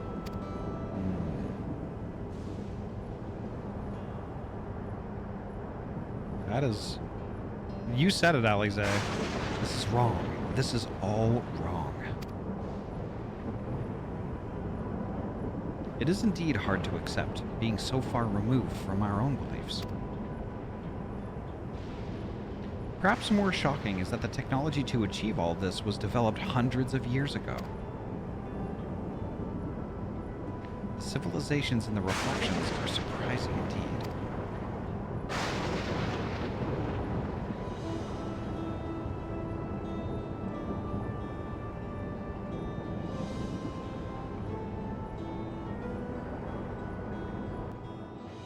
That is... You said it, Alize. This is wrong. This is all wrong. It is indeed hard to accept, being so far removed from our own beliefs. Perhaps more shocking is that the technology to achieve all this was developed hundreds of years ago. The civilizations in the reflections are surprising indeed.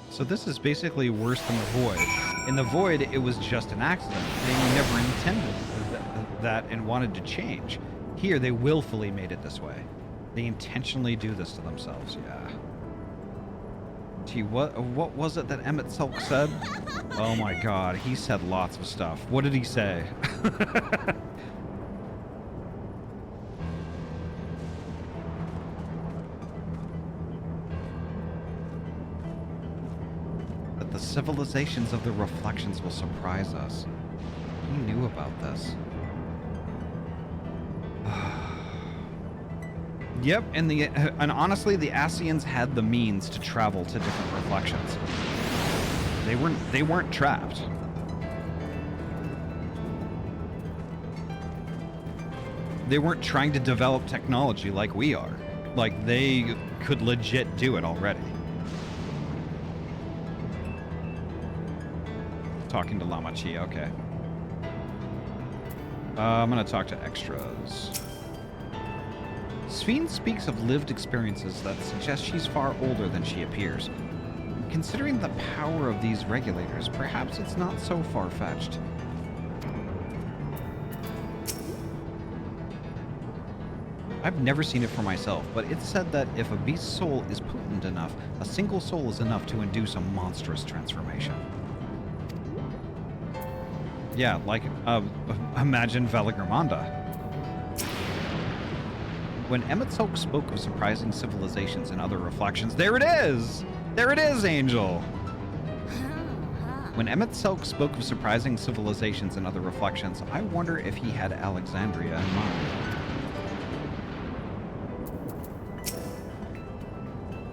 So this is basically worse than the Void. In the Void, it was just an accident. They never intended that and wanted to change. Here, they willfully made it this way. They intentionally do this to themselves, yeah. Gee, what was it that Emmett Selk said? Oh my god, he said lots of stuff. What did he say? The civilizations of the reflections will surprise us. He knew about this. Yep, and honestly, the Ascians had the means to travel to different reflections. They weren't trapped. They weren't trying to develop technology like we are. Like, they could legit do it already. Talking to Lamachi, okay. I'm gonna talk to extras. Sphene speaks of lived experiences that suggest she's far older than she appears. Considering the power of these regulators, perhaps it's not so far-fetched. I've never seen it for myself, but it's said that if a beast's soul is potent enough, a single soul is enough to induce a monstrous transformation. Yeah, like, imagine Veligramanda. When Emet-Selch spoke of surprising civilizations and other reflections... There it is! There it is, Angel! When Emet-Selch spoke of surprising civilizations and other reflections, I wonder if he had Alexandria in mind.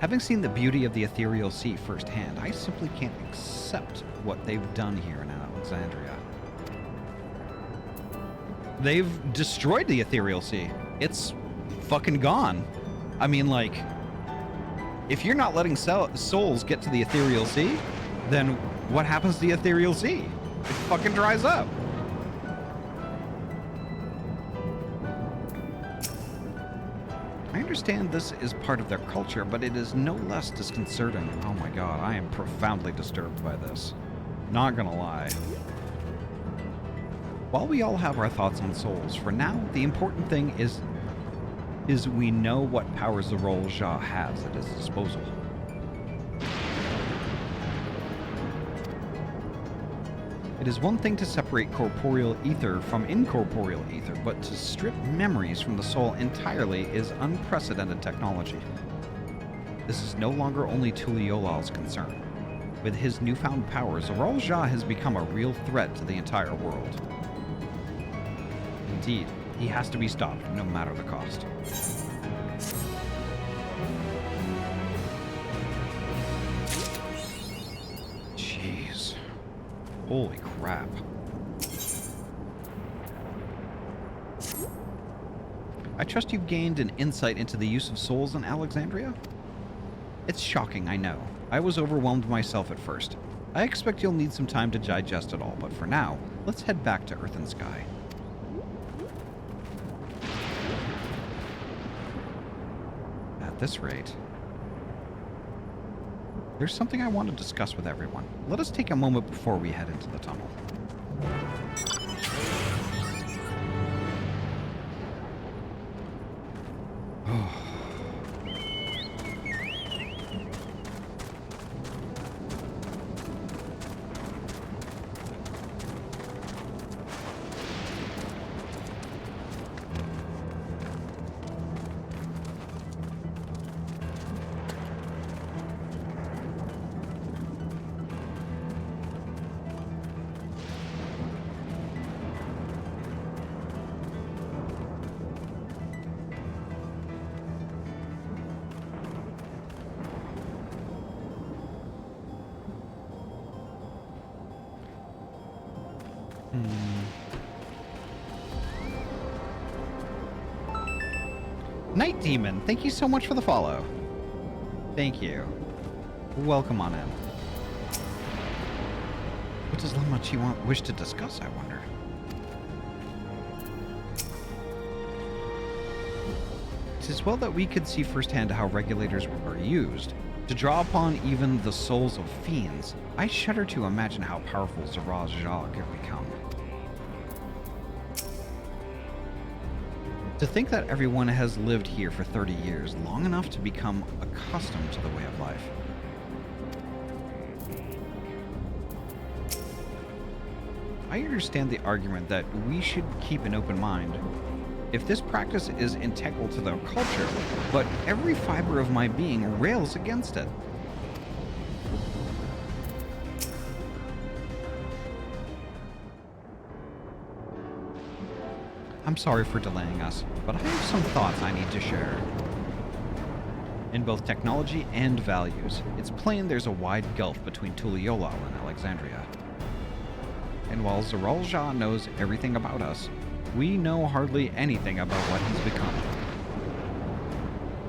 Having seen the beauty of the ethereal sea firsthand, I simply can't accept what they've done here in Alexandria. They've destroyed the ethereal sea. It's fucking gone. I mean, like, if you're not letting souls get to the ethereal sea, then what happens to the ethereal sea? It fucking dries up. I understand this is part of their culture, but it is no less disconcerting. Oh my god, I am profoundly disturbed by this. Not gonna lie. While we all have our thoughts on souls, for now, the important thing is we know what powers the Zoral Ja has at his disposal. It is one thing to separate corporeal ether from incorporeal ether, but to strip memories from the soul entirely is unprecedented technology. This is no longer only Tuliyolal's concern. With his newfound powers, Zoral Ja has become a real threat to the entire world. Indeed, he has to be stopped, no matter the cost. Jeez. Holy crap. I trust you've gained an insight into the use of souls in Alexandria? It's shocking, I know. I was overwhelmed myself at first. I expect you'll need some time to digest it all, but for now, let's head back to Earth and Sky. At this rate, there's something I want to discuss with everyone. Let us take a moment before we head into the tunnel. Night Demon, thank you so much for the follow. Thank you. Welcome on in. What does Lamachi wish to discuss, I wonder? It is well that we could see firsthand how regulators are used. To draw upon even the souls of fiends, I shudder to imagine how powerful Zoral Ja could become. To think that everyone has lived here for 30 years, long enough to become accustomed to the way of life. I understand the argument that we should keep an open mind if this practice is integral to their culture, but every fiber of my being rails against it. I'm sorry for delaying us, but I have some thoughts I need to share. In both technology and values, it's plain there's a wide gulf between Tuliyollal and Alexandria. And while Zoral Ja knows everything about us, we know hardly anything about what he's become.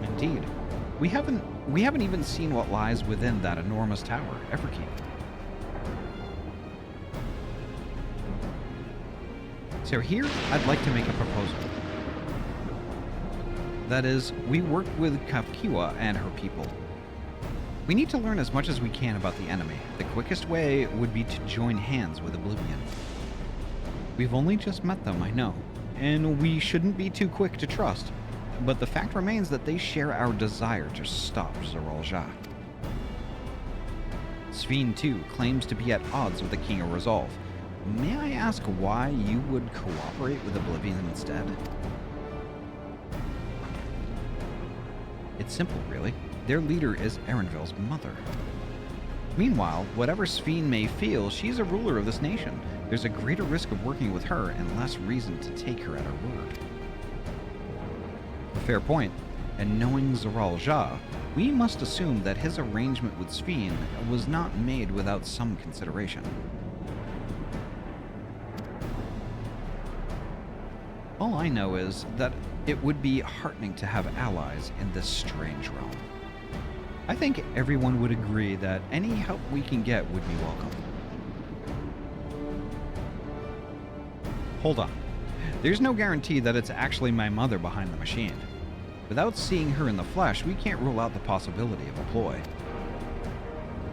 Indeed, we haven't even seen what lies within that enormous tower, Everkeep. So here, I'd like to make a proposal. That is, we work with Kafkiwa and her people. We need to learn as much as we can about the enemy. The quickest way would be to join hands with Oblivion. We've only just met them, I know, and we shouldn't be too quick to trust, but the fact remains that they share our desire to stop Zoraal-Ja. Sphene, too, claims to be at odds with the King of Resolve. May I ask why you would cooperate with Oblivion instead? It's simple, really. Their leader is Erenville's mother. Meanwhile, whatever Sphene may feel, she's a ruler of this nation. There's a greater risk of working with her and less reason to take her at her word. A fair point, and knowing Zoraal-Ja, we must assume that his arrangement with Sphene was not made without some consideration. All I know is that it would be heartening to have allies in this strange realm. I think everyone would agree that any help we can get would be welcome. Hold on. There's no guarantee that it's actually my mother behind the machine. Without seeing her in the flesh, we can't rule out the possibility of a ploy.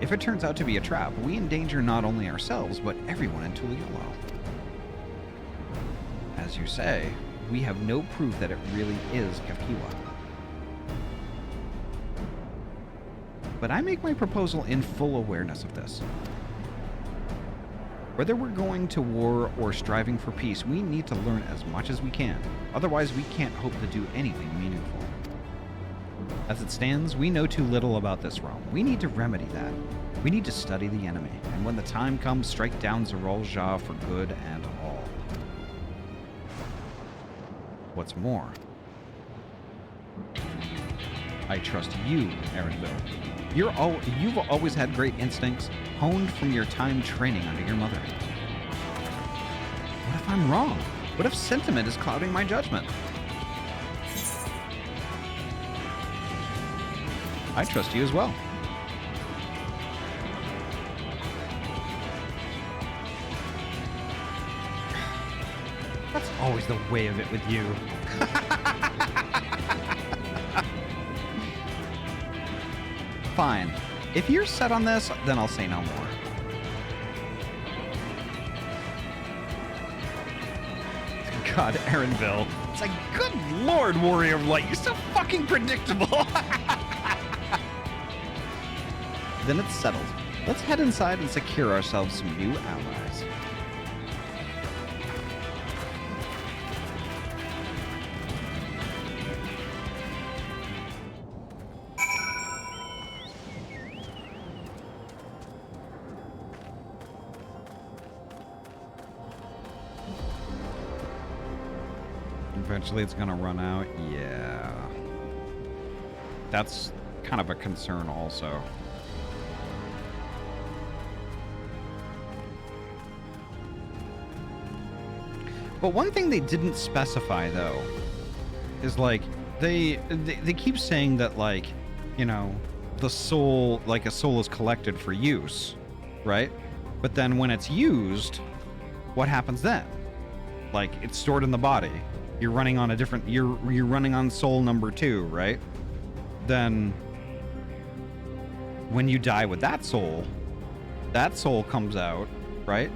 If it turns out to be a trap, we endanger not only ourselves, but everyone in Tuliyollal. As you say, we have no proof that it really is Kafkiwa. But I make my proposal in full awareness of this. Whether we're going to war or striving for peace, we need to learn as much as we can. Otherwise, we can't hope to do anything meaningful. As it stands, we know too little about this realm. We need to remedy that. We need to study the enemy, and when the time comes, strike down Zoraal-Ja for good and all. What's more, I trust you, Erenville. You've always had great instincts, honed from your time training under your mother. What if I'm wrong? What if sentiment is clouding my judgment? I trust you as well. That's always the way of it with you. Fine. If you're set on this, then I'll say no more. God, Erenville. It's like, good lord, Warrior of Light, you're so fucking predictable. Then it's settled. Let's head inside and secure ourselves some new allies. Eventually it's gonna run out. Yeah. That's kind of a concern also. But one thing they didn't specify though is like they keep saying that, like, you know, the soul, like a soul is collected for use, right? But then when it's used, what happens then? Like, it's stored in the body. You're running on a different, you're running on soul number 2, right? Then when you die with that soul comes out, right?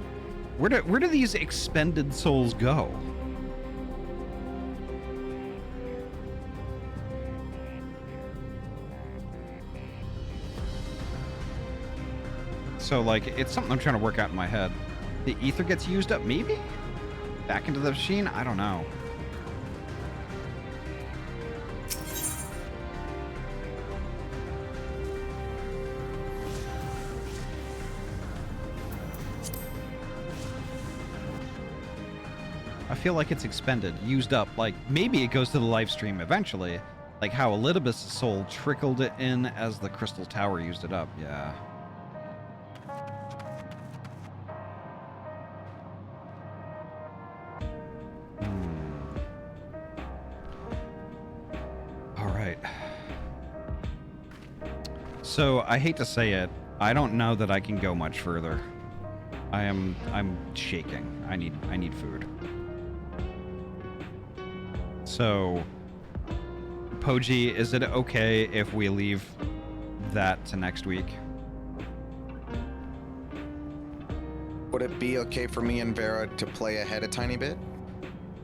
Where do these expended souls go? So, like, it's something I'm trying to work out in my head. The ether gets used up, maybe? Back into the machine? I don't know. I feel like it's expended, used up. Like, maybe it goes to the live stream eventually. Like how Elidibus' soul trickled it in as the Crystal Tower used it up. Yeah. right. So I hate to say it, I don't know that I can go much further. I'm shaking. I need food. So, Poji, is it okay if we leave that to next week? Would it be okay for me and Vera to play ahead a tiny bit?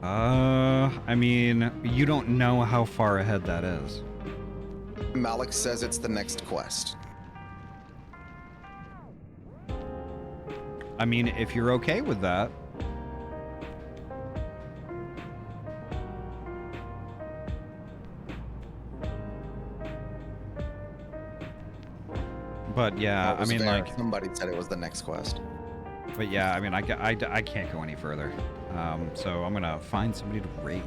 I mean, you don't know how far ahead that is. Malik says it's the next quest. I mean, if you're okay with that. But yeah, I mean, Vera. like Somebody said it was the next quest. But yeah, I mean, I can't go any further. So I'm gonna find somebody to raid.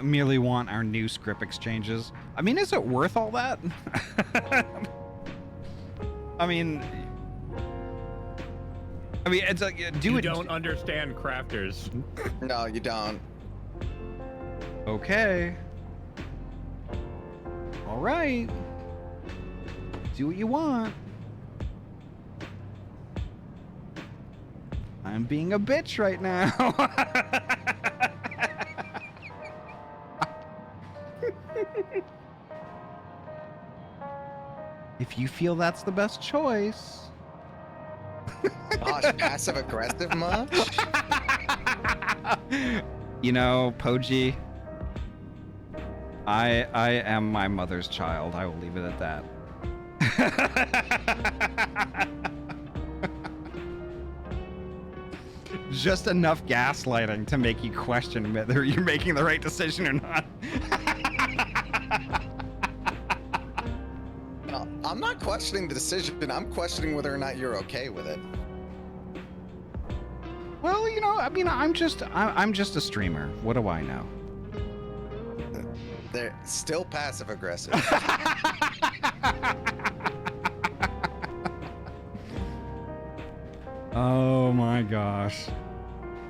Merely want our new script exchanges. I mean, is it worth all that? I mean, it's like, you don't understand crafters. No, you don't. Okay. All right. Do what you want. I'm being a bitch right now. If you feel that's the best choice. Gosh, passive aggressive much? You know, Poji, I am my mother's child. I will leave it at that. Just enough gaslighting to make you question whether you're making the right decision or not. I'm not questioning the decision. I'm questioning whether or not you're okay with it. Well, you know, I mean, I'm just a streamer. What do I know? They're still passive aggressive. Oh my gosh.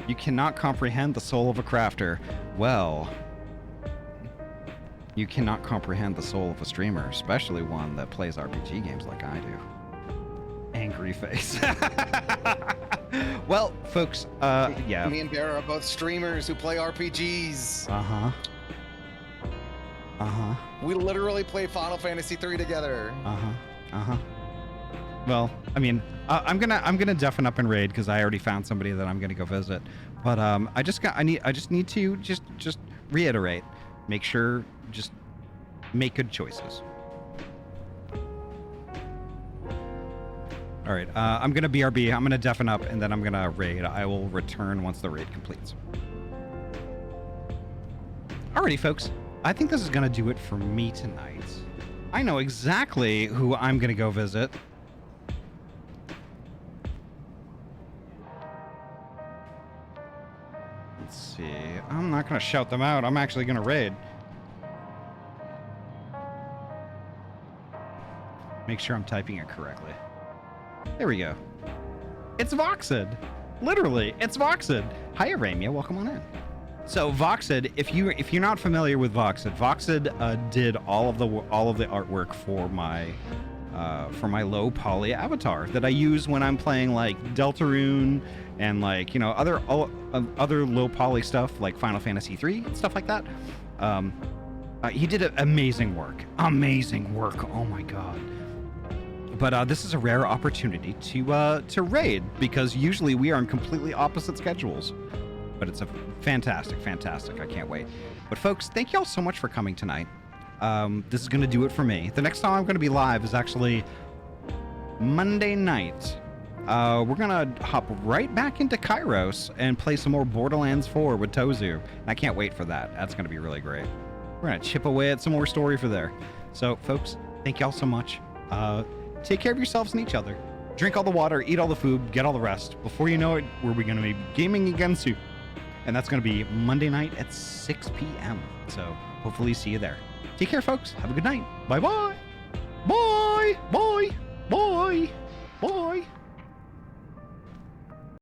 You cannot comprehend the soul of a crafter. Well, you cannot comprehend the soul of a streamer, especially one that plays RPG games like I do. Angry face. Well, folks, yeah. Me and Vera are both streamers who play RPGs. Uh-huh. Uh-huh. We literally play Final Fantasy III together. Uh-huh. Uh-huh. Well, I mean, I'm gonna deafen up and raid because I already found somebody that I'm gonna go visit. But I just need to just reiterate. Make sure, just make good choices. All right, I'm gonna BRB. I'm gonna deafen up, and then I'm gonna raid. I will return once the raid completes. Alrighty, folks. I think this is gonna do it for me tonight. I know exactly who I'm gonna go visit. Let's see. I'm not gonna shout them out. I'm actually gonna raid. Make sure I'm typing it correctly. There we go. It's Voxid. Literally, it's Voxid. Hi, Aramia. Welcome on in. So Voxid, if you're not familiar with Voxid did all of the artwork for my low poly avatar that I use when I'm playing like Deltarune and like, you know, other low poly stuff like Final Fantasy III and stuff like that. He did amazing work. Amazing work. Oh my god. But this is a rare opportunity to raid because usually we are on completely opposite schedules. But it's a fantastic. I can't wait. But folks, thank you all so much for coming tonight. This is going to do it for me. The next time I'm going to be live is actually Monday night. We're going to hop right back into Kairos and play some more Borderlands 4 with Tozu. And I can't wait for that. That's going to be really great. We're going to chip away at some more story for there. So, folks, thank you all so much. Take care of yourselves and each other. Drink all the water, eat all the food, get all the rest. Before you know it, we're going to be gaming again soon. And that's going to be Monday night at 6 p.m. So hopefully see you there. Take care, folks. Have a good night. Bye-bye. Bye. Bye. Bye. Bye.